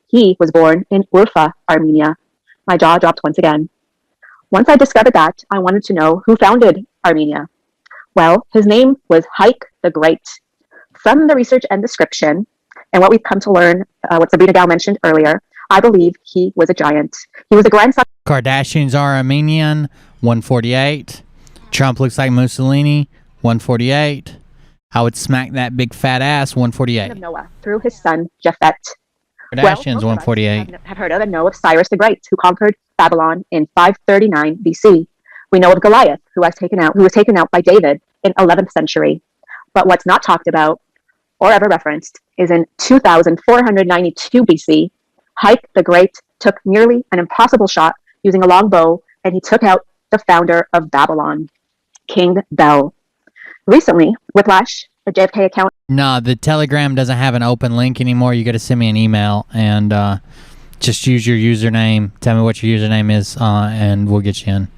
He was born in Urfa, Armenia. My jaw dropped once again. Once I discovered that, I wanted to know who founded Armenia. Well, his name was Haik the Great. From the research and description, and what we've come to learn, what Sabrina Dow mentioned earlier, I believe he was a giant. He was a grandson. Kardashians are Armenian, 148. Trump looks like Mussolini, 148. I would smack that big fat ass, 148. Of Noah through his son Japhet. Kardashians, 148. Have heard of and know of Cyrus the Great, who conquered Babylon in 539 BC. We know of Goliath, who was taken out by David in 11th century. But what's not talked about or ever referenced is in 2492 BC, Haik the Great took nearly an impossible shot using a long bow, and he took out the founder of Babylon, King Bel. Recently, Whiplash, the JFK account. No, the Telegram doesn't have an open link anymore. You got to send me an email and just use your username. Tell me what your username is, and we'll get you in.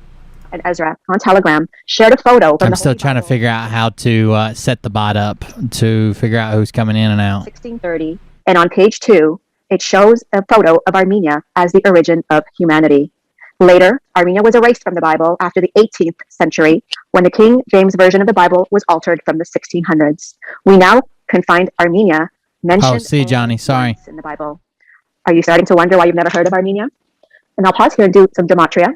And Ezra on Telegram shared a photo. I'm still trying to figure out how to set the bot up to figure out who's coming in and out. 1630, and on page 2, it shows a photo of Armenia as the origin of humanity. Later, Armenia was erased from the Bible after the 18th century, when the King James Version of the Bible was altered from the 1600s. We now can find Armenia mentioned. Oh, see, Johnny, sorry. In the Bible. Are you starting to wonder why you've never heard of Armenia? And I'll pause here and do some gematria.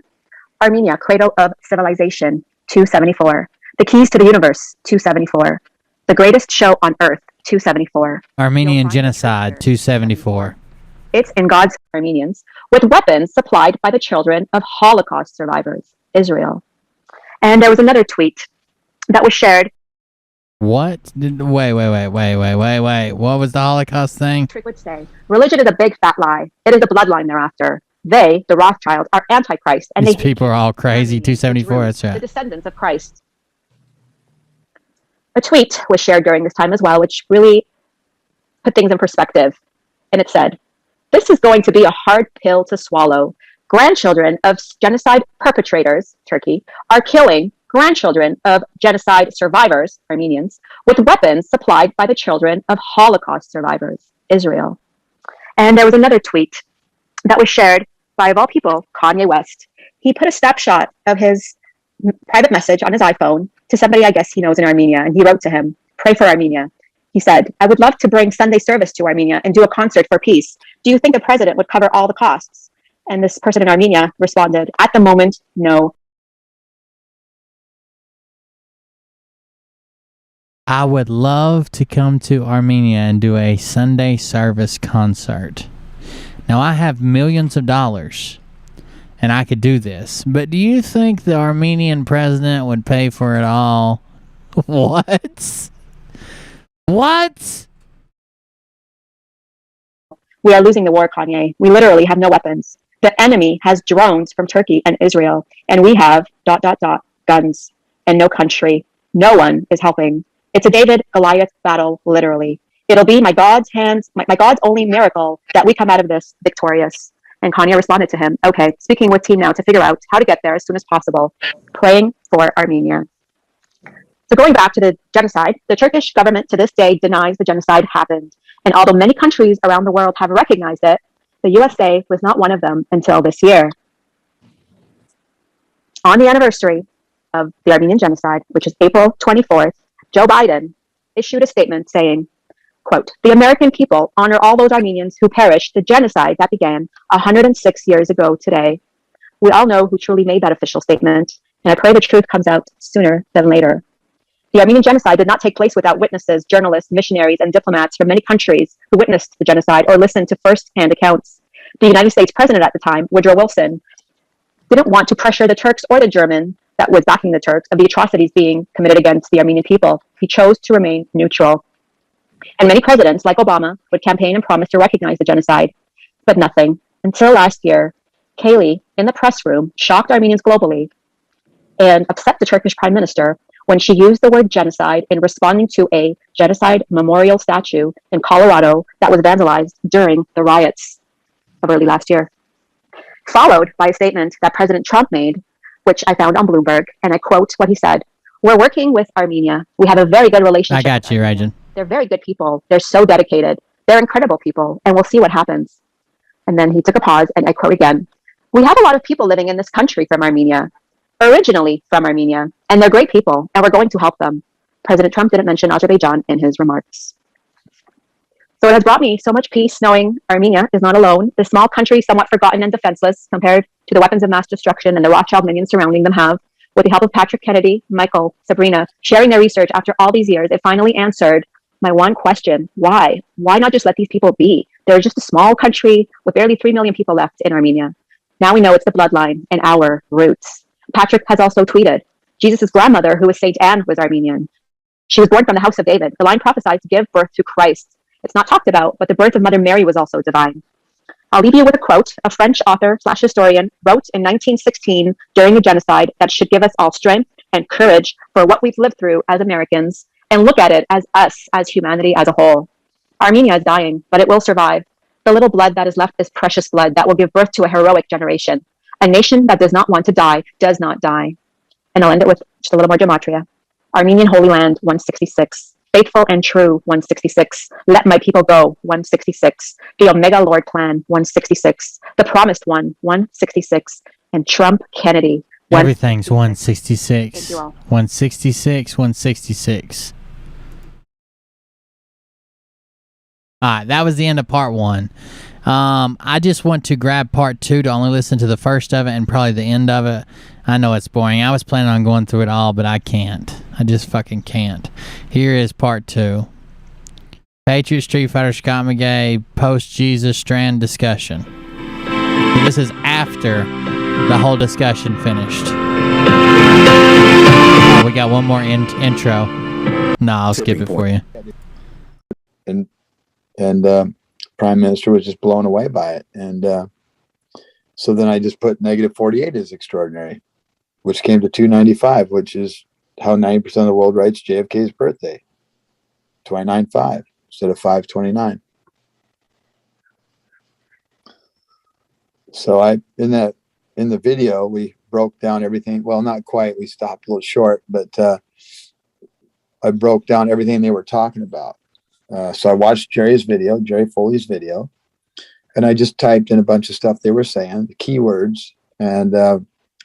Armenia, cradle of civilization, 274. The keys to the universe, 274. The greatest show on earth, 274. Armenian genocide, 274. It's in God's Armenians, with weapons supplied by the children of Holocaust survivors, Israel. And there was another tweet that was shared. What? Wait. What was the Holocaust thing? Patriot would say, religion is a big fat lie. It is the bloodline they're after. They, the Rothschilds, are Antichrist. And these people are all crazy. 274, that's right. The descendants of Christ. A tweet was shared during this time as well, which really put things in perspective. And it said, "This is going to be a hard pill to swallow. Grandchildren of genocide perpetrators, Turkey, are killing grandchildren of genocide survivors, Armenians, with weapons supplied by the children of Holocaust survivors, Israel." And there was another tweet that was shared by, of all people, Kanye West. He put a snapshot of his private message on his iPhone to somebody I guess he knows in Armenia, and he wrote to him, "Pray for Armenia." He said, "I would love to bring Sunday service to Armenia and do a concert for peace. Do you think the president would cover all the costs?" And this person in Armenia responded, "At the moment, no." I would love to come to Armenia and do a Sunday service concert. Now, I have millions of dollars, and I could do this. But do you think the Armenian president would pay for it all? What? What? We are losing the war, Kanye. We literally have no weapons. The enemy has drones from Turkey and Israel, and we have ... guns and no country. No one is helping. It's a David-Goliath battle, literally. It'll be my God's hands, my God's only miracle that we come out of this victorious. And Kanye responded to him, "Okay, speaking with team now to figure out how to get there as soon as possible. Praying for Armenia." So going back to the genocide, the Turkish government to this day denies the genocide happened. And although many countries around the world have recognized it, the USA was not one of them until this year. On the anniversary of the Armenian genocide, which is April 24th, Joe Biden issued a statement saying, quote, "The American people honor all those Armenians who perished the genocide that began 106 years ago today." We all know who truly made that official statement, and I pray the truth comes out sooner than later. The Armenian genocide did not take place without witnesses, journalists, missionaries, and diplomats from many countries who witnessed the genocide or listened to first-hand accounts. The United States president at the time, Woodrow Wilson, didn't want to pressure the Turks or the German that was backing the Turks of the atrocities being committed against the Armenian people. He chose to remain neutral. And many presidents, like Obama, would campaign and promise to recognize the genocide, but nothing. Until last year, Kaylee, in the press room, shocked Armenians globally and upset the Turkish prime minister when she used the word genocide in responding to a genocide memorial statue in Colorado that was vandalized during the riots of early last year. Followed by a statement that President Trump made, which I found on Bloomberg, and I quote what he said, "We're working with Armenia. We have a very good relationship." I got you, Rajan. They're very good people. They're so dedicated. They're incredible people, and we'll see what happens. And then he took a pause, and I quote again, "We have a lot of people living in this country from Armenia, originally from Armenia, and they're great people, and we're going to help them." President Trump didn't mention Azerbaijan in his remarks. So it has brought me so much peace knowing Armenia is not alone. The small country, somewhat forgotten and defenseless compared to the weapons of mass destruction and the Rothschild minions surrounding them have, with the help of Patrick Kennedy, Michael, Sabrina, sharing their research after all these years, it finally answered my one question: why? Why not just let these people be? They're just a small country with barely 3 million people left in Armenia. Now we know it's the bloodline and our roots. Patrick has also tweeted, Jesus' grandmother, who was Saint Anne, was Armenian. She was born from the house of David. The line prophesied to give birth to Christ. It's not talked about, but the birth of Mother Mary was also divine. I'll leave you with a quote a French author/historian wrote in 1916 during the genocide that should give us all strength and courage for what we've lived through as Americans and look at it as us, as humanity as a whole. Armenia is dying, but it will survive. The little blood that is left is precious blood that will give birth to a heroic generation. A nation that does not want to die does not die. And I'll end it with just a little more gematria. Armenian Holy Land, 166. Faithful and true, 166. Let my people go, 166. The Omega Lord Plan, 166. The Promised One, 166. And Trump Kennedy. Everything's 166. Thank you all. 166, 166. All right, that was the end of part one. I just want to grab part two to only listen to the first of it and probably the end of it. I know it's boring. I was planning on going through it all, but I can't. I just fucking can't. Here is part two. Patriot, Street Fighter, Scott McGay, post-Jesus Strand discussion. This is after the whole discussion finished. We got one more intro. No, I'll skip it for you. And Prime Minister was just blown away by it. And so then I just put -48 is extraordinary, which came to 295, which is how 90% of the world writes JFK's birthday. 295 instead of 529. So in the video, we broke down everything. Well, not quite. We stopped a little short, but I broke down everything they were talking about. So I watched Jerry Foley's video. And I just typed in a bunch of stuff they were saying, the keywords, and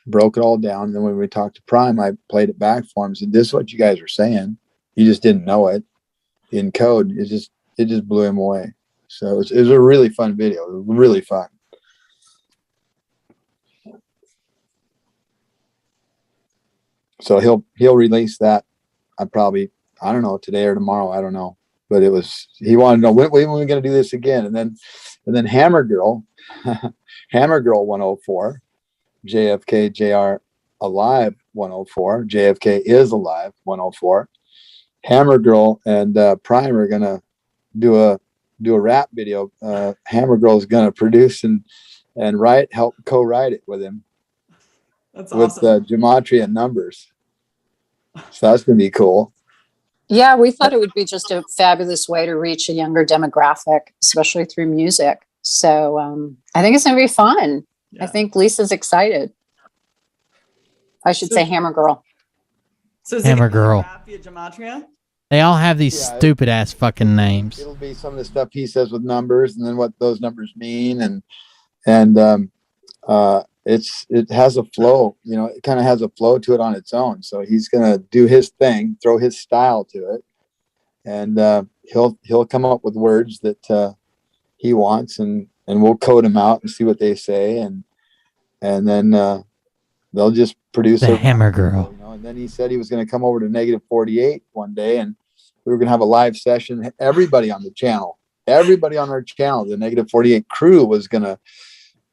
broke it all down. And then when we talked to Prime, I played it back for him. Said, "This is what you guys are saying. You just didn't know it in code." It just blew him away. So it was a really fun video. It was really fun. So he'll release that. I don't know, today or tomorrow. I don't know. But he wanted to know when are we going to do this again? And then Hammer Girl, Hammer Girl 104, JFK JR Alive 104, JFK is Alive 104. Hammer Girl and Prime are going to do a rap video. Hammer Girl is going to produce and help co-write it with him. That's with awesome. gematria and numbers. So that's going to be cool. Yeah, we thought it would be just a fabulous way to reach a younger demographic, especially through music. So I think it's going to be fun. Yeah. I think Lisa's excited. I should say Hammer Girl. So Hammer Girl. Via gematria? They all have these stupid ass fucking names. It'll be some of the stuff he says with numbers, and then what those numbers mean, and it has a flow. It kind of has a flow to it on its own. So he's gonna do his thing, throw his style to it, and he'll come up with words that he wants, and we'll code them out and see what they say, and then they'll just produce the Hammer Girl. And then he said he was going to come over to Negative 48 one day, and we were going to have a live session. Everybody on our channel, the Negative 48 crew was going to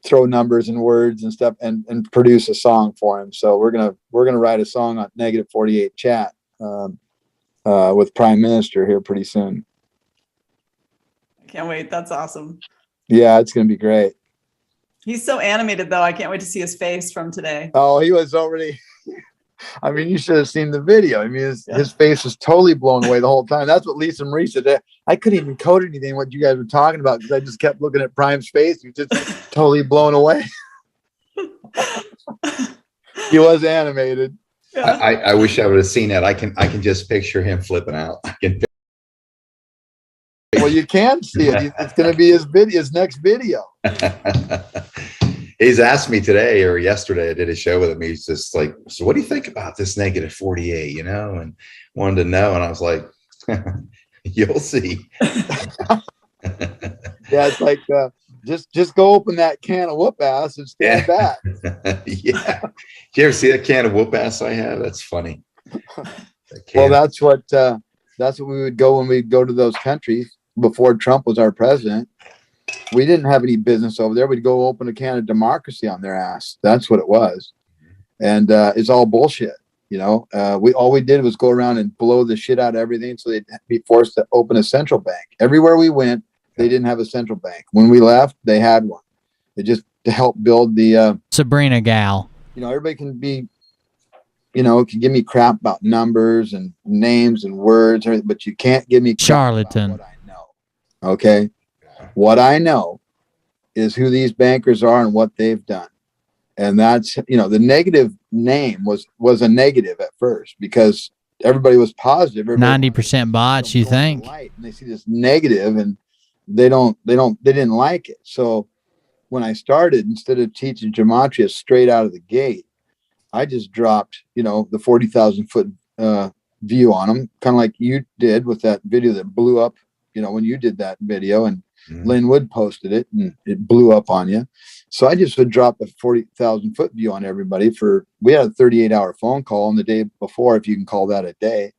throw numbers and words and stuff and produce a song for him. So we're gonna write a song on Negative 48 chat with Prime Minister here pretty soon. I can't wait. That's awesome. Yeah, it's gonna be great. He's so animated though. I can't wait to see his face from today. Oh, he was already. I mean, you should have seen the video. I mean, his face was totally blown away the whole time. That's what Lisa Marie said. I couldn't even code anything what you guys were talking about because I just kept looking at Prime's face. He was just totally blown away. He was animated. Yeah. I wish I would have seen that. I can just picture him flipping out. Well, you can see it. It's going to be his next video. He's asked me today or yesterday, I did a show with him. He's just like, "So what do you think about this Negative 48, and wanted to know." And I was like, "You'll see." Yeah, it's like, just go open that can of whoop ass and stand back. Yeah. Did you ever see that can of whoop ass I have? That's funny. Well, that's what we would go when we'd go to those countries before Trump was our president. We didn't have any business over there. We'd go open a can of democracy on their ass. That's what it was. And it's all bullshit. All we did was go around and blow the shit out of everything. So they'd be forced to open a central bank. Everywhere we went, they didn't have a central bank. When we left, they had one. It just to help build the Sabrina gal. Everybody can be, can give me crap about numbers and names and words, but you can't give me crap charlatan. About what I know. Okay. What I know is who these bankers are and what they've done. And that's, the negative name was a negative at first because everybody was positive. 90% bots, you think? And they see this negative and they didn't like it. So when I started, instead of teaching gematria straight out of the gate, I just dropped, the 40,000 foot view on them, kind of like you did with that video that blew up, when you did that video, and Lynn Wood posted it and it blew up on you. So I just would drop a 40,000 foot view on everybody. We had a 38-hour phone call on the day before, if you can call that a day.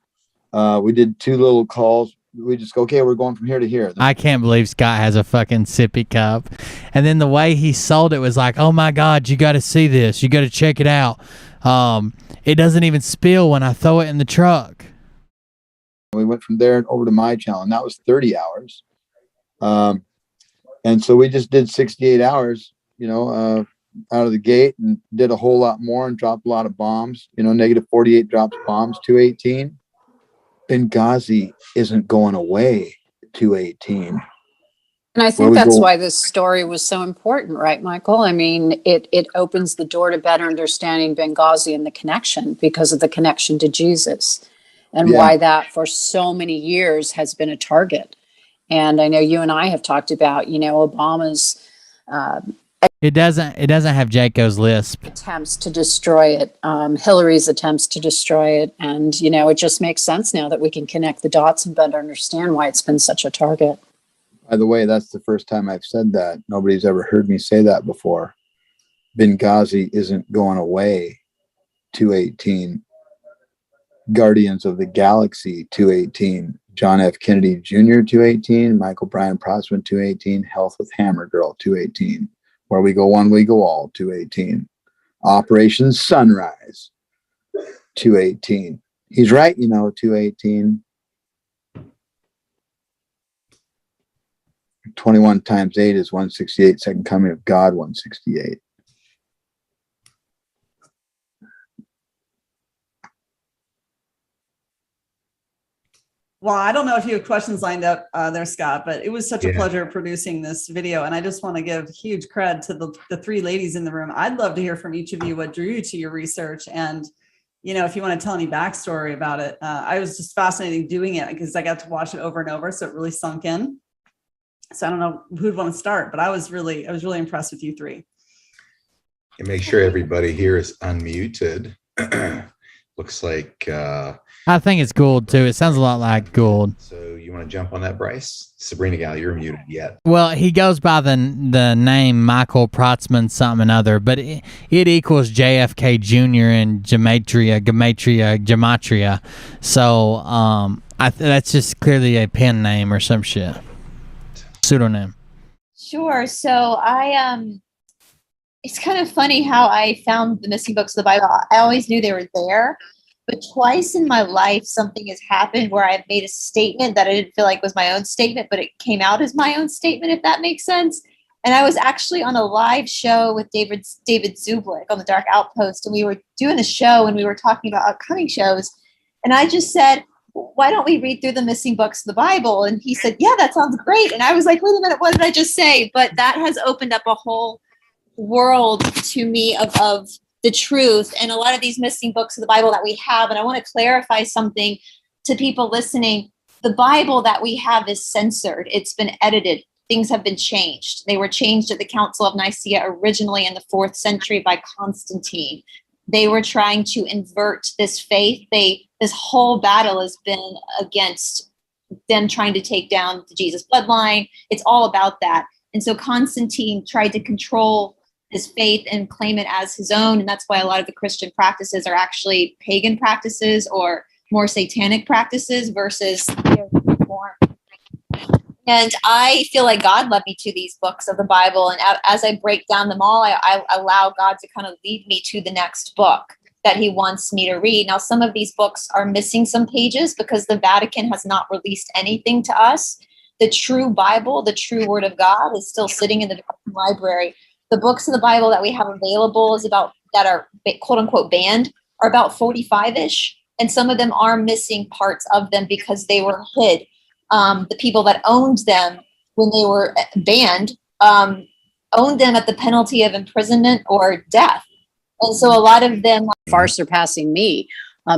We did 2 little calls. We just go, okay, we're going from here to here. I can't believe Scott has a fucking sippy cup. And then the way he sold it was like, oh my God, you got to see this. You got to check it out. It doesn't even spill when I throw it in the truck. We went from there over to my channel, and that was 30 hours. And so we just did 68 hours, out of the gate, and did a whole lot more and dropped a lot of bombs. Negative 48 drops bombs, 218. Benghazi isn't going away, 218. And I think that's why this story was so important, right, Michael? I mean, it opens the door to better understanding Benghazi and the connection because of the connection to Jesus and why that for so many years has been a target. And I know you and I have talked about, Obama's It doesn't have Jaco's lisp. attempts to destroy it, Hillary's attempts to destroy it. And, it just makes sense now that we can connect the dots and better understand why it's been such a target. By the way, that's the first time I've said that. Nobody's ever heard me say that before. Benghazi isn't going away. 218. Guardians of the Galaxy 218. John F. Kennedy Jr. 218. Michael Bryan Prossman 218. Health with Hammer Girl 218. Where we go one, we go all 218. Operation Sunrise 218. He's right, 218. 21 times 8 is 168. Second coming of God 168. Well, I don't know if you have questions lined up there, Scott, but it was such a pleasure producing this video. And I just want to give huge credit to the three ladies in the room. I'd love to hear from each of you what drew you to your research. And, if you want to tell any backstory about it, I was just fascinated doing it because I got to watch it over and over. So it really sunk in. So I don't know who'd want to start, but I was really impressed with you three. And make sure everybody here is unmuted. Looks like I think it's Gould too. It sounds a lot like Gould. So you want to jump on that, Bryce? Sabrina Gal, you're muted yet. Well, he goes by the name Michael Protzman something or other, but it equals JFK Jr. in gematria. So that's just clearly a pen name or some shit. Pseudonym. Sure. So it's kind of funny how I found the missing books of the Bible. I always knew they were there, but twice in my life, something has happened where I've made a statement that I didn't feel like was my own statement, but it came out as my own statement, if that makes sense. And I was actually on a live show with David Zublik on the Dark Outpost, and we were doing a show and we were talking about upcoming shows. And I just said, why don't we read through the missing books of the Bible? And he said, yeah, that sounds great. And I was like, wait a minute, what did I just say? But that has opened up a whole world to me of the truth and a lot of these missing books of the Bible that we have. And I want to clarify something to people listening. The Bible that we have is censored. It's been edited. Things have been changed. They were changed at the Council of Nicaea originally in the 4th century by Constantine. They were trying to invert this faith. This whole battle has been against them trying to take down the Jesus bloodline. It's all about that. And so Constantine tried to control his faith and claim it as his own. And that's why a lot of the Christian practices are actually pagan practices or more satanic practices versus more. And I feel like God led me to these books of the Bible. And as I break down them all, I allow God to kind of lead me to the next book that he wants me to read. Now, some of these books are missing some pages because the Vatican has not released anything to us. The true Bible, the true Word of God, is still sitting in the Vatican library. The books of the Bible that we have available that are quote unquote banned are about 45-ish. And some of them are missing parts of them because they were hid. The people that owned them when they were banned owned them at the penalty of imprisonment or death. And so a lot of them far surpassing me.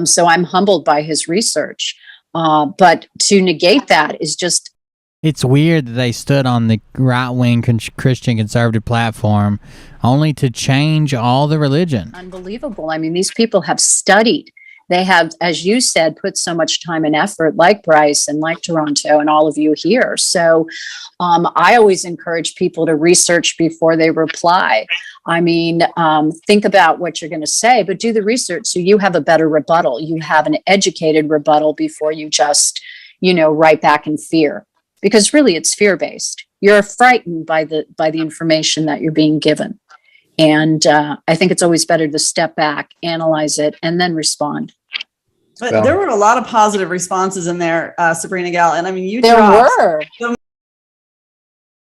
So I'm humbled by his research. But to negate that is just... It's weird that they stood on the right-wing Christian conservative platform only to change all the religion. Unbelievable. I mean, these people have studied. They have, as you said, put so much time and effort, like Bryce and like Toronto and all of you here. So I always encourage people to research before they reply. I mean, think about what you're going to say, but do the research so you have a better rebuttal. You have an educated rebuttal before you just, write back in fear. Because really, it's fear-based. You're frightened by the information that you're being given. And I think it's always better to step back, analyze it, and then respond. But there were a lot of positive responses in there, Sabrina Gal. And I mean, there were.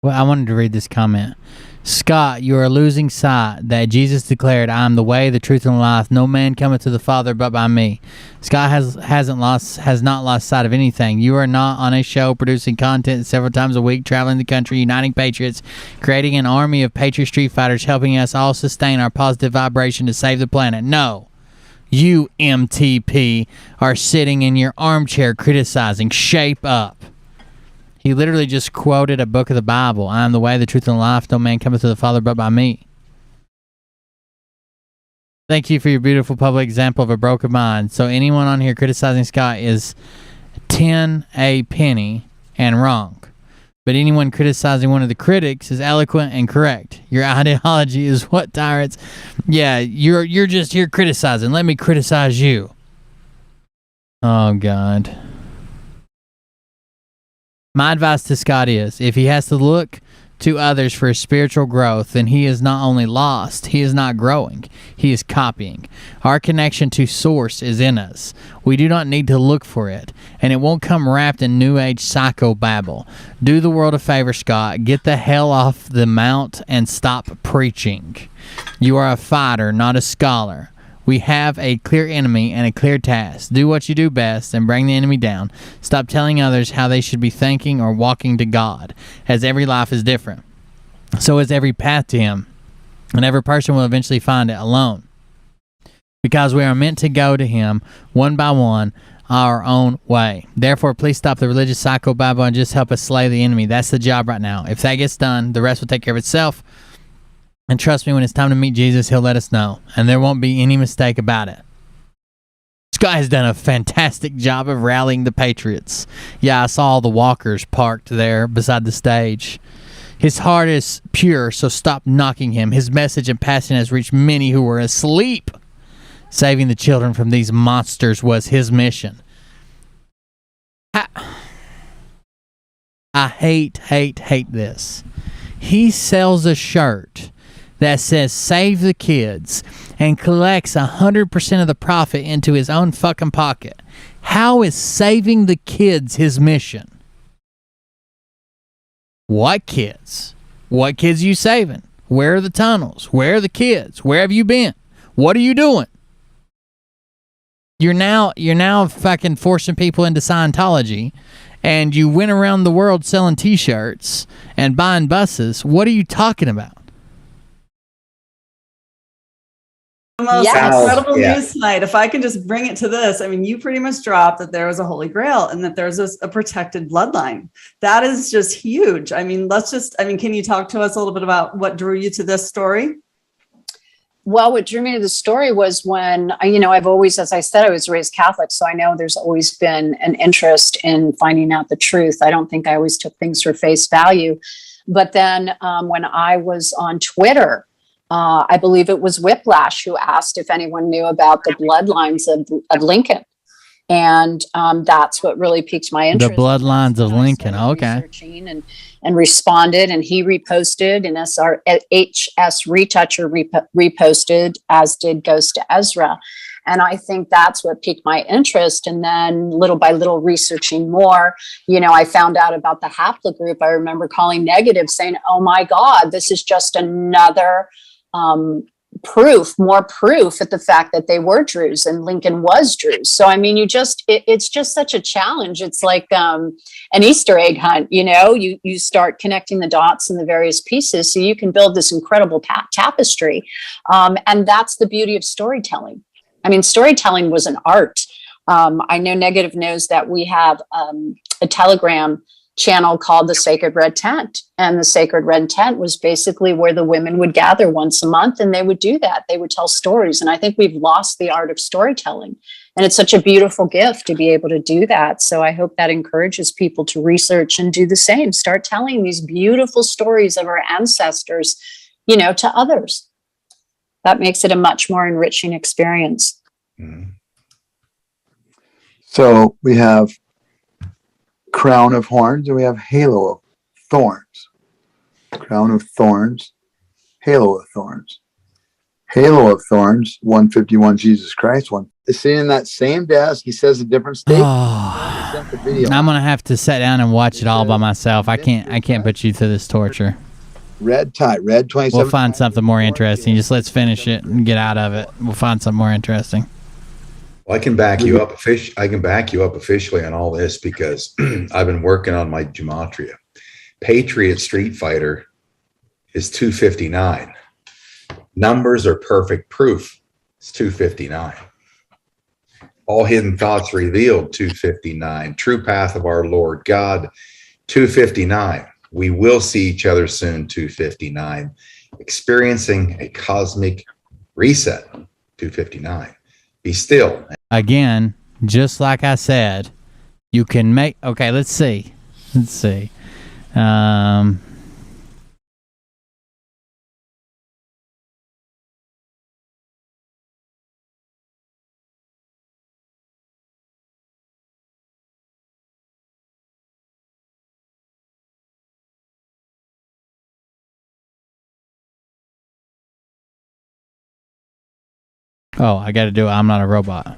Well, I wanted to read this comment. Scott, you are losing sight that Jesus declared, I am the way, the truth, and the life. No man cometh to the Father but by me. Scott has not lost sight of anything. You are not on a show producing content several times a week, traveling the country, uniting patriots, creating an army of patriot street fighters, helping us all sustain our positive vibration to save the planet. No. You, MTP, are sitting in your armchair criticizing. Shape up. He literally just quoted a book of the Bible. I am the way, the truth, and the life. No man cometh to the Father but by me. Thank you for your beautiful public example of a broken mind. So anyone on here criticizing Scott is 10 a penny and wrong. But anyone criticizing one of the critics is eloquent and correct. Your ideology is what tyrants... Yeah, you're just here criticizing. Let me criticize you. Oh, God. My advice to Scott is, if he has to look to others for spiritual growth, then he is not only lost, he is not growing, he is copying. Our connection to source is in us. We do not need to look for it, and it won't come wrapped in New Age psychobabble. Do the world a favor, Scott. Get the hell off the mount and stop preaching. You are a fighter, not a scholar. We have a clear enemy and a clear task. Do what you do best and bring the enemy down. Stop telling others how they should be thinking or walking to God, as every life is different. So is every path to Him, and every person will eventually find it alone. Because we are meant to go to Him one by one, our own way. Therefore, please stop the religious psychobabble and just help us slay the enemy. That's the job right now. If that gets done, the rest will take care of itself. And trust me, when it's time to meet Jesus, He'll let us know. And there won't be any mistake about it. Scott has done a fantastic job of rallying the Patriots. Yeah, I saw all the walkers parked there beside the stage. His heart is pure, so stop knocking him. His message and passion has reached many who were asleep. Saving the children from these monsters was his mission. I hate this. He sells a shirt that says save the kids and collects 100% of the profit into his own fucking pocket. How is saving the kids his mission? What kids? What kids are you saving? Where are the tunnels? Where are the kids? Where have you been? What are you doing? You're now fucking forcing people into Scientology, and you went around the world selling t-shirts and buying buses. What are you talking about? The most incredible news tonight. If I can just bring it to this, I mean, you pretty much dropped that there was a holy grail and that there's a protected bloodline. That is just huge. I mean, can you talk to us a little bit about what drew you to this story? Well, what drew me to the story was when, I've always, as I said, I was raised Catholic. So I know there's always been an interest in finding out the truth. I don't think I always took things for face value. But then when I was on Twitter, I believe it was Whiplash who asked if anyone knew about the bloodlines of Lincoln. And that's what really piqued my interest. The bloodlines of Lincoln. Okay. And responded, and he reposted, and HS Retoucher reposted, as did Ghost to Ezra. And I think that's what piqued my interest. And then little by little researching more, I found out about the haplogroup. I remember calling negative saying, oh my God, this is just another more proof at the fact that they were Druze and Lincoln was Druze. So, I mean, it's just such a challenge. It's like an Easter egg hunt, you start connecting the dots and the various pieces so you can build this incredible tapestry. And that's the beauty of storytelling. I mean, storytelling was an art. I know Negative knows that we have a Telegram channel called the Sacred Red Tent. And the Sacred Red Tent was basically where the women would gather once a month, and they would do that. They would tell stories. And I think we've lost the art of storytelling. And it's such a beautiful gift to be able to do that. So I hope that encourages people to research and do the same. Start telling these beautiful stories of our ancestors, to others. That makes it a much more enriching experience. Mm-hmm. So we have Crown of Horns, and we have Halo of Thorns. Crown of Thorns, Halo of Thorns. Halo of Thorns, 151 Jesus Christ. One is sitting in that same desk. He says a different statement. I'm gonna have to sit down and watch it all by myself. I can't put you through this torture. Red tie, red 27. We'll find something more interesting. Just let's finish it and get out of it. We'll find something more interesting. Well, I can back you up. I can back you up officially on all this because I've been working on my gematria. Patriot Street Fighter is 259. Numbers are perfect proof. It's 259. All hidden thoughts revealed, 259. True path of our Lord God, 259. We will see each other soon. 259. Experiencing a cosmic reset. 259. Be still. Again, just like I said, you can make. Okay, let's see. Let's see. Oh, I got to do it. I'm not a robot.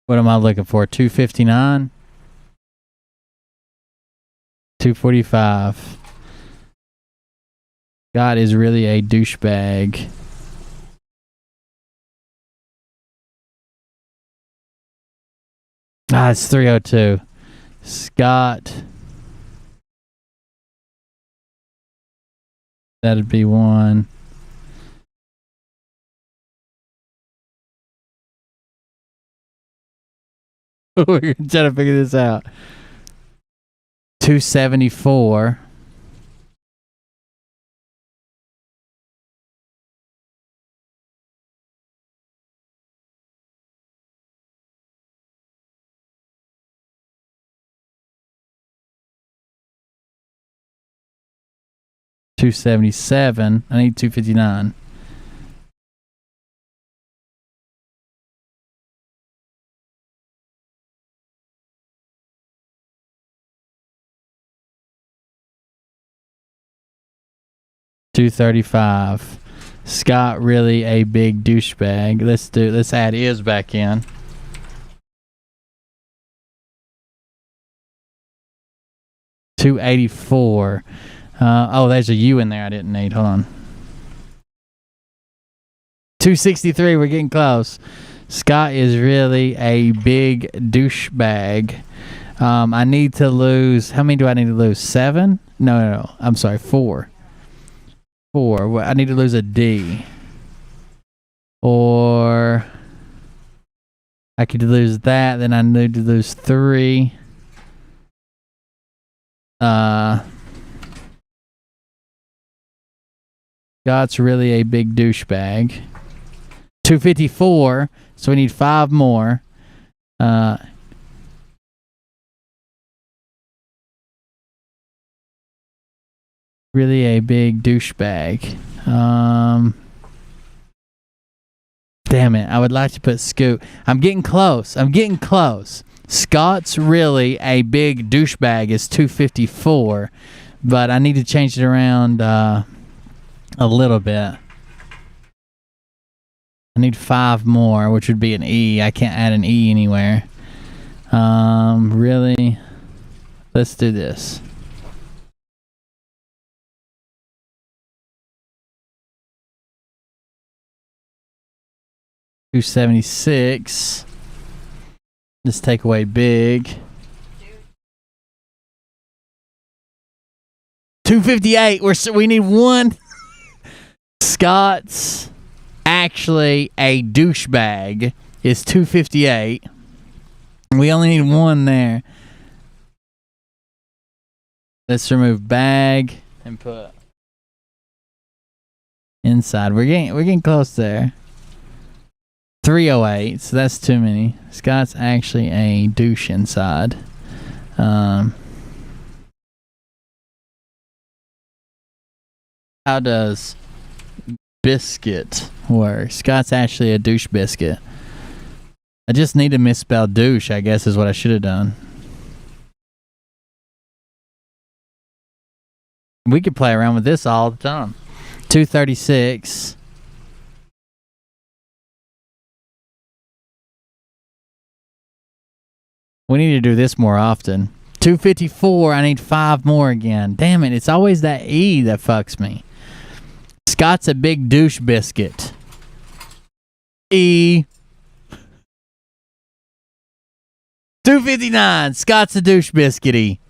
What am I looking for? 259? 245. God is really a douchebag. It's 302. Scott. That'd be one. We're trying to figure this out. 274. $277. I need 259. $235. Scott really a big douchebag. Let's add is back in. $284. Oh, there's a U in there I didn't need. Hold on. $263. We're getting close. Scott is really a big douchebag. I need to lose. How many do I need to lose? 7? No. I'm sorry. 4. 4. I need to lose a D. Or I could lose that. Then I need to lose 3. Scott's really a big douchebag. 254. So we need 5 more. Really a big douchebag. Damn it. I would like to put Scoot. I'm getting close. Scott's really a big douchebag is 254. But I need to change it around a little bit. I need 5 more, which would be an E. I can't add an E anywhere. Really? Let's do this. $276. Let's take away big. $258. We need 1. Scott's actually a douchebag is 258. We only need 1 there. Let's remove bag and put inside. We're getting close there. 308, so that's too many. Scott's actually a douche inside. How does biscuit work? Scott's actually a douche biscuit. I just need to misspell douche, I guess, is what I should have done. We could play around with this all the time. 236. We need to do this more often. 254. I need 5 more again. Damn it. It's always that E that fucks me. Scott's a big douche biscuit. E. 259. Scott's a douche biscuity.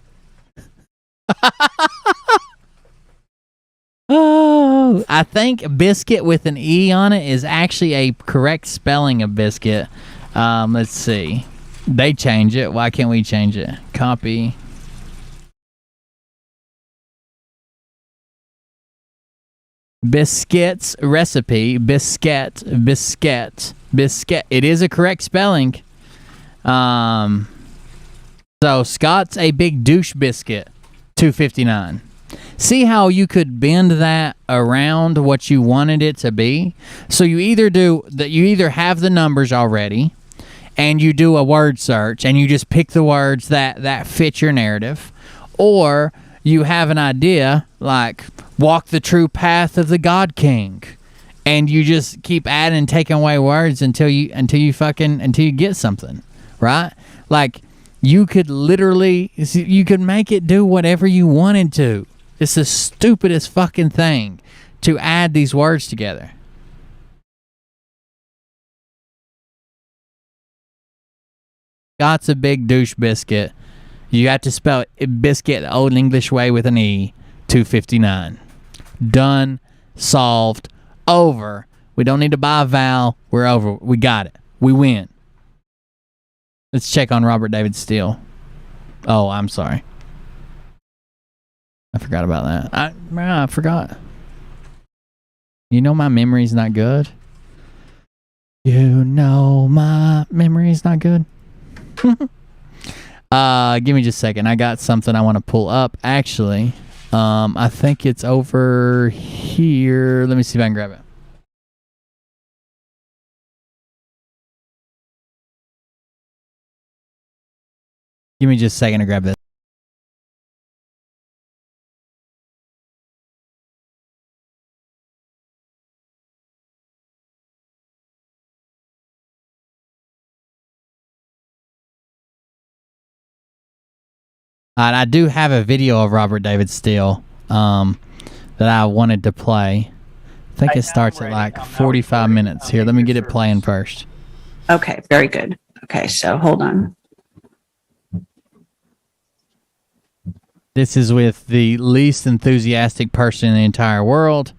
Oh, I think biscuit with an E on it is actually a correct spelling of biscuit. Let's see. They change it. Why can't we change it? Copy. Biscuits recipe. Biscuit. It is a correct spelling. So Scott's a big douche biscuit. $2.59. See how you could bend that around what you wanted it to be? So you either do that, you either have the numbers already and you do a word search and you just pick the words that fit your narrative, or you have an idea like walk the true path of the God King, and you just keep adding and taking away words until you get something, right? Like you could make it do whatever you wanted to. It's the stupidest fucking thing to add these words together. Scott's a big douche biscuit. You got to spell biscuit the old English way with an E. $2.59. Done. Solved. Over. We don't need to buy a vowel. We're over. We got it. We win. Let's check on Robert David Steele. Oh, I'm sorry. I forgot about that. I forgot. You know my memory's not good? You know my memory's not good? Give me just a second. I got something I want to pull up. Actually, I think it's over here. Let me see if I can grab it. Give me just a second to grab this. I do have a video of Robert David Steele that I wanted to play. I think it starts at like 45 minutes. Here, let me get it playing first. Okay, very good. Okay, so hold on. This is with the least enthusiastic person in the entire world.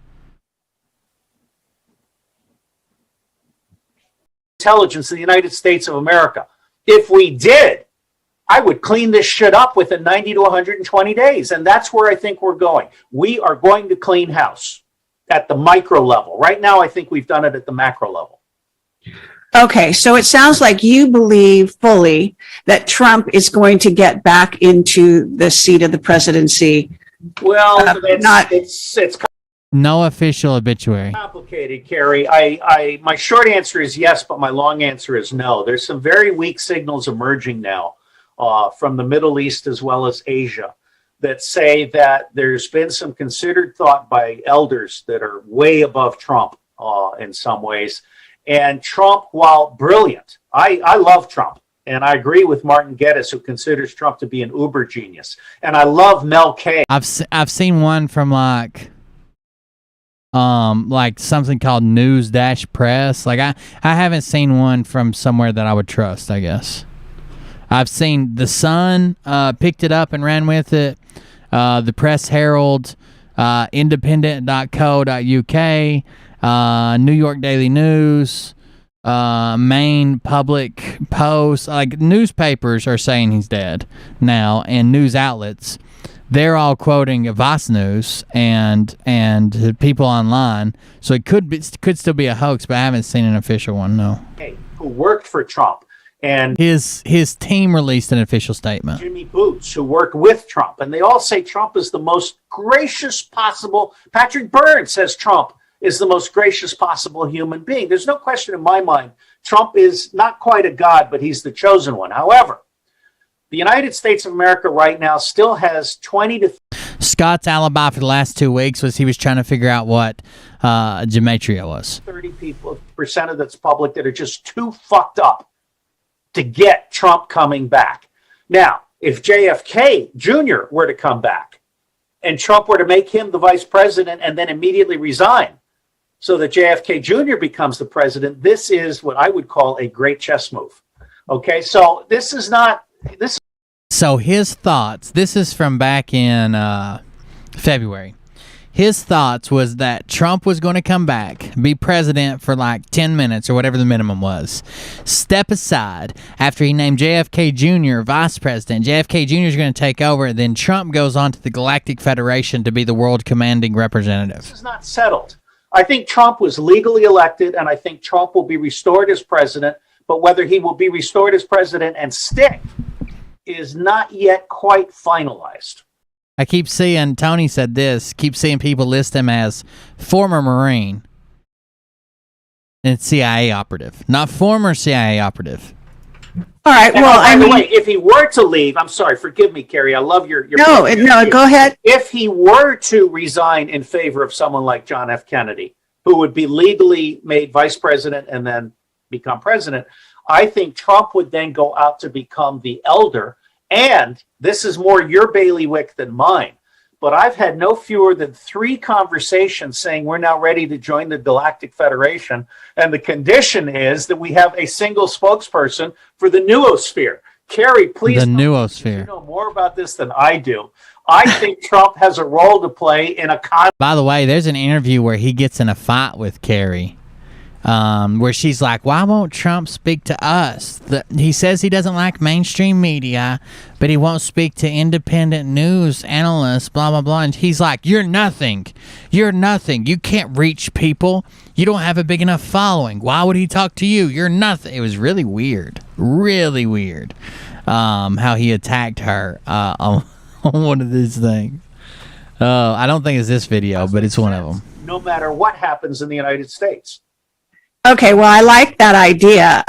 Intelligence in the United States of America. If we did, I would clean this shit up within 90 to 120 days. And that's where I think we're going. We are going to clean house at the micro level. Right now, I think we've done it at the macro level. Okay, so it sounds like you believe fully that Trump is going to get back into the seat of the presidency. Well, it's no official obituary. Complicated, Carrie. My short answer is yes, but my long answer is no. There's some very weak signals emerging now from the Middle East as well as Asia that say that there's been some considered thought by elders that are way above Trump in some ways. And Trump, while brilliant, I love Trump. And I agree with Martin Geddes, who considers Trump to be an uber genius. And I love Mel K. I've seen one from like something called News-Press. Like I haven't seen one from somewhere that I would trust, I guess. I've seen The Sun picked it up and ran with it. The Press Herald, independent.co.uk, New York Daily News, Maine Public Post. Like newspapers are saying he's dead now, and news outlets, they're all quoting Vice News and people online. So it could still be a hoax, but I haven't seen an official one. No. Who worked for Trump, and his team released an official statement. Jimmy Boots, who worked with Trump, and they all say Trump is the most gracious possible. Patrick Byrne says Trump is the most gracious possible human being. There's no question in my mind, Trump is not quite a god, but he's the chosen one. However, the United States of America right now still has 20 to... Scott's alibi for the last 2 weeks was he was trying to figure out what gematria was. 30% of that's public that are just too fucked up to get Trump coming back. Now, if JFK Jr. were to come back and Trump were to make him the vice president and then immediately resign so that JFK Jr. becomes the president, this is what I would call a great chess move. Okay, so this is not... So his thoughts, this is from back in February. His thoughts was that Trump was going to come back, be president for like 10 minutes or whatever the minimum was. Step aside after he named JFK Jr. vice president. JFK Jr. is going to take over. Then Trump goes on to the Galactic Federation to be the world commanding representative. This is not settled. I think Trump was legally elected, and I think Trump will be restored as president. But whether he will be restored as president and stick is not yet quite finalized. I keep seeing, Tony said this, keep seeing people list him as former Marine and CIA operative, not former CIA operative. All right. And Well, by the way, if he were to leave, I'm sorry, forgive me, Carrie. I love your no, go ahead. If he were to resign in favor of someone like John F. Kennedy, who would be legally made vice president and then become president, I think Trump would then go out to become the elder. And this is more your bailiwick than mine, but I've had no fewer than 3 conversations saying we're now ready to join the Galactic Federation. And the condition is that we have a single spokesperson for the noosphere. Carrie, please. The noosphere. You know more about this than I do. I think Trump has a role to play in a By the way, there's an interview where he gets in a fight with Carrie. Where she's like, why won't Trump speak to us? He says he doesn't like mainstream media, but he won't speak to independent news analysts, blah, blah, blah. And he's like, you're nothing. You're nothing. You can't reach people. You don't have a big enough following. Why would he talk to you? You're nothing. It was really weird. Really weird how he attacked her on one of these things. I don't think it's this video, but it's one of them. no matter what happens in the United States. Okay, well, I like that idea.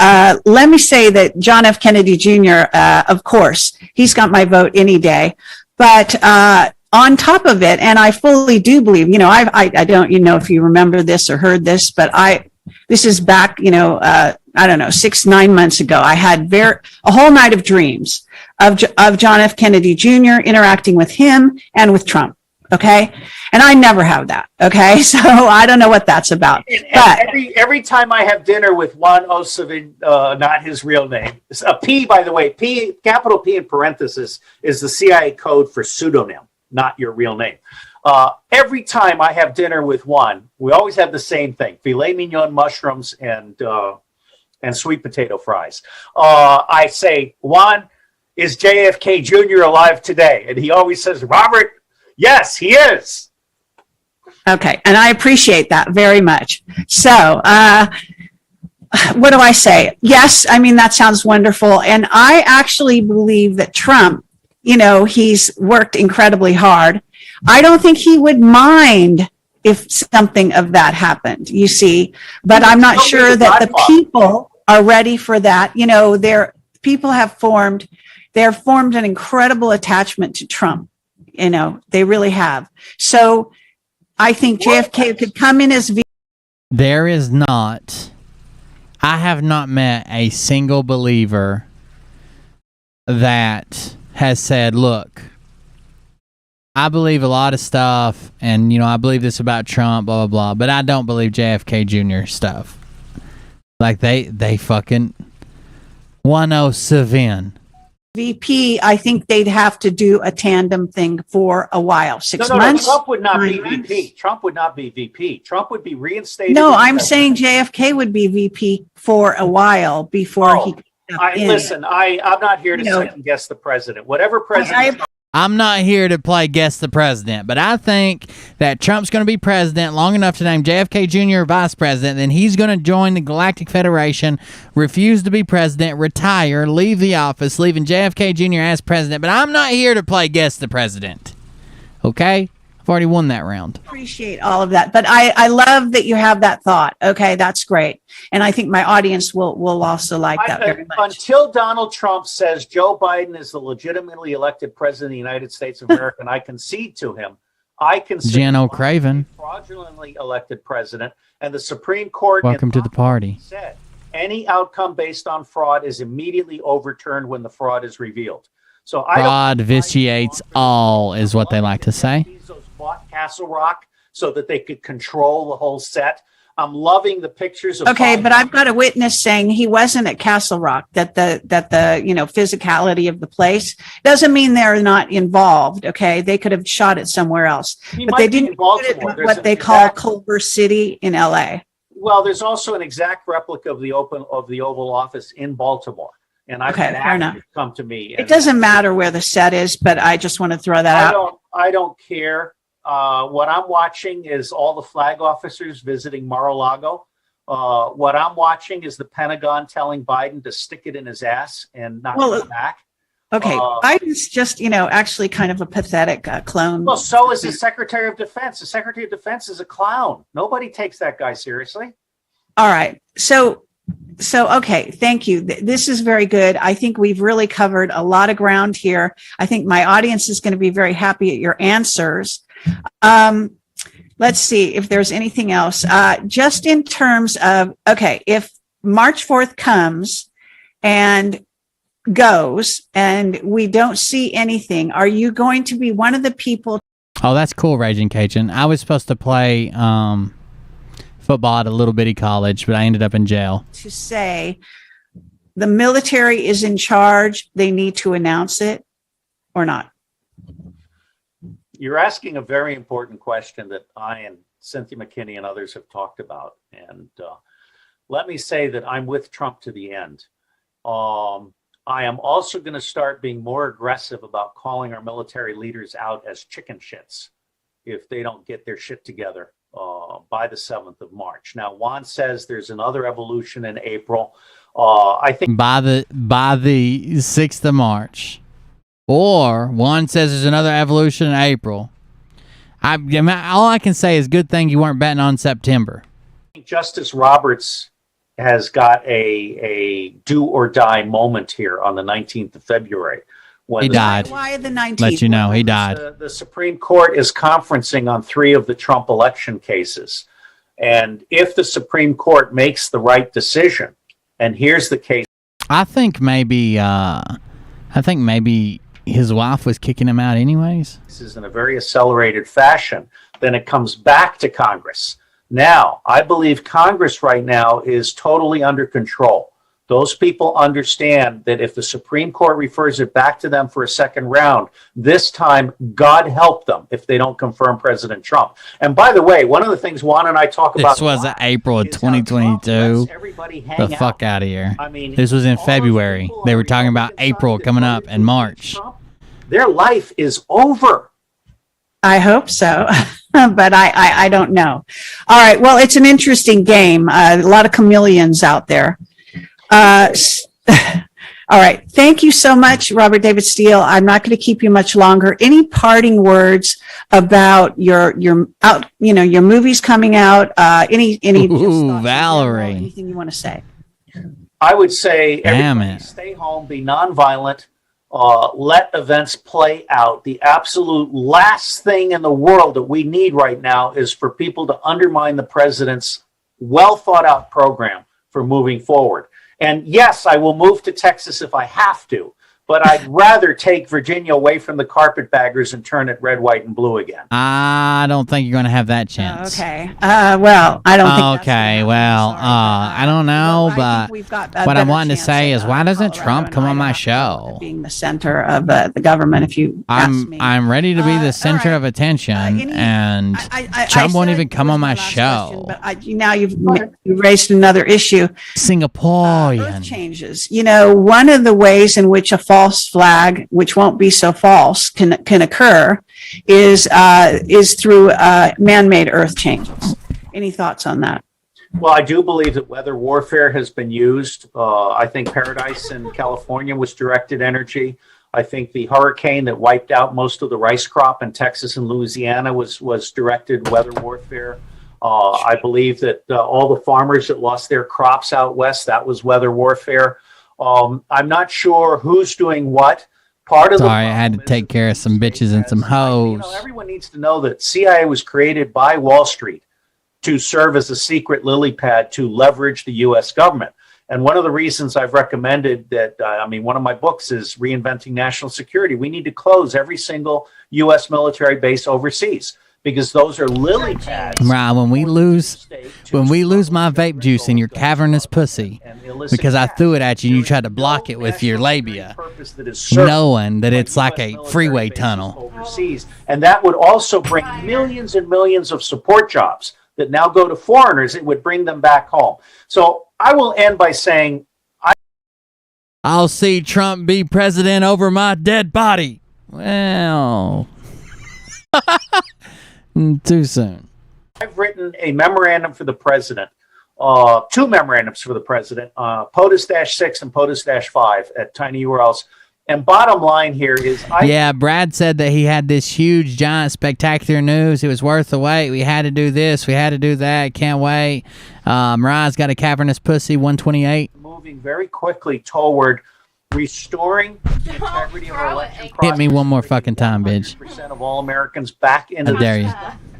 Let me say that John F. Kennedy Jr., of course, he's got my vote any day. But on top of it, and I fully do believe, I don't, if you remember this or heard this, but this is back, I don't know, 6-9 months ago. I had a whole night of dreams of John F. Kennedy Jr. interacting with him and with Trump. Okay. And I never have that. Okay. So I don't know what that's about. But every time I have dinner with Juan Ossovic, not his real name, a P, by the way, capital P in parenthesis is the CIA code for pseudonym, not your real name. Every time I have dinner with Juan, we always have the same thing: filet mignon, mushrooms, and sweet potato fries. I say, Juan, is JFK Jr. alive today? And he always says, Robert, yes, he is. Okay, and I appreciate that very much. So, what do I say? Yes, I mean, that sounds wonderful. And I actually believe that Trump, he's worked incredibly hard. I don't think he would mind if something of that happened, you see, but I'm not sure that the people are ready for that. People have formed an incredible attachment to Trump. They really have. So I think JFK could come in as There is not. I have not met a single believer that has said, look, I believe a lot of stuff, and, I believe this about Trump, blah, blah, blah, but I don't believe JFK Jr. stuff. Like, they fucking 107. VP, I think they'd have to do a tandem thing for a while. 6 months. Trump would not be VP. Trump would not be VP. Trump would be reinstated. No, I'm saying JFK would be VP for a while before he could step in. Listen, I'm not here to second guess the president. Whatever president. I'm not here to play guess the president, but I think that Trump's going to be president long enough to name JFK Jr. vice president, then he's going to join the Galactic Federation, refuse to be president, retire, leave the office, leaving JFK Jr. as president. But I'm not here to play guess the president. Okay? I've already won that round. Appreciate all of that. But I love that you have that thought. Okay, that's great. And I think my audience will also like that very much. Until Donald Trump says Joe Biden is the legitimately elected president of the United States of America, and I concede to him, I consider Jen O'Craven fraudulently elected president, and the Supreme Court welcome to the party said any outcome based on fraud is immediately overturned when the fraud is revealed. So fraud vitiates all, is what they like to say. Bought Castle Rock so that they could control the whole set. I'm loving the pictures of. Okay, but I've got a witness saying he wasn't at Castle Rock. That the physicality of the place doesn't mean they're not involved. Okay, they could have shot it somewhere else, but they didn't put it in what they call Culver City in LA. Well, there's also an exact replica of the Oval Office in Baltimore, and I've had actors come to me. It doesn't matter where the set is, but I just want to throw that out. I don't care. What I'm watching is all the flag officers visiting Mar-a-Lago. What I'm watching is the Pentagon telling Biden to stick it in his ass and not come back. Okay, Biden's just, actually kind of a pathetic clone. Well, so is the Secretary of Defense. The Secretary of Defense is a clown. Nobody takes that guy seriously. All right. So okay, thank you. This is very good. I think we've really covered a lot of ground here. I think my audience is going to be very happy at your answers. Let's see if there's anything else. Just in terms of, okay, if March 4th comes and goes and we don't see anything, are you going to be one of the people? Oh, that's cool, Raging Cajun. I was supposed to play football at a little bitty college, but I ended up in jail. To say the military is in charge, they need to announce it or not? You're asking a very important question that I and Cynthia McKinney and others have talked about. And let me say that I'm with Trump to the end. I am also going to start being more aggressive about calling our military leaders out as chicken shits if they don't get their shit together by the 7th of March. Now, Juan says there's another evolution in April. I think by the 6th of March. Or Juan says there's another evolution in April. All I can say is good thing you weren't betting on September. Justice Roberts has got a do or die moment here on the 19th of February. When he died. Why the 19th? Let you know, he died. The Supreme Court is conferencing on 3 of the Trump election cases. And if the Supreme Court makes the right decision, and here's the case. I think maybe his wife was kicking him out anyways. This is in a very accelerated fashion. Then it comes back to Congress. Now, I believe Congress right now is totally under control. Those people understand that if the Supreme Court refers it back to them for a second round, this time, God help them if they don't confirm President Trump. And by the way, one of the things Juan and I talk about. This was April of 2022. The fuck out of here. I mean, this was in February. They were talking about April coming up and March. Their life is over. I hope so, but I don't know. All right. Well, it's an interesting game. A lot of chameleons out there. All right. Thank you so much, Robert David Steele. I'm not going to keep you much longer. Any parting words about your movies coming out? Any Ooh, Valerie. Anything you want to say? I would say everybody stay home, be nonviolent. Let events play out. The absolute last thing in the world that we need right now is for people to undermine the president's well thought out program for moving forward. And yes, I will move to Texas if I have to, but I'd rather take Virginia away from the carpetbaggers and turn it red, white, and blue again. I don't think you're going to have that chance. Okay. Well, I don't think okay. Well, I don't know, but what I'm wanting to say is, why doesn't Trump come on my show? Being the center of the government, if you ask me. I'm ready to be the center of attention, and Trump won't even come on my show. But now you've raised another issue. Singaporean changes. One of the ways in which a false flag, which won't be so false, can occur is through man-made earth changes. Any thoughts on that? Well, I do believe that weather warfare has been used. I think Paradise in California was directed energy. I think the hurricane that wiped out most of the rice crop in Texas and Louisiana was directed weather warfare. I believe that all the farmers that lost their crops out west, that was weather warfare. I'm not sure who's doing what. Sorry, I had to take care of some bitches and some hoes. Everyone needs to know that CIA was created by Wall Street to serve as a secret lily pad to leverage the U.S. government. And one of the reasons I've recommended that, one of my books is Reinventing National Security. We need to close every single U.S. military base overseas, because those are lily pads. Right, when we lose my vape juice in your cavernous pussy because I threw it at you and you tried to block it with your labia, knowing that it's like a freeway tunnel. Overseas, and that would also bring millions and millions of support jobs that now go to foreigners. It would bring them back home. So I will end by saying, I'll see Trump be president over my dead body. Well, too soon. I've written a memorandum for the president, two memorandums for the president, POTUS-6 and POTUS-5 at tiny URLs. And bottom line here is... Yeah, Brad said that he had this huge, giant, spectacular news. It was worth the wait. We had to do this. We had to do that. Can't wait. Mariah's got a cavernous pussy, 128. Moving very quickly toward restoring the integrity of our election process. Hit me one more fucking time, bitch. % of all Americans back into How dare you.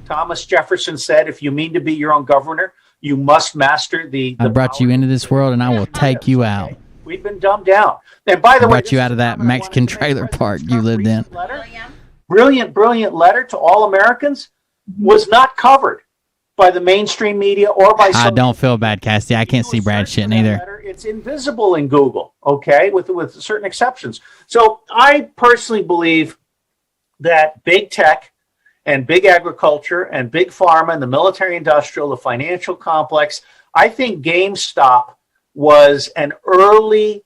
Thomas Jefferson said, if you mean to be your own governor, you must master the I brought you into this world and I will take you out. We've been dumbed down. And by the I way, brought you out of that Mexican trailer park you lived in. Brilliant letter to all Americans was not covered by the mainstream media or by I don't feel bad, Cassie. I can't see Brad shit neither. It's invisible in Google, okay, with certain exceptions. So I personally believe that big tech and big agriculture and big pharma and the military industrial, the financial complex, I think GameStop was an early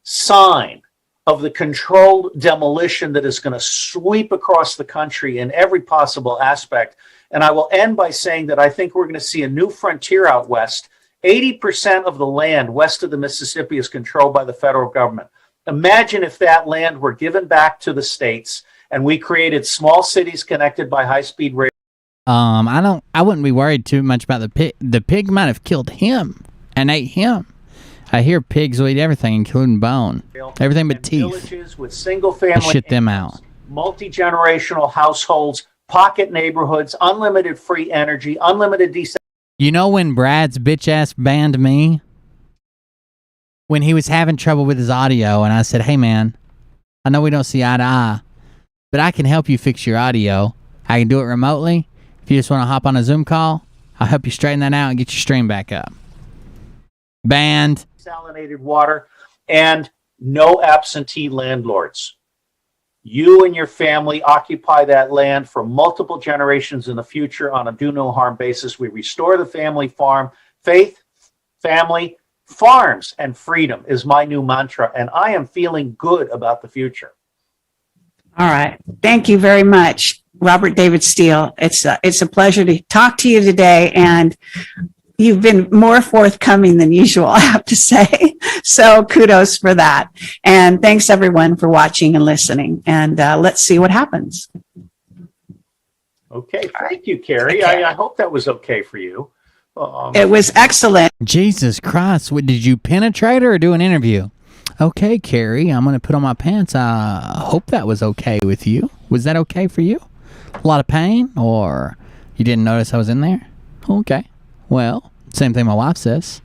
sign of the controlled demolition that is going to sweep across the country in every possible aspect. And I will end by saying that I think we're going to see a new frontier out west. 80% of the land west of the Mississippi is controlled by the federal government. Imagine if that land were given back to the states and we created small cities connected by high-speed rail. I wouldn't be worried too much about the pig. The pig might have killed him and ate him. I hear pigs will eat everything, including bone. Everything but teeth. Villages with single-family shit them out. Multi-generational households, pocket neighborhoods, unlimited free energy, unlimited decent. You know when Brad's bitch ass banned me? When he was having trouble with his audio, and I said, hey man, I know we don't see eye to eye, but I can help you fix your audio. I can do it remotely. If you just want to hop on a Zoom call, I'll help you straighten that out and get your stream back up. Banned. Desalinated water, and no absentee landlords. You and your family occupy that land for multiple generations in the future on a do no harm basis. We restore the family farm. Faith, family, farms, and freedom is my new mantra, and I am feeling good about the future. All right. Thank you very much, Robert David Steele. It's a pleasure to talk to you today, and you've been more forthcoming than usual, I have to say. So kudos for that. And thanks everyone for watching and listening. And let's see what happens. Okay. Thank you, Carrie. I hope that was okay for you. It was excellent. Jesus Christ. What, did you penetrate her or do an interview? Okay, Carrie, I'm going to put on my pants. I hope that was okay with you. Was that okay for you? A lot of pain, or you didn't notice I was in there? Okay. Well, same thing my wife says.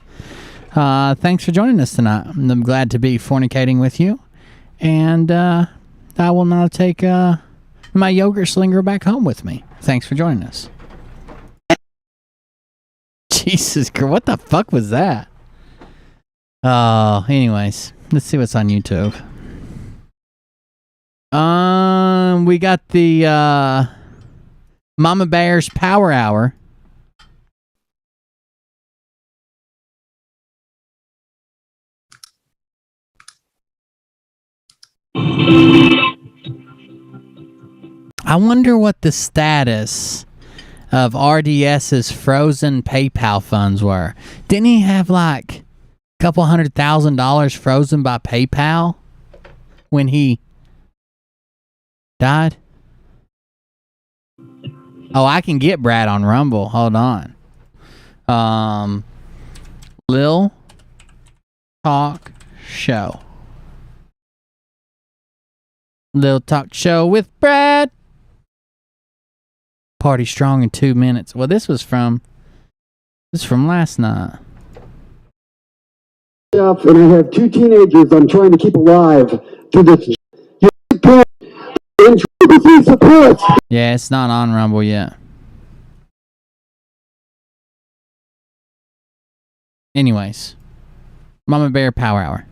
Thanks for joining us tonight. I'm glad to be fornicating with you. And I will now take my yogurt slinger back home with me. Thanks for joining us. Jesus Christ, what the fuck was that? Anyways, let's see what's on YouTube. We got the Mama Bear's Power Hour. I wonder what the status of RDS's frozen PayPal funds were. Didn't he have like a couple $100,000 frozen by PayPal when he died? Oh, I can get Brad on Rumble. Hold on. Lil Talk Show. Lil Talk Show with Brad. Party strong in 2 minutes. Well, this is from last night. And I have two teenagers I'm trying to keep alive through this. Yeah, it's not on Rumble yet. Anyways, Mama Bear Power Hour.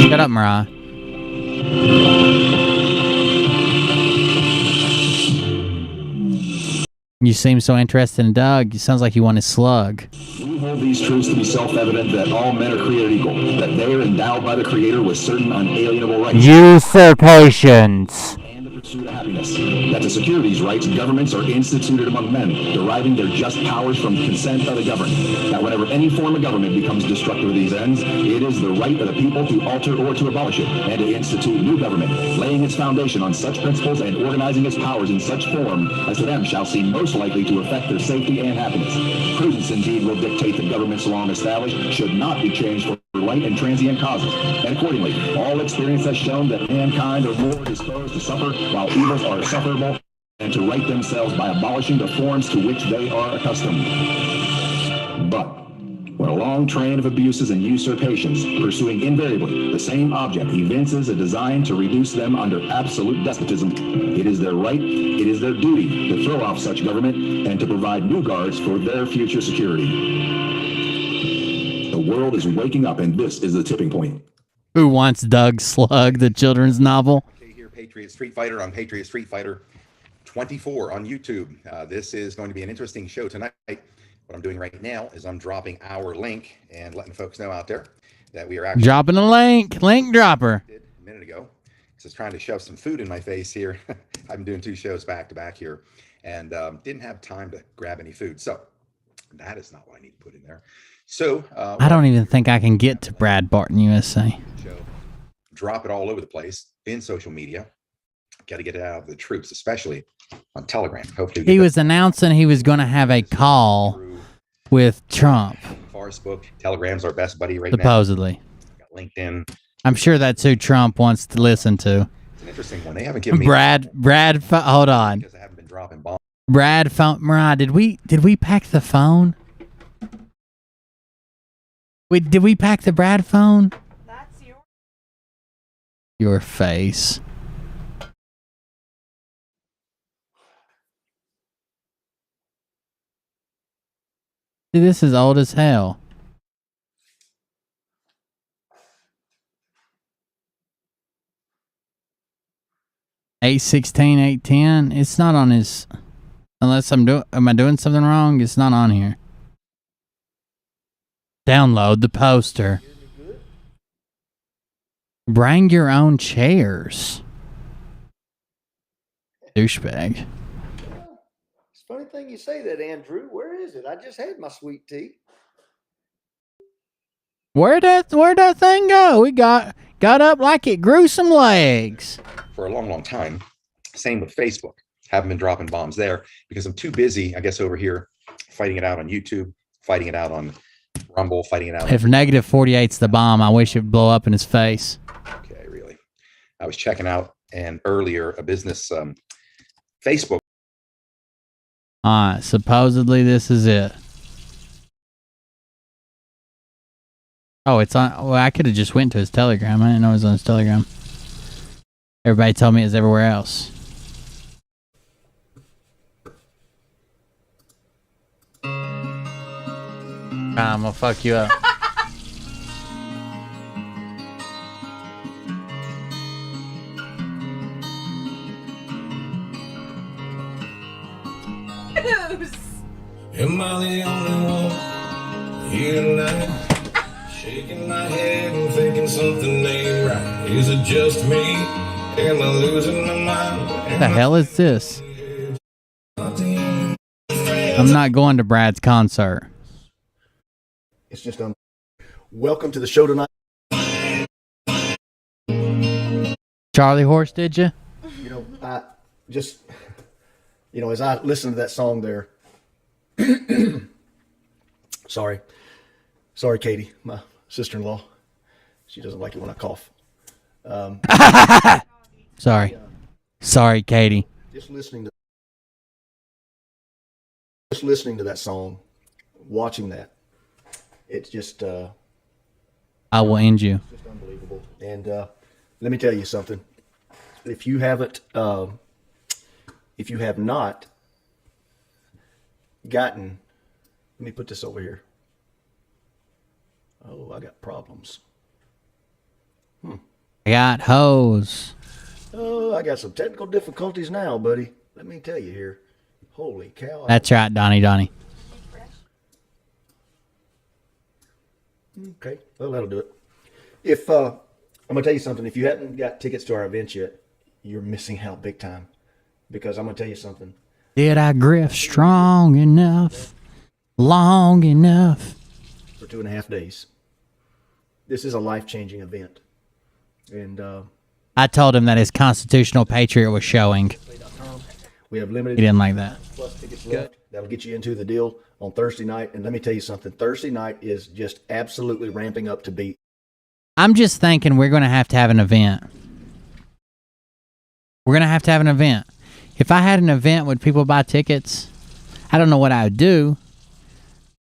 Shut up, Mariah. You seem so interested in Doug. It sounds like you want his slug. We hold these truths to be self-evident that all men are created equal, that they are endowed by the Creator with certain unalienable rights. Usurpations. And the pursuit of happiness. That to secure these rights, governments are instituted among men, deriving their just powers from consent of the governed. That whenever any form of government becomes destructive of these ends, it is the right of the people to alter or to abolish it, and to institute new government, laying its foundation on such principles and organizing its powers in such form as to them shall seem most likely to affect their safety and happiness. Prudence indeed will dictate that governments long established should not be changed for light and transient causes. And accordingly, all experience has shown that mankind are more disposed to suffer while evils are sufferable, and to right themselves by abolishing the forms to which they are accustomed. But when a long train of abuses and usurpations, pursuing invariably the same object, evinces a design to reduce them under absolute despotism, it is their right, it is their duty to throw off such government and to provide new guards for their future security. The world is waking up, and this is the tipping point. Who wants Doug Slug, the children's novel? Okay, here, Patriot Street Fighter on Patriot Street Fighter 24 on YouTube. This is going to be an interesting show tonight. What I'm doing right now is I'm dropping our link and letting folks know out there that we are actually Dropping a link dropper. a minute ago. Because it's trying to shove some food in my face here. I've been doing 2 shows back to back here, and didn't have time to grab any food. So that is not what I need to put in there. So I don't even think I can get to Brad Barton, USA. Show, drop it all over the place in social media. Got to get it out of the troops, especially on Telegram. Hopefully, He was announcing he was going to have a call with Trump. Facebook, Telegram's our best buddy right Supposedly. now. Got LinkedIn. I'm sure that's who Trump wants to listen to. It's an interesting one. They haven't given me Hold on. because I haven't been dropping bombs. Mariah, did we pack the phone? Did we pack the Brad phone? That's Your face. See, this is old as hell. $816, $810. It's not on his. Unless am I doing something wrong? It's not on here. Download the poster. Bring your own chairs. Douchebag. It's a funny thing you say that, Andrew. Where is it? I just had my sweet tea. Where'd that thing go? We got up like it grew some legs. For a long, long time. Same with Facebook. Haven't been dropping bombs there because I'm too busy, I guess, over here fighting it out on YouTube, fighting it out on Rumble, fighting it out. If negative 48's the bomb, I wish it'd blow up in his face. Okay, really. I was checking out earlier a business Facebook. Supposedly this is it. Oh, it's on. Well, I could have just went to his Telegram. I didn't know it was on his Telegram. Everybody told me it's everywhere else. I'm gonna fuck you up. Am I the only one here tonight? Shaking my head and thinking something ain't right. Is it just me? Am I losing my mind? What the hell is this? I'm not going to Brad's concert. It's just welcome to the show tonight. Charlie Horse, did you? You know, I just, as I listened to that song there. Sorry, Katie, my sister-in-law. She doesn't like it when I cough. Sorry, Katie. Just listening to that song, watching that, it's just I will end you. It's just unbelievable. And let me tell you something. If you have not gotten, let me put this over here. Oh, I got problems. I got hoes. Oh, I got some technical difficulties now, buddy. Let me tell you here. Holy cow. That's right, Donnie. Okay, well, that'll do it. If I'm gonna tell you something, if you haven't got tickets to our event yet, you're missing out big time. Because I'm gonna tell you something. Did I griff strong enough, long enough? For 2.5 days. This is a life-changing event. And I told him that his constitutional patriot was showing. we have limited. He didn't like that. Plus tickets left. That'll get you into the deal on Thursday night. And let me tell you something. Thursday night is just absolutely ramping up to beat. I'm just thinking we're going to have an event. We're going to have an event. If I had an event, would people buy tickets? I don't know what I would do.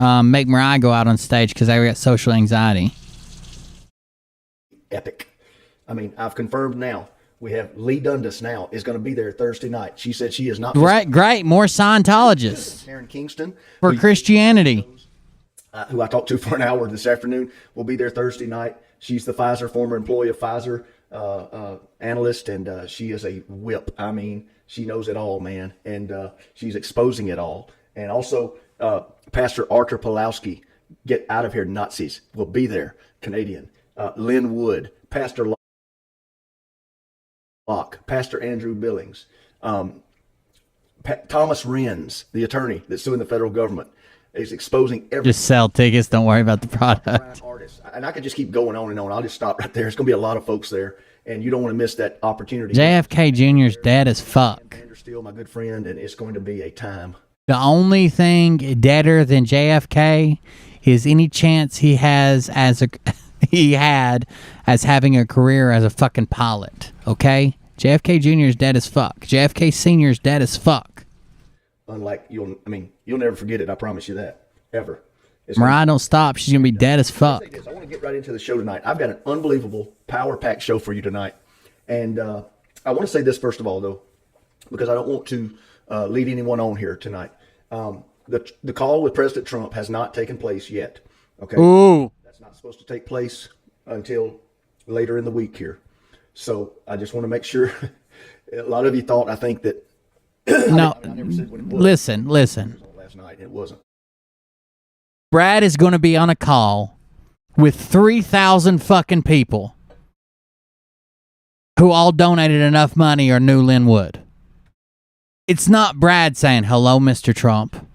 Make Mariah go out on stage because I got social anxiety. Epic. I mean, I've confirmed now. We have Lee Dundas now is going to be there Thursday night. She said she is not. Great. More Scientologists. Karen Kingston. For Christianity. Who I talked to for an hour this afternoon, will be there Thursday night. She's the Pfizer, former employee of Pfizer, analyst, and she is a whip. I mean, she knows it all, man, and she's exposing it all. And also, Pastor Arthur Pulowski, Get Out of Here Nazis, will be there, Canadian. Lynn Wood, Pastor Locke, Pastor Andrew Billings, Thomas Renz, the attorney that's suing the federal government, is exposing everything. Just sell tickets. Don't worry about the product. Artists. And I could just keep going on and on. I'll just stop right there. There's going to be a lot of folks there, and you don't want to miss that opportunity. JFK Jr.'s dead as fuck. Andrew Steele, my good friend, and it's going to be a time. The only thing deader than JFK is any chance he has he had as having a career as a fucking pilot. Okay? JFK Jr. is dead as fuck. JFK Sr. is dead as fuck. Unlike you'll never forget it. I promise you that. Ever. Mariah don't stop. She's gonna be dead as fuck. I want to get right into the show tonight. I've got an unbelievable power-packed show for you tonight, and I want to say this first of all, though, because I don't want to lead anyone on here tonight. The call with President Trump has not taken place yet. Okay. Ooh. That's not supposed to take place until later in the week here. So I just want to make sure. A lot of you thought, I think that. No, listen. Last night it wasn't. Brad is going to be on a call with 3,000 fucking people who all donated enough money or knew Lynn Wood. It's not Brad saying, "Hello, Mr. Trump.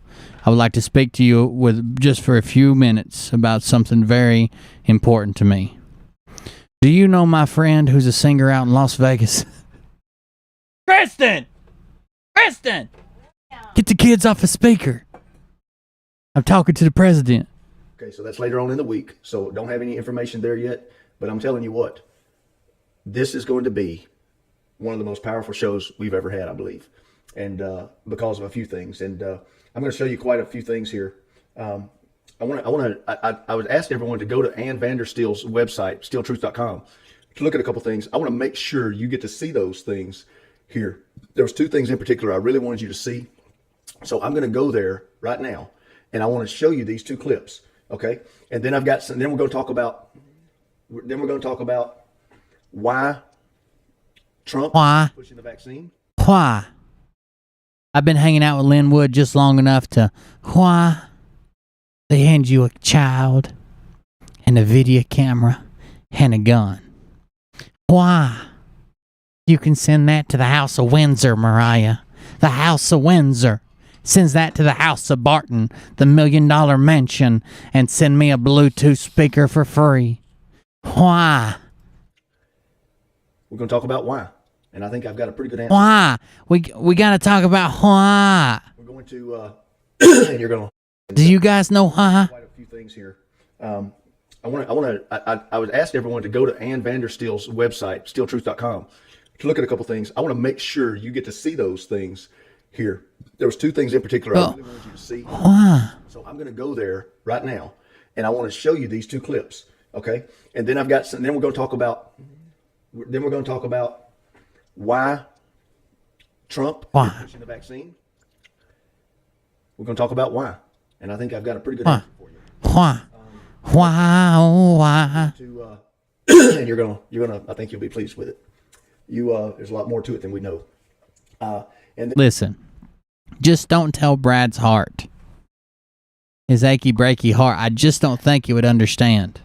I would like to speak to you with just for a few minutes about something very important to me. Do you know my friend who's a singer out in Las Vegas?" Kristen! Get the kids off a speaker. I'm talking to the president. Okay, so that's later on in the week. So don't have any information there yet. But I'm telling you what, this is going to be one of the most powerful shows we've ever had, I believe. And because of a few things. And I'm going to show you quite a few things here. I was asked everyone to go to Ann Vandersteel's website, steeltruth.com, to look at a couple things. I want to make sure you get to see those things here. There was two things in particular I really wanted you to see. So I'm going to go there right now, and I want to show you these two clips, okay? And then we're going to talk about why Trump is pushing the vaccine. Why? I've been hanging out with Lynn Wood just long enough to why they hand you a child and a video camera and a gun. Why? You can send that to the House of Windsor, Mariah. The House of Windsor sends that to the House of Barton, the $1 million mansion, and send me a Bluetooth speaker for free. Why? We're going to talk about why. And I think I've got a pretty good answer. Why? We got to talk about why. We're going to, and you're going to. Do you guys know why? Quite a few things here. I was asked everyone to go to Ann Vandersteel's website, steeltruth.com, to look at a couple things. I want to make sure you get to see those things here. There was two things in particular I really wanted you to see. Why? So I'm going to go there right now, and I want to show you these two clips, okay? And then I've got some. Then we're going to talk about. Then we're going to talk about why Trump is pushing the vaccine. we're going to talk about why. And I think I've got a pretty good answer for you. Why? Why? And you're gonna. I think you'll be pleased with it. There's a lot more to it than we know. Listen, just don't tell Brad's heart, his achy breaky heart. I just don't think he would understand.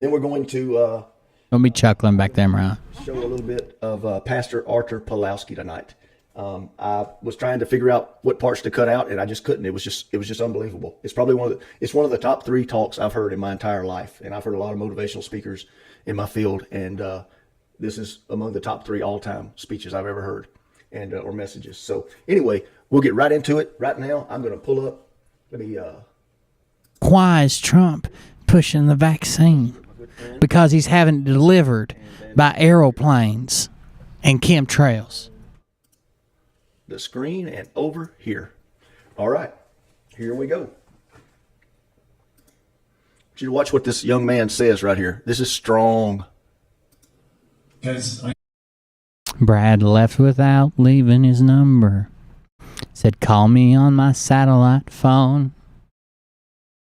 Then we're going to Don't be chuckling back there, Mariah. show a little bit of Pastor Arthur Pawlowski tonight. I was trying to figure out what parts to cut out, and I just couldn't. It was just unbelievable. It's probably one of the top 3 talks I've heard in my entire life, and I've heard a lot of motivational speakers in my field, and this is among the top 3 all-time speeches I've ever heard, and or messages. So anyway, we'll get right into it. Right now, I'm going to pull up. Let me. Why is Trump pushing the vaccine? Because he's having it delivered by aeroplanes and chemtrails. The screen and over here. All right, here we go. I want you to watch what this young man says right here. This is strong. Brad left without leaving his number. Said, call me on my satellite phone.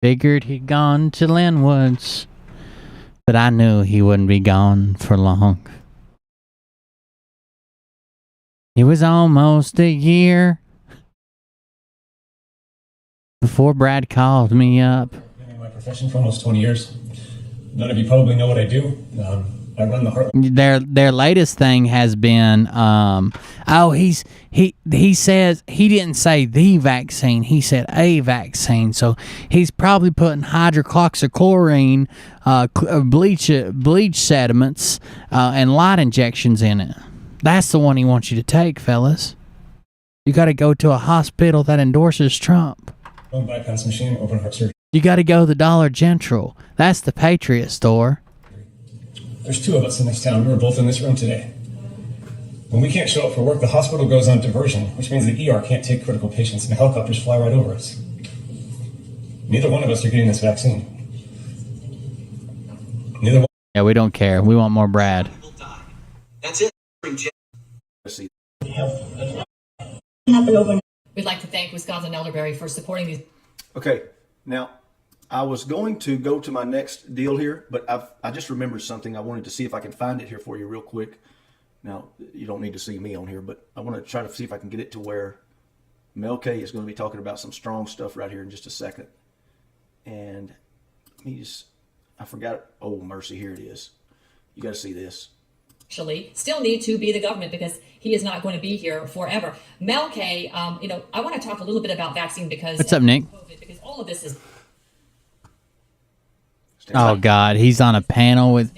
Figured he'd gone to Linwood's, but I knew he wouldn't be gone for long. It was almost a year before Brad called me up. Been in my profession for almost 20 years. None of you probably know what I do. I run the heart. Their latest thing has been, he says he didn't say the vaccine, he said a vaccine. So he's probably putting hydroxychloroquine, bleach sediments, and light injections in it. That's the one he wants you to take, fellas. You got to go to a hospital that endorses Trump. Bypass machine, open heart surgery. You got to go to the Dollar General. That's the Patriot store. There's 2 of us in this town. We were both in this room today. When we can't show up for work, the hospital goes on diversion, which means the ER can't take critical patients and the helicopters fly right over us. Neither one of us are getting this vaccine. Neither one. Yeah, we don't care. We want more Brad. That's it. Let's see. We'd like to thank Wisconsin Elderberry for supporting these. Okay, now I was going to go to my next deal here, but I just remembered something. I wanted to see if I can find it here for you real quick. Now, you don't need to see me on here, but I want to try to see if I can get it to where Mel K is going to be talking about some strong stuff right here in just a second. And I forgot. Oh, mercy, here it is. You got to see this. Actually still need to be the government because he is not going to be here forever. Mel K, I want to talk a little bit about vaccine because what's up, Nick? COVID, because all of this is. Oh God, he's on a panel with.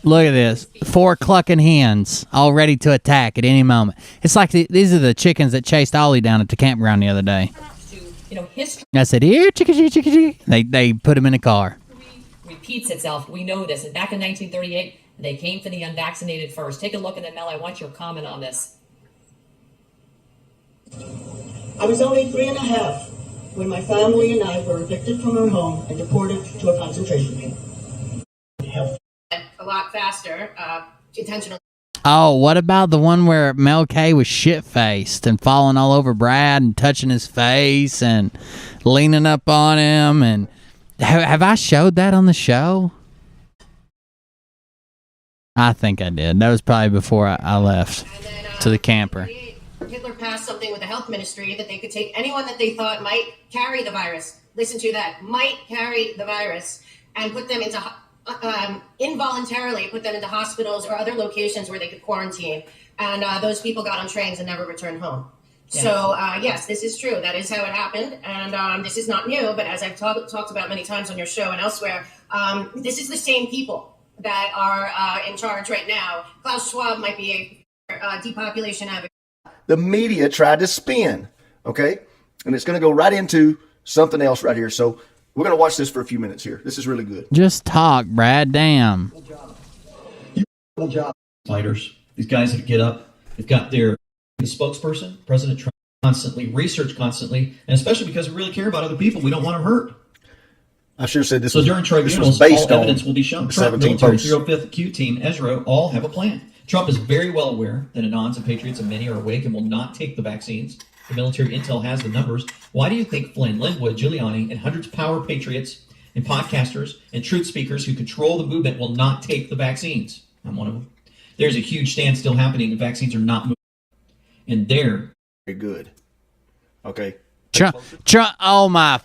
Look at this, 4 clucking hens all ready to attack at any moment. It's like these are the chickens that chased Ollie down at the campground the other day. History. I said, here, chicka. They put him in a car. Repeats itself. We know this. And back in 1938. They came for the unvaccinated first. Take a look, and then Mel, I want your comment on this. I was only 3.5 when my family and I were evicted from our home and deported to a concentration camp. A lot faster, intentional. Oh, what about the one where Mel K was shit-faced and falling all over Brad and touching his face and leaning up on him? And have I showed that on the show? I think I did. That was probably before I left to the camper. Hitler passed something with the health ministry that they could take anyone that they thought might carry the virus. Listen to that. Might carry the virus and put them into involuntarily put them into hospitals or other locations where they could quarantine. And those people got on trains and never returned home. Yeah. So, yes, this is true. That is how it happened. And this is not new. But as I've talked about many times on your show and elsewhere, this is the same people that are in charge right now. Klaus Schwab might be a depopulation advocate. The media tried to spin, okay? And it's going to go right into something else right here. So we're going to watch this for a few minutes here. This is really good. Just talk, Brad. Damn. Good job. Fighters. These guys that get up, they've got the spokesperson, President Trump, constantly, research constantly, and especially because we really care about other people. We don't want them hurt. I should have said this. So during tribunals, all evidence will be shown. Trump, military, 305th Q team, Ezra, all have a plan. Trump is very well aware that Anons and Patriots and many are awake and will not take the vaccines. The military intel has the numbers. Why do you think Flynn, Linwood, Giuliani, and hundreds of power patriots and podcasters and truth speakers who control the movement will not take the vaccines? I'm one of them. There's a huge standstill happening. The vaccines are not moving. And they're very good. Okay. Trump, oh my.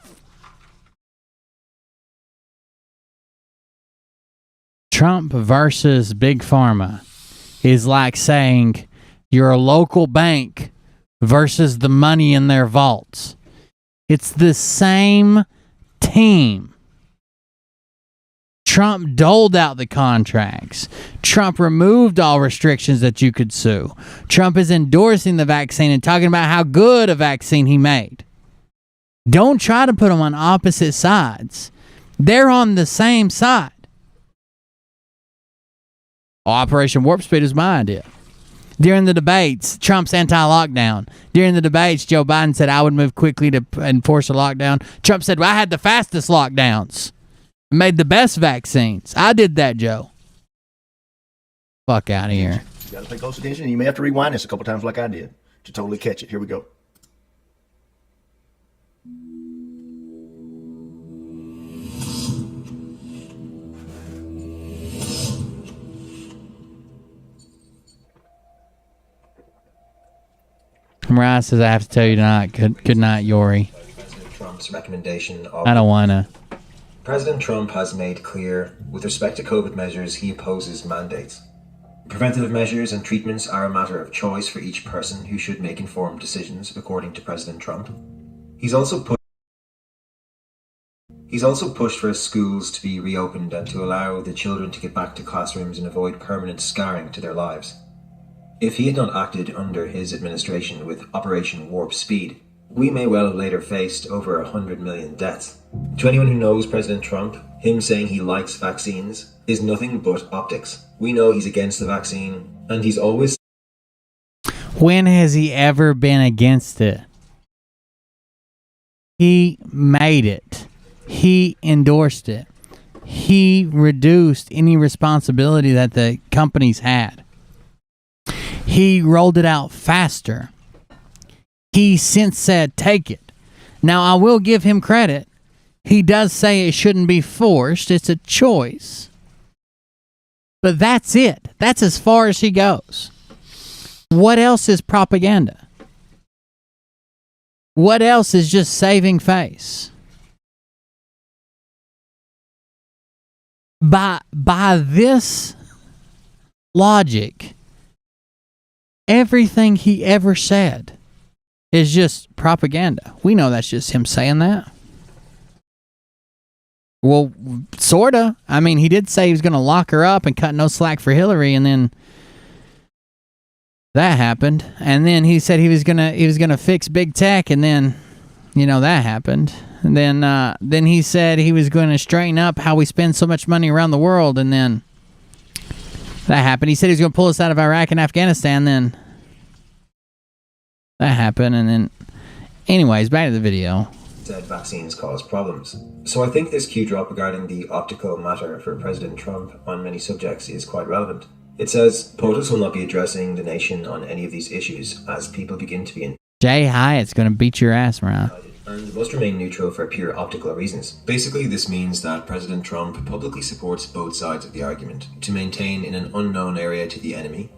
Trump versus Big Pharma is like saying you're a local bank versus the money in their vaults. It's the same team. Trump doled out the contracts. Trump removed all restrictions that you could sue. Trump is endorsing the vaccine and talking about how good a vaccine he made. Don't try to put them on opposite sides. They're on the same side. Operation Warp Speed is my idea. During the debates, Trump's anti-lockdown. During the debates, Joe Biden said, I would move quickly to enforce a lockdown. Trump said, well, I had the fastest lockdowns. Made the best vaccines. I did that, Joe. Fuck out of here. You got to pay close attention, and you may have to rewind this a couple times like I did to totally catch it. Here we go. Mariah says, I have to tell you tonight. Good night, Yori. President Trump's recommendation of I don't want to. President Trump has made clear, with respect to COVID measures, he opposes mandates. Preventative measures and treatments are a matter of choice for each person who should make informed decisions, according to President Trump. He's also pushed for schools to be reopened and to allow the children to get back to classrooms and avoid permanent scarring to their lives. If he had not acted under his administration with Operation Warp Speed, we may well have later faced over 100 million deaths. To anyone who knows President Trump, him saying he likes vaccines is nothing but optics. We know he's against the vaccine, and he's always... When has he ever been against it? He made it. He endorsed it. He reduced any responsibility that the companies had. He rolled it out faster. He since said, take it. Now, I will give him credit. He does say it shouldn't be forced. It's a choice. But that's it. That's as far as he goes. What else is propaganda? What else is just saving face? By this logic, everything he ever said is just propaganda. We know that's just him saying that. Well, sorta. I mean, he did say he was going to lock her up and cut no slack for Hillary, and then that happened. And then he said he was gonna fix big tech, and then that happened. And then he said he was going to straighten up how we spend so much money around the world, and then that happened. He said he was going to pull us out of Iraq and Afghanistan, then that happened. And then, anyways, back to the video. Said vaccines cause problems. So I think this cue drop regarding the optical matter for President Trump on many subjects is quite relevant. It says, POTUS will not be addressing the nation on any of these issues as people begin to be Jay Hyatt's going to beat your ass, Mariah. And must remain neutral for pure optical reasons. Basically, this means that President Trump publicly supports both sides of the argument to maintain in an unknown area to the enemy.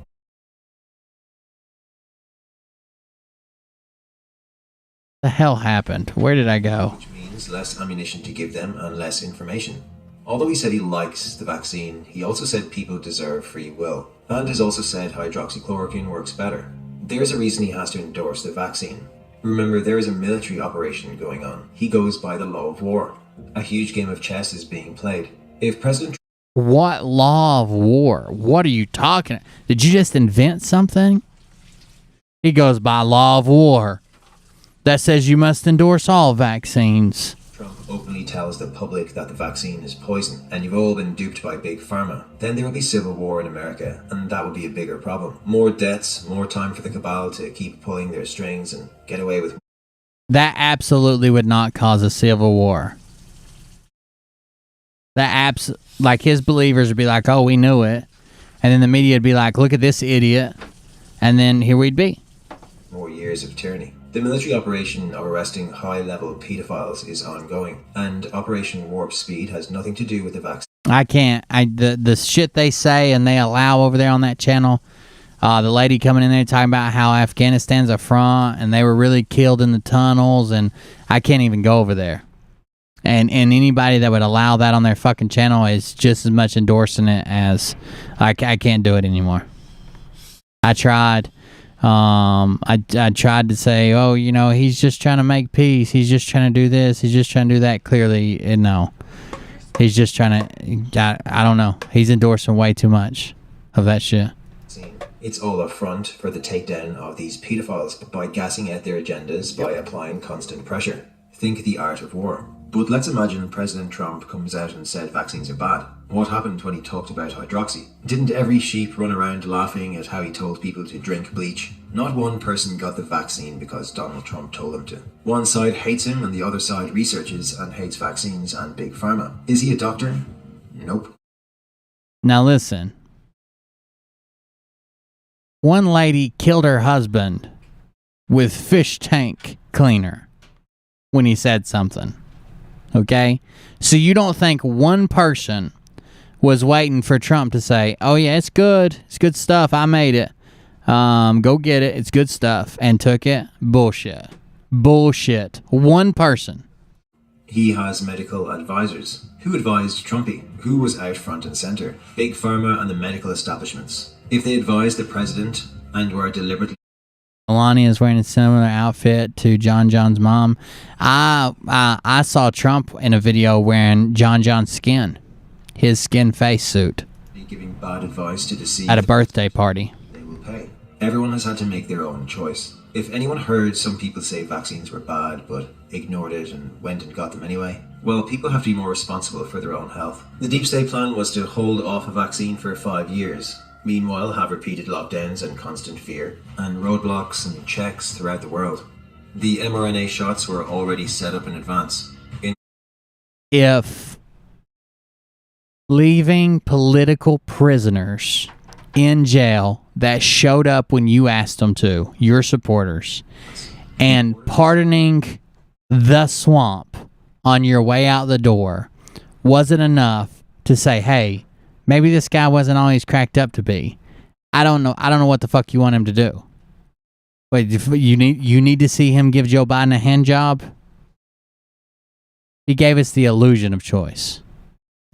The hell happened? Where did I go? Which means less ammunition to give them and less information. Although he said he likes the vaccine, he also said people deserve free will, and has also said hydroxychloroquine works better. There's a reason he has to endorse the vaccine. Remember, there is a military operation going on. He goes by the law of war. A huge game of chess is being played. If President What law of war? What are you talking? Did you just invent something? He goes by law of war. That says you must endorse all vaccines. Trump openly tells the public that the vaccine is poison, and you've all been duped by Big Pharma, then there will be civil war in America, and that will be a bigger problem. More deaths, more time for the cabal to keep pulling their strings and get away with. That absolutely would not cause a civil war. Like his believers would be like, oh, we knew it. And then the media would be like, look at this idiot. And then here we'd be. More years of tyranny. The military operation of arresting high-level pedophiles is ongoing, and Operation Warp Speed has nothing to do with the vaccine. I can't. The shit they say and they allow over there on that channel. The lady coming in there talking about how Afghanistan's a front and they were really killed in the tunnels, and I can't even go over there. And anybody that would allow that on their fucking channel is just as much endorsing it as I can't do it anymore. I tried. I tried to say, oh, you know, he's just trying to make peace. He's just trying to do this. He's just trying to do that. Clearly, no. He's just trying to, I don't know. He's endorsing way too much of that shit. It's all a front for the takedown of these pedophiles by gassing out their agendas by applying constant pressure. Think the art of war. But let's imagine President Trump comes out and said vaccines are bad. What happened when he talked about hydroxy? Didn't every sheep run around laughing at how he told people to drink bleach? Not one person got the vaccine because Donald Trump told them to. One side hates him and the other side researches and hates vaccines and big pharma. Is he a doctor? Nope. Now listen. One lady killed her husband with fish tank cleaner when he said something. Okay? So you don't think one person was waiting for Trump to say, oh yeah, it's good. It's good stuff. I made it. Go get it. It's good stuff. And took it? Bullshit. Bullshit. One person. He has medical advisors. Who advised Trumpy? Who was out front and center? Big pharma and the medical establishments. If they advised the president and were deliberately... Melania is wearing a similar outfit to John John's mom. I saw Trump in a video wearing John John's skin. His skin face suit. Giving bad advice to deceive... At a birthday party. They will pay. Everyone has had to make their own choice. If anyone heard some people say vaccines were bad, but ignored it and went and got them anyway, well, people have to be more responsible for their own health. The Deep State plan was to hold off a vaccine for 5 years. Meanwhile, have repeated lockdowns and constant fear, and roadblocks and checks throughout the world. The mRNA shots were already set up in advance. If leaving political prisoners in jail that showed up when you asked them to, your supporters, and pardoning the swamp on your way out the door wasn't enough to say, hey, maybe this guy wasn't all he's cracked up to be. I don't know what the fuck you want him to do. Wait, you need to see him give Joe Biden a hand job? He gave us the illusion of choice.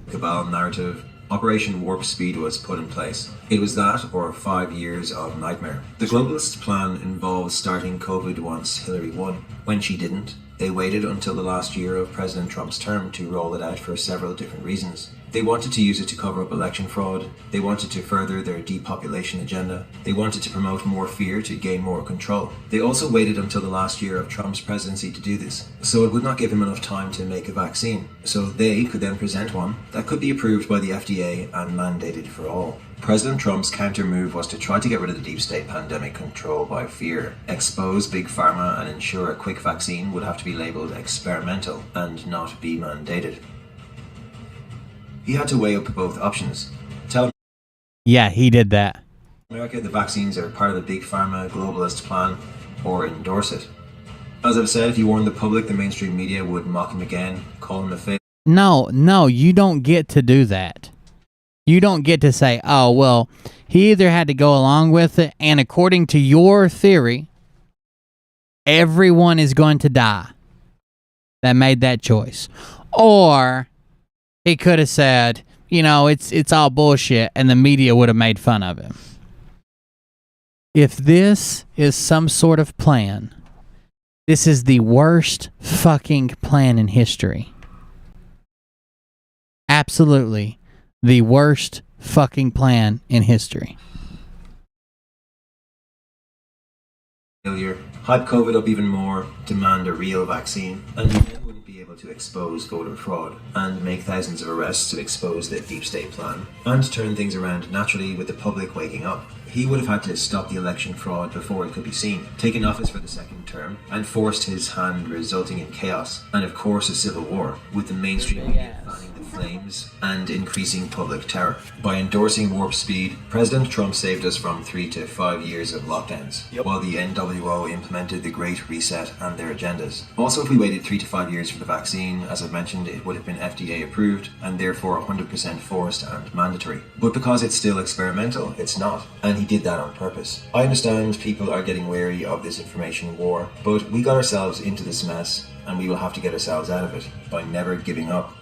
Cabal narrative. Operation Warp Speed was put in place. It was that or 5 years of nightmare. The globalist plan involves starting COVID once Hillary won. When she didn't, they waited until the last year of President Trump's term to roll it out for several different reasons. They wanted to use it to cover up election fraud. They wanted to further their depopulation agenda. They wanted to promote more fear to gain more control. They also waited until the last year of Trump's presidency to do this, so it would not give him enough time to make a vaccine. So they could then present one that could be approved by the FDA and mandated for all. President Trump's counter move was to try to get rid of the deep state pandemic control by fear, expose big pharma, and ensure a quick vaccine would have to be labeled experimental and not be mandated. He had to weigh up both options. Tell Yeah, he did that. America the vaccines are part of the big pharma globalist plan, or endorse it. As I've said, if he warned the public, the mainstream media would mock him again, call him a fake. No, you don't get to do that. You don't get to say, oh, well, he either had to go along with it, and according to your theory, everyone is going to die that made that choice. Or he could have said, you know, it's all bullshit, and the media would have made fun of him. If this is some sort of plan, this is the worst fucking plan in history. Absolutely the worst fucking plan in history. Failure, hype COVID up even more, demand a real vaccine, and you then wouldn't be able to expose voter fraud and make thousands of arrests to expose the deep state plan and turn things around naturally with the public waking up. He would have had to stop the election fraud before it could be seen, taken office for the second term, and forced his hand, resulting in chaos and of course a civil war, with the mainstream media fanning the claims and increasing public terror. By endorsing Warp Speed, President Trump saved us from 3 to 5 years of lockdowns, while the NWO implemented the Great Reset and their agendas. Also, if we waited 3 to 5 years for the vaccine, as I've mentioned, it would have been FDA approved and therefore 100% forced and mandatory. But because it's still experimental, it's not. And he did that on purpose. I understand people are getting wary of this information war, but we got ourselves into this mess and we will have to get ourselves out of it by never giving up.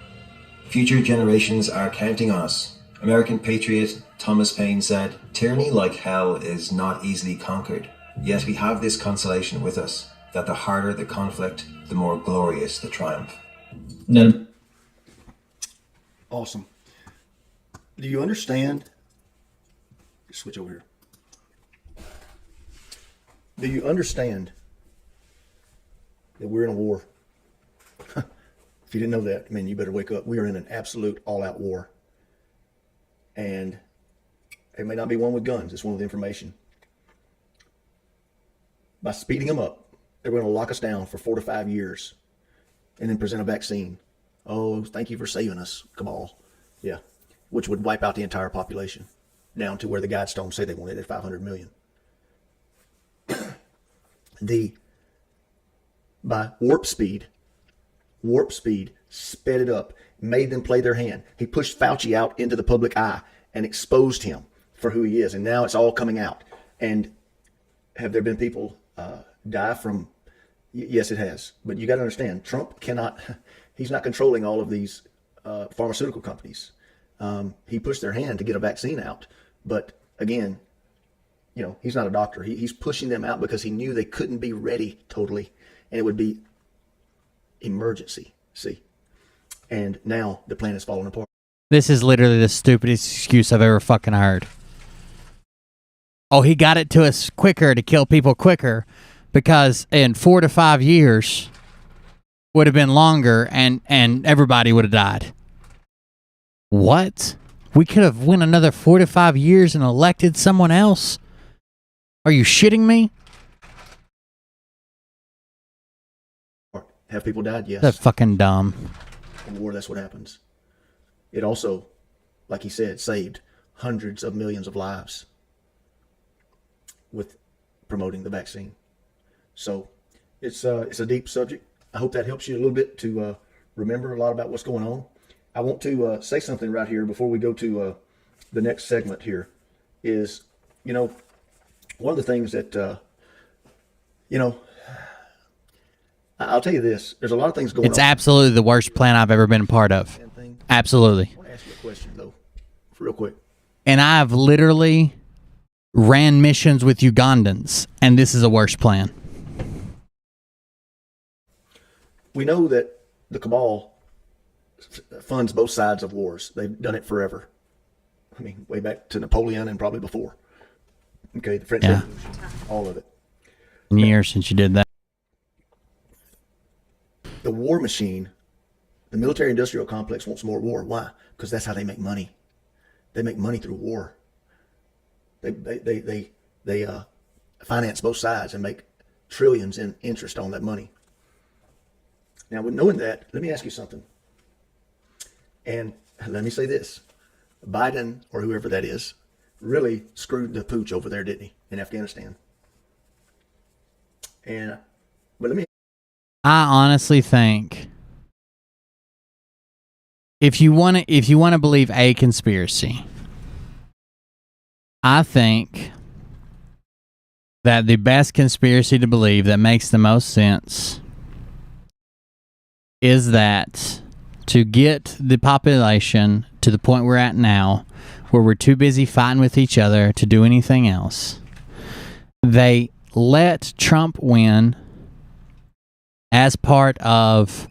Future generations are counting on us. American patriot Thomas Paine said, "Tyranny like hell is not easily conquered, yet we have this consolation with us, that the harder the conflict, the more glorious the triumph." No. Awesome. Do you understand? Switch over here. Do you understand that we're in a war? If you didn't know that, man, you better wake up. We are in an absolute all-out war. And it may not be one with guns. It's one with information. By speeding them up, they're going to lock us down for 4 to 5 years and then present a vaccine. Oh, thank you for saving us, cabal. Yeah. Which would wipe out the entire population down to where the Guidestones say they wanted at 500 million. By Warp Speed sped it up, made them play their hand. He pushed Fauci out into the public eye and exposed him for who he is. And now it's all coming out. And have there been people die from? Yes, it has. But you got to understand, Trump cannot, he's not controlling all of these pharmaceutical companies. He pushed their hand to get a vaccine out. But again, you know, he's not a doctor. He's pushing them out because he knew they couldn't be ready totally. And it would be emergency. See? And now the plan is falling apart. This is literally the stupidest excuse I've ever fucking heard. Oh, he got it to us quicker to kill people quicker because in 4 to 5 years would have been longer and everybody would have died. What? We could have went another 4 to 5 years and elected someone else? Are you shitting me? Have people died? Yes. That's fucking dumb. In war, that's what happens. It also, like he said, saved hundreds of millions of lives with promoting the vaccine. So it's a deep subject. I hope that helps you a little bit to remember a lot about what's going on. I want to say something right here before we go to the next segment here is, you know, one of the things that, you know, I'll tell you this. There's a lot of things going on. It's absolutely the worst plan I've ever been a part of. Absolutely. I want to ask you a question, though, real quick. And I've literally ran missions with Ugandans, and this is a worse plan. We know that the cabal funds both sides of wars. They've done it forever. I mean, way back to Napoleon and probably before. Okay, the French Revolution, all of it. Years since you did that. The war machine, the military-industrial complex wants more war. Why? Because that's how they make money. They make money through war. They finance both sides and make trillions in interest on that money. Now, with knowing that, let me ask you something. And let me say this. Biden, or whoever that is, really screwed the pooch over there, didn't he, in Afghanistan? But let me... I honestly think if you want to believe a conspiracy, I think that the best conspiracy to believe that makes the most sense is that to get the population to the point we're at now, where we're too busy fighting with each other to do anything else, they let Trump win as part of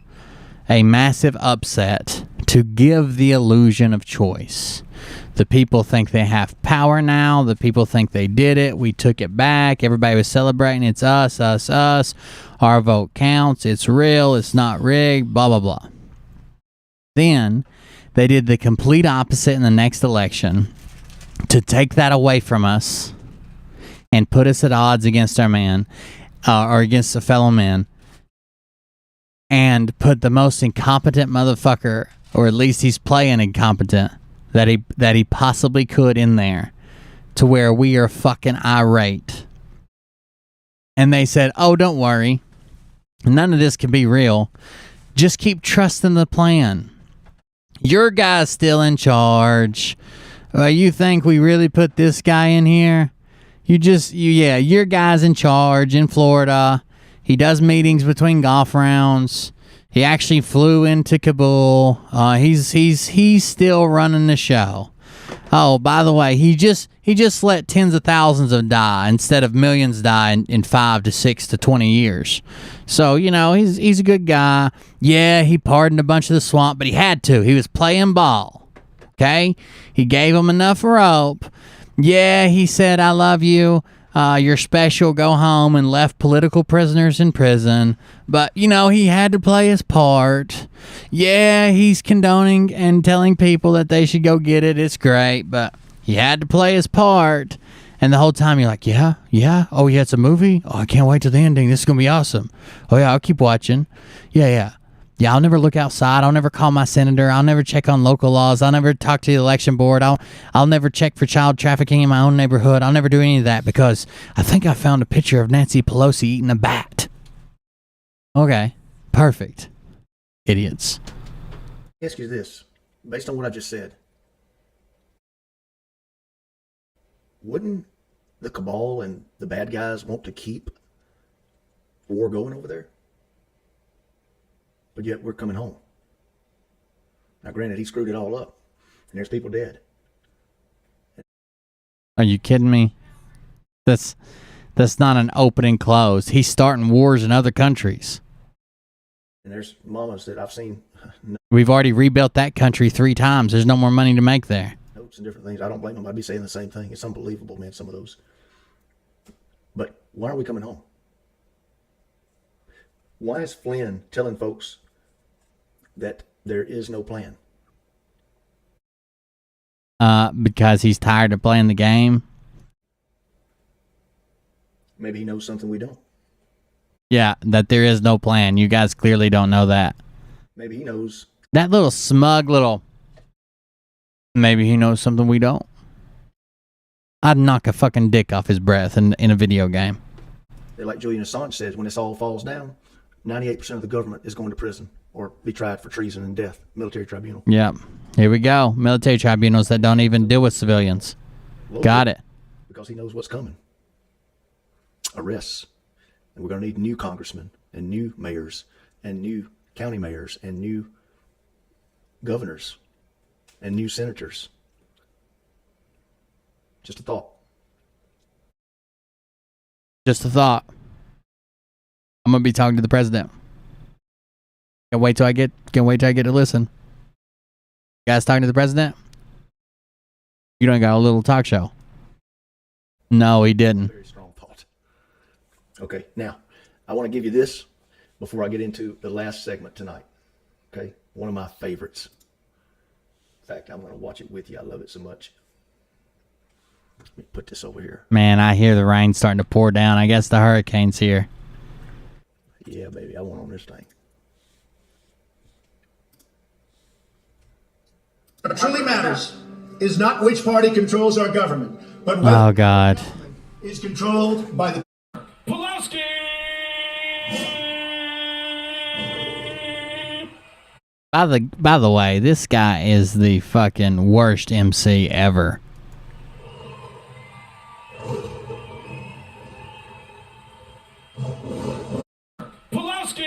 a massive upset to give the illusion of choice. The people think they have power now. The people think they did it. We took it back. Everybody was celebrating. It's us, us, us. Our vote counts. It's real. It's not rigged. Blah, blah, blah. Then they did the complete opposite in the next election to take that away from us and put us at odds against our man or against a fellow man, and put the most incompetent motherfucker or at least he's playing incompetent, that he possibly could in there, to where we are fucking irate. And they said, "Oh, don't worry, none of this can be real. Just keep trusting the plan. Your guy's still in charge. You think we really put this guy in here? Your guy's in charge in Florida. He does meetings between golf rounds. He actually flew into Kabul. He's still running the show. Oh, by the way, he just let tens of thousands of die instead of millions die in 5 to 6 to 20 years. So, he's a good guy. Yeah, he pardoned a bunch of the swamp, but he had to. He was playing ball. Okay? He gave him enough rope. Yeah, he said, I love you. You're special. Go home, and left political prisoners in prison. But, he had to play his part. Yeah, he's condoning and telling people that they should go get it. It's great, but he had to play his part. And the whole time you're like, yeah. Oh, yeah, it's a movie? Oh, I can't wait till the ending. This is going to be awesome. Oh, yeah, I'll keep watching. Yeah. Yeah, I'll never look outside. I'll never call my senator. I'll never check on local laws. I'll never talk to the election board. I'll never check for child trafficking in my own neighborhood. I'll never do any of that because I think I found a picture of Nancy Pelosi eating a bat. Okay, perfect. Idiots. Let me ask you this, based on what I just said. Wouldn't the cabal and the bad guys want to keep war going over there? But yet we're coming home. Now, granted, he screwed it all up, and there's people dead. Are you kidding me? That's not an open and close. He's starting wars in other countries. And there's mamas that I've seen. We've already rebuilt that country 3 times. There's no more money to make there. Notes and different things. I don't blame them. I'd be saying the same thing. It's unbelievable, man, some of those. But why are we coming home? Why is Flynn telling folks that there is no plan? Because he's tired of playing the game. Maybe he knows something we don't. Yeah, that there is no plan. You guys clearly don't know that. Maybe he knows. That little smug little... Maybe he knows something we don't. I'd knock a fucking dick off his breath in a video game. Like Julian Assange says, when this all falls down, 98% of the government is going to prison or be tried for treason and death. Military tribunal. Yep. Here we go. Military tribunals that don't even deal with civilians. Got it. Because he knows what's coming. Arrests. And we're going to need new congressmen and new mayors and new county mayors and new governors and new senators. Just a thought. Just a thought. I'm gonna be talking to the president. Can't wait till I get to listen. You guys talking to the president? You don't got a little talk show. No, he didn't. Very strong thought. Okay, now I want to give you this before I get into the last segment tonight. Okay, one of my favorites. In fact, I'm going to watch it with you. I love it so much. Let me put this over here. Man, I hear the rain starting to pour down. I guess the hurricane's here. Yeah, baby, I want on this thing. What truly matters is not which party controls our government, but what oh God is controlled by the Pulaski! By the way, this guy is the fucking worst MC ever. Pulaski!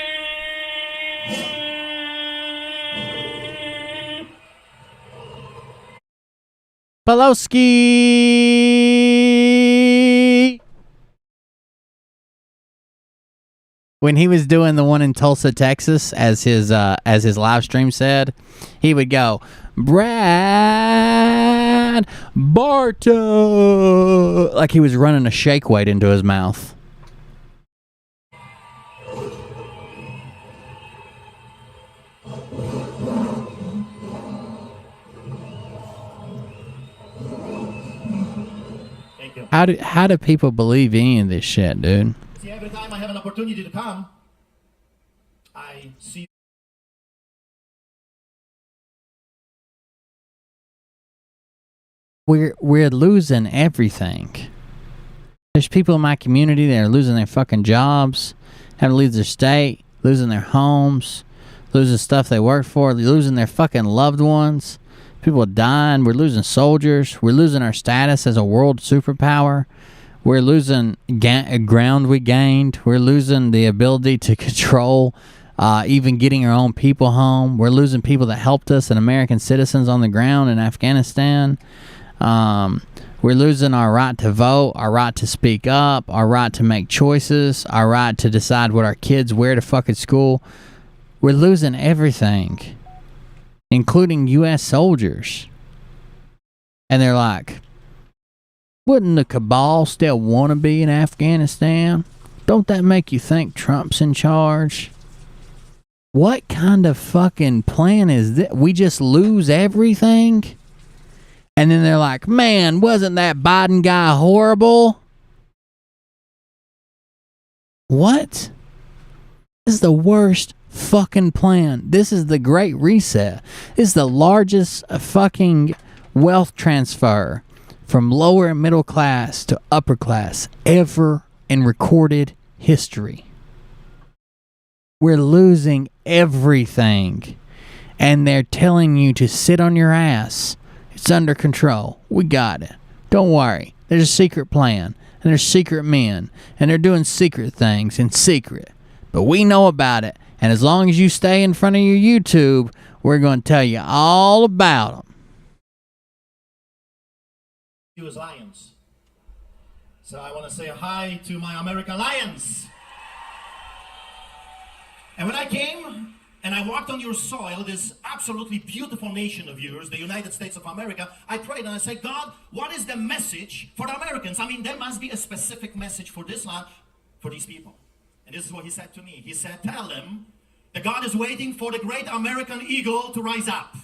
Pelosi. When he was doing the one in Tulsa, Texas, as his live stream said, he would go, Brad Barto, like he was running a shake weight into his mouth. How do people believe any of this shit, dude? See, every time I have an opportunity to come, I see we're losing everything. There's people in my community that are losing their fucking jobs, having to leave their state, losing their homes, losing stuff they worked for, losing their fucking loved ones. People are dying. We're losing soldiers. We're losing our status as a world superpower. We're losing ground we gained. We're losing the ability to control even getting our own people home. We're losing people that helped us and American citizens on the ground in Afghanistan. We're losing our right to vote, our right to speak up, our right to make choices, our right to decide what our kids wear to fucking school. We're losing everything, including U.S. soldiers. And they're like, wouldn't the cabal still want to be in Afghanistan? Don't that make you think Trump's in charge? What kind of fucking plan is this? We just lose everything? And then they're like, man, wasn't that Biden guy horrible? What? This is the worst fucking plan. This is the Great Reset. This is the largest fucking wealth transfer from lower and middle class to upper class ever in recorded history. We're losing everything. And they're telling you to sit on your ass. It's under control. We got it. Don't worry. There's a secret plan. And there's secret men. And they're doing secret things in secret. But we know about it. And as long as you stay in front of your YouTube, we're going to tell you all about them. You as Lions. So I want to say hi to my American Lions. And when I came and I walked on your soil, this absolutely beautiful nation of yours, the United States of America, I prayed and I said, God, what is the message for the Americans? I mean, there must be a specific message for this land, for these people. And this is what he said to me. He said, tell them that God is waiting for the great American eagle to rise up.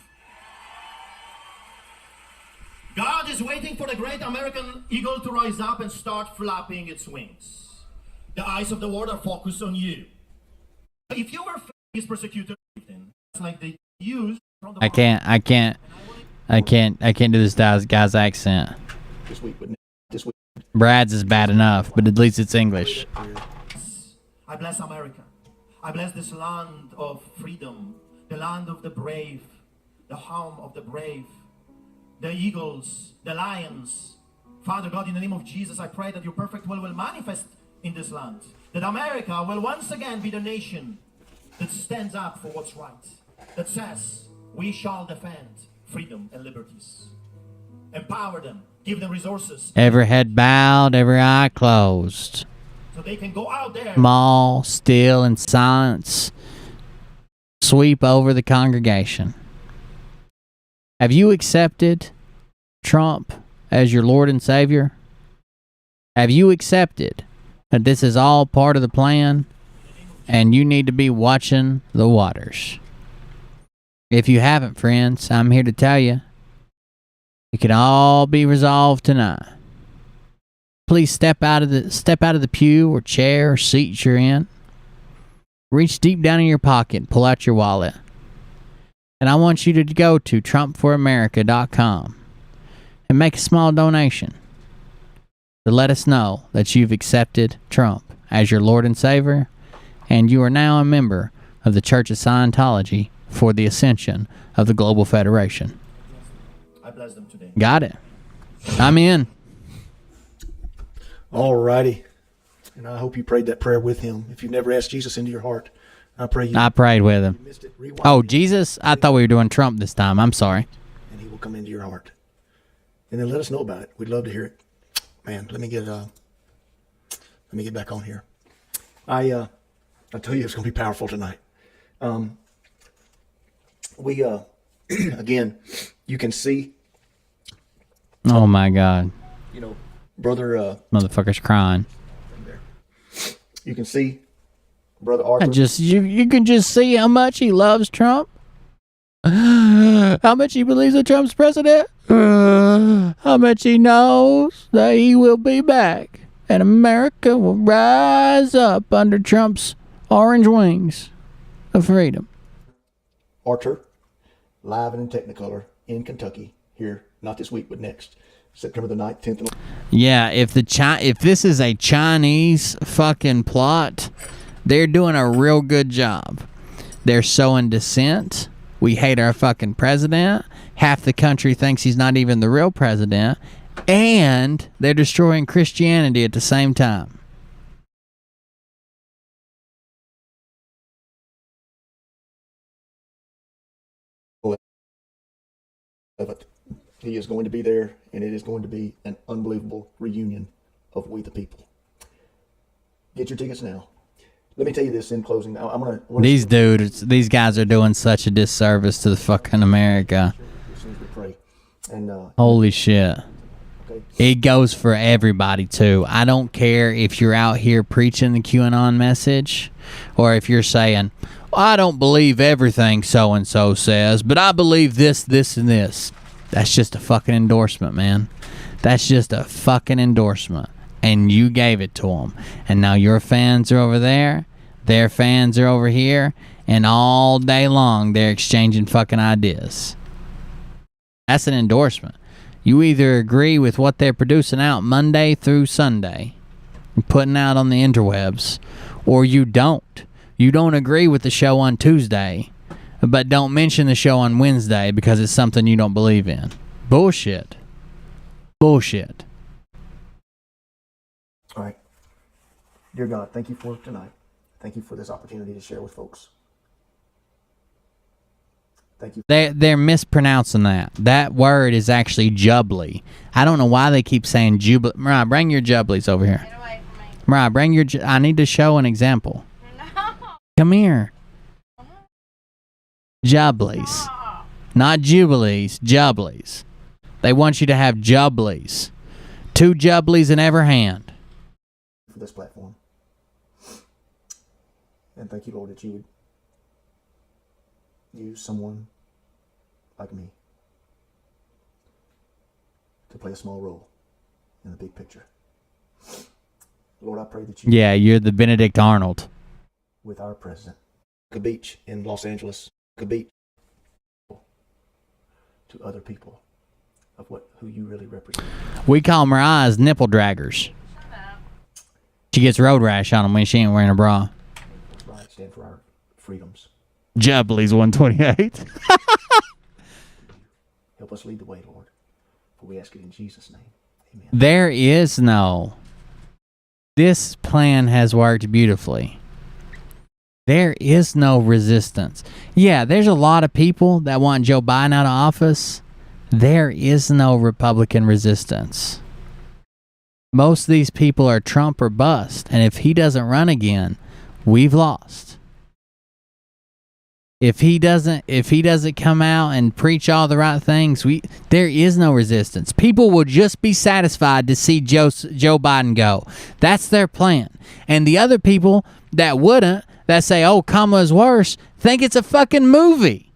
God is waiting for the great American eagle to rise up and start flapping its wings. The eyes of the world are focused on you. If you were his persecutor, it's like they used. I can't do this guy's accent. This week. Brad's is bad enough, but at least it's English. I bless America. I bless this land of freedom, the land of the brave, the home of the brave, the eagles, the lions. Father God, in the name of Jesus, I pray that your perfect will manifest in this land. That America will once again be the nation that stands up for what's right. That says, we shall defend freedom and liberties. Empower them. Give them resources. Every head bowed, every eye closed. So they can go out there. Small, still, in silence. Sweep over the congregation. Have you accepted Trump as your Lord and Savior? Have you accepted that this is all part of the plan and you need to be watching the waters? If you haven't, friends, I'm here to tell you it can all be resolved tonight. Please step out of the pew or chair or seat you're in. Reach deep down in your pocket and pull out your wallet. And I want you to go to TrumpForAmerica.com and make a small donation to let us know that you've accepted Trump as your Lord and Savior, and you are now a member of the Church of Scientology for the ascension of the Global Federation. I bless them today. Got it. I'm in. All righty. And I hope you prayed that prayer with him. If you've never asked Jesus into your heart, I pray you. I prayed with him. Oh, Jesus? I thought we were doing Trump this time. I'm sorry. And he will come into your heart. And then let us know about it. We'd love to hear it. Man, let me get back on here. I tell you, it's going to be powerful tonight. We again, you can see. Oh my God. You know, brother. Motherfucker's crying. You can see, brother Arthur. You can just see how much he loves Trump. How much he believes that Trump's president. How much he knows that he will be back. And America will rise up under Trump's orange wings of freedom. Arthur, live and in Technicolor in Kentucky, here, not this week, but next. September the 9th, 10th, and Yeah, if this is a Chinese fucking plot, they're doing a real good job. They're sowing dissent. We hate our fucking president. Half the country thinks he's not even the real president. And they're destroying Christianity at the same time. of it. He is going to be there, and it is going to be an unbelievable reunion of We the People. Get your tickets now. Let me tell you this in closing. These guys are doing such a disservice to the fucking America. Holy shit. It goes for everybody too. I don't care if you're out here preaching the QAnon message, or if you're saying, I don't believe everything so-and-so says, but I believe this, this, and this. That's just a fucking endorsement, man. That's just a fucking endorsement. And you gave it to them. And now your fans are over there, their fans are over here, and all day long they're exchanging fucking ideas. That's an endorsement. You either agree with what they're producing out Monday through Sunday and putting out on the interwebs, or you don't. You don't agree with the show on Tuesday, but don't mention the show on Wednesday because it's something you don't believe in. Bullshit. Bullshit. All right. Dear God, thank you for tonight. Thank you for this opportunity to share with folks. Thank you. They're mispronouncing that. That word is actually jubbly. I don't know why they keep saying jubilee. Mariah, bring your jubblies over here. Mariah, bring your... I need to show an example. No. Come here. Jubblies. Not jubilees, jubblies. They want you to have jubblies. 2 jubblies in every hand. For this platform. And thank you, Lord, that you would use someone like me to play a small role in the big picture. Lord, I pray that you... Yeah, you're the Benedict Arnold. With our president. Beach in Los Angeles. Beach to other people of who you really represent. We call Mariah's nipple draggers. She gets road rash on them when she ain't wearing a bra. Right, stand for our freedoms. Jubblies 128. Help us lead the way, Lord. For we ask it in Jesus' name. Amen. There is no... This plan has worked beautifully. There is no resistance. Yeah, there's a lot of people that want Joe Biden out of office. There is no Republican resistance. Most of these people are Trump or bust. And if he doesn't run again, we've lost. If he doesn't come out and preach all the right things, there is no resistance. People will just be satisfied to see Joe Biden go. That's their plan. And the other people that wouldn't, that say, oh, Kamala's worse, think it's a fucking movie.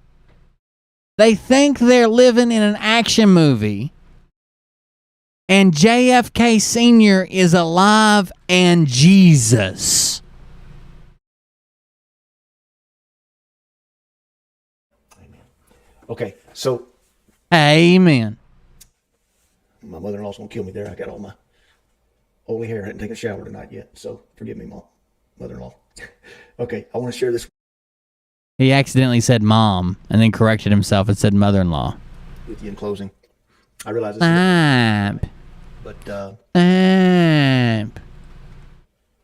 They think they're living in an action movie. And JFK Sr. is alive and Jesus. Okay, so... Amen. My mother-in-law's going to kill me there. I got all my oily hair. I hadn't taken a shower tonight yet, so forgive me, mother-in-law. Okay, I want to share this. He accidentally said mom and then corrected himself and said mother-in-law. With you in closing. I realize this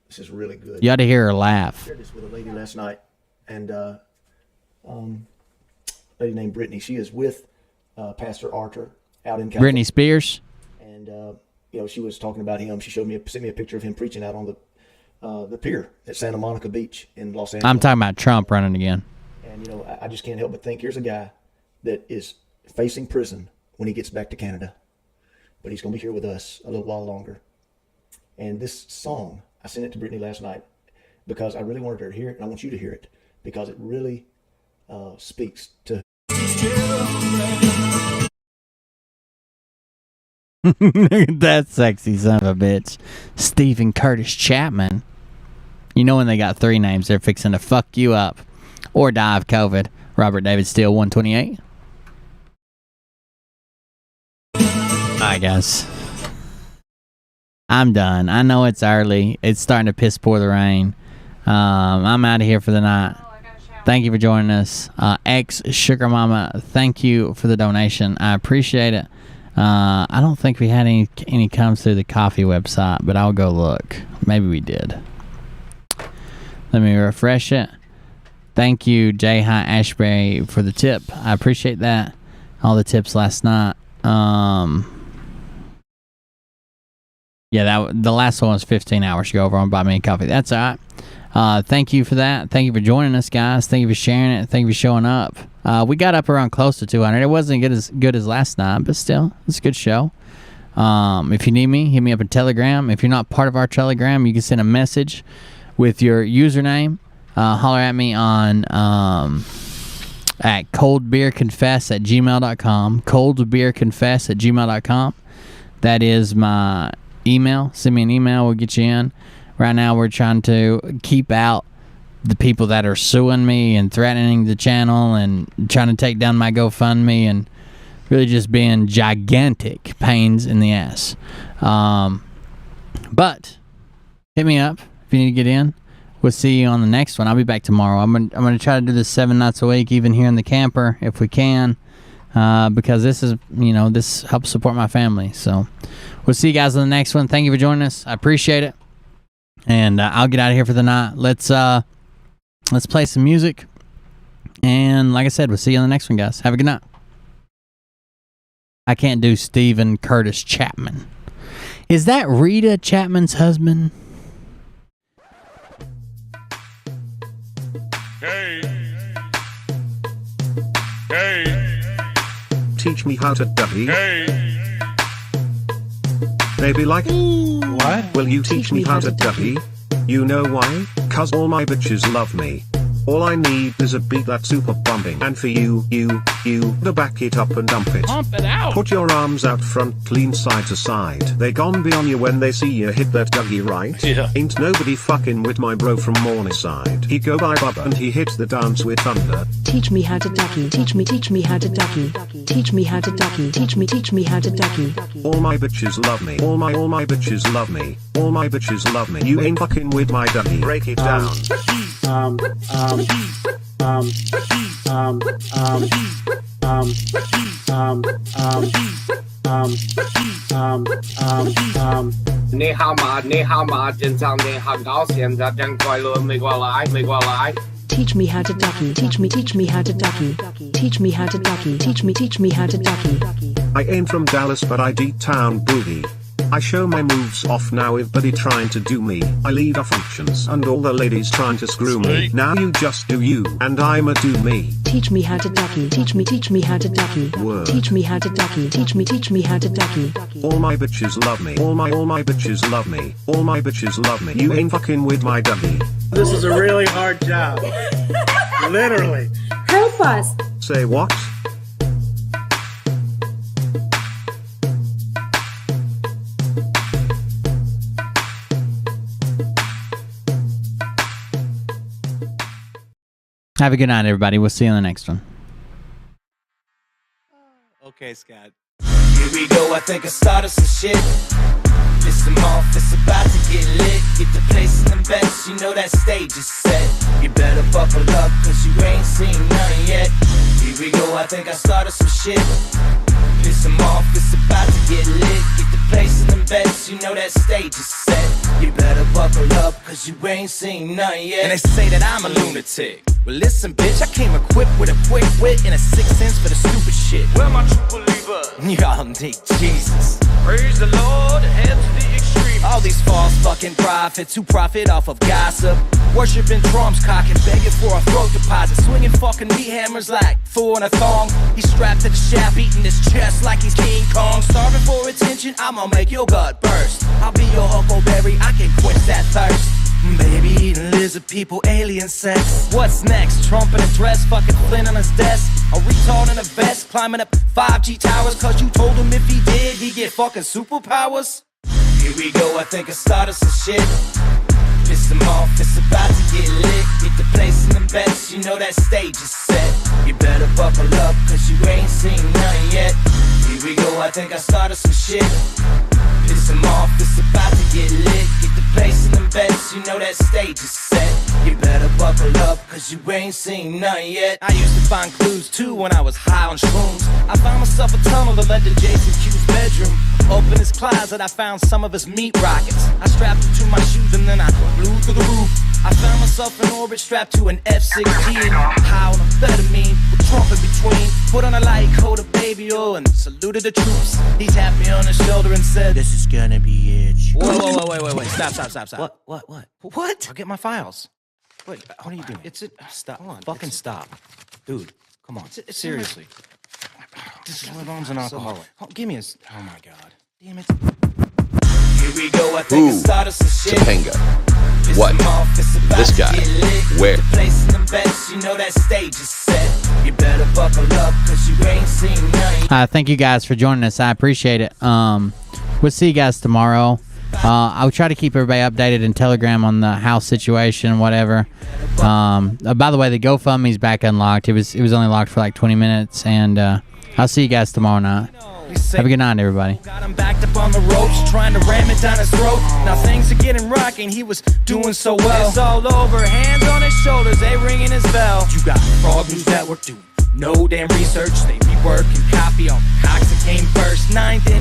this is really good. You ought to hear her laugh. I shared this with a lady last night, and a lady named Brittany. She is with Pastor Arthur out in California. Britney Spears. And she was talking about him. She sent me a picture of him preaching out on the pier at Santa Monica Beach in Los Angeles. I'm talking about Trump running again. And I just can't help but think, here's a guy that is facing prison when he gets back to Canada, but he's going to be here with us a little while longer. And this song, I sent it to Brittany last night because I really wanted her to hear it, and I want you to hear it because it really speaks to... That sexy son of a bitch. Stephen Curtis Chapman. You know when they got 3 names, they're fixing to fuck you up or die of COVID. Robert David Steele, 128. right, guys. I'm done. I know it's early. It's starting to piss pour the rain. I'm out of here for the night. Thank you for joining us. Ex Sugar Mama, thank you for the donation. I appreciate it. I don't think we had any comes through the coffee website, but I'll go look. Maybe we did. Let me refresh it. Thank you, J. High Ashbury, for the tip. I appreciate that. All the tips last night. Yeah, the last one was 15 hours ago over on Buy Me a Coffee. That's all right. Thank you for that. Thank you for joining us, guys. Thank you for sharing it. Thank you for showing up. We got up around close to 200. It wasn't good as last night, but still, it's a good show. If you need me, hit me up on Telegram. If you're not part of our Telegram, you can send a message with your username. Holler at me on at coldbeerconfess@gmail.com. coldbeerconfess@gmail.com. That is my email. Send me an email. We'll get you in. Right now, we're trying to keep out the people that are suing me and threatening the channel and trying to take down my GoFundMe and really just being gigantic pains in the ass. But hit me up if you need to get in. We'll see you on the next one. I'll be back tomorrow. I'm gonna try to do this 7 nights a week, even here in the camper, if we can, because this is, this helps support my family. So we'll see you guys on the next one. Thank you for joining us. I appreciate it, and I'll get out of here for the night. Let's play some music, and like I said, we'll see you on the next one, guys. Have a good night. I can't do Stephen Curtis Chapman. Is that Rita Chapman's husband? Hey. Teach me how to Dougie. They be like, what? Will you teach me how to Dougie? You know why? 'Cause all my bitches love me. All I need is a beat that's super bumping. And for you, to back it up and dump it. Pump it out. Put your arms out front, clean side to side. They gon' be on you when they see you hit that Dougie, right? Yeah. Ain't nobody fucking with my bro from Morningside. He go by Bubba and he hits the dance with thunder. Teach me how to Dougie. Teach me how to Dougie. Teach me how to Dougie. Teach me how to Dougie. All my bitches love me. All my bitches love me. All my bitches love me. You ain't fucking with my Dougie. Break it down.你好吗？你好吗？真长你好高兴，这真快乐，美国来。Teach me how to Dougie. Teach me how to Dougie. Teach me how to Dougie. Teach me how to Dougie. I ain't from Dallas, but I D-town booty. I show my moves off now with buddy trying to do me. I lead our functions and all the ladies trying to screw me. Now you just do you and I'ma do me. Teach me how to Dougie. Teach me how to Dougie. Word. Teach me how to Dougie. Teach me how to Dougie. All my bitches love me. All my bitches love me. All my bitches love me. You ain't fucking with my Dougie. This is a really hard job. Literally. Help us. Say what? Have a good night, everybody. We'll see you on the next one. Okay, Scott. Here we go, I think I started some shit. Piss them off, it's about to get lit. Get the place in the best, you know that stage is set. You better buckle up, 'cause you ain't seen none yet. Here we go, I think I started some shit. Piss them off, it's about to get lit. Get the place in the best, you know that stage is set. You better buckle up, 'cause you ain't seen none yet. And they say that I'm a lunatic. Well listen bitch, I came equipped with a quick wit and a 6th sense for the stupid shit. Where my true believers? Y'all need Jesus. Praise the Lord, head to the extreme. All these false fucking prophets who profit off of gossip. Worshipping drums, cocking, begging for a throat deposit. Swinging fucking meat hammers like Thor in a thong. He's strapped to the shaft, eating his chest like he's King Kong. Starving for attention, I'ma make your gut burst. I'll be your Huckleberry, I can quench that thirst. Baby eating lizard people, alien sex. What's next? Trump in a dress, fucking Flynn on his desk. A retard in a vest, climbing up 5G towers. 'Cause you told him if he did, he'd get fucking superpowers. Here we go, I think I started some shit. Piss them off, it's about to get lit. Get the place in the best, you know that stage is set. You better buckle up, 'cause you ain't seen none yet. Here Here we go, I think I started some shit. Piss him off, it's about to get lit. Get the place in them beds, you know that stage is set. You better buckle up, cause you ain't seen nothing yet. I used to find clues too when I was high on shrooms. I found myself a tunnel that led to Jason Q's bedroom. Open his closet, I found some of his meat rockets. I strapped it to my shoes and then I flew through the roof. I found myself in orbit strapped to an F-16. High on amphetamine, with Trump in between. Put on a light coat of baby oil and saluted the troops. He tapped me on the shoulder and said, "This is gonna be it." Whoa, wait. Stop. What? I'll get my files. Wait, what are you doing? Stop. Hold on. Fucking stop. Dude, come on. Seriously. This is my mom's an alcoholic. Give me oh my God. Damn it. Here we go, I think it started some shit. Topanga. What? This guy. Where? Place in them beds, you know that stage is set. You better buckle up, cause you ain't seen nothing. Thank you guys for joining us. I appreciate it. We'll see you guys tomorrow. I'll try to keep everybody updated in Telegram on the house situation, whatever. By the way, the GoFundMe's back unlocked. It was only locked for like 20 minutes, and I'll see you guys tomorrow night. Have a good night, everybody. Got him backed up on the ropes, trying to ram it down his throat. Now things are getting rocking, he was doing so well. It's all over, hands on his shoulders, they ringing his bell. You got Frog News Network doing no damn research. They rework and copy on Cox that came first. 9th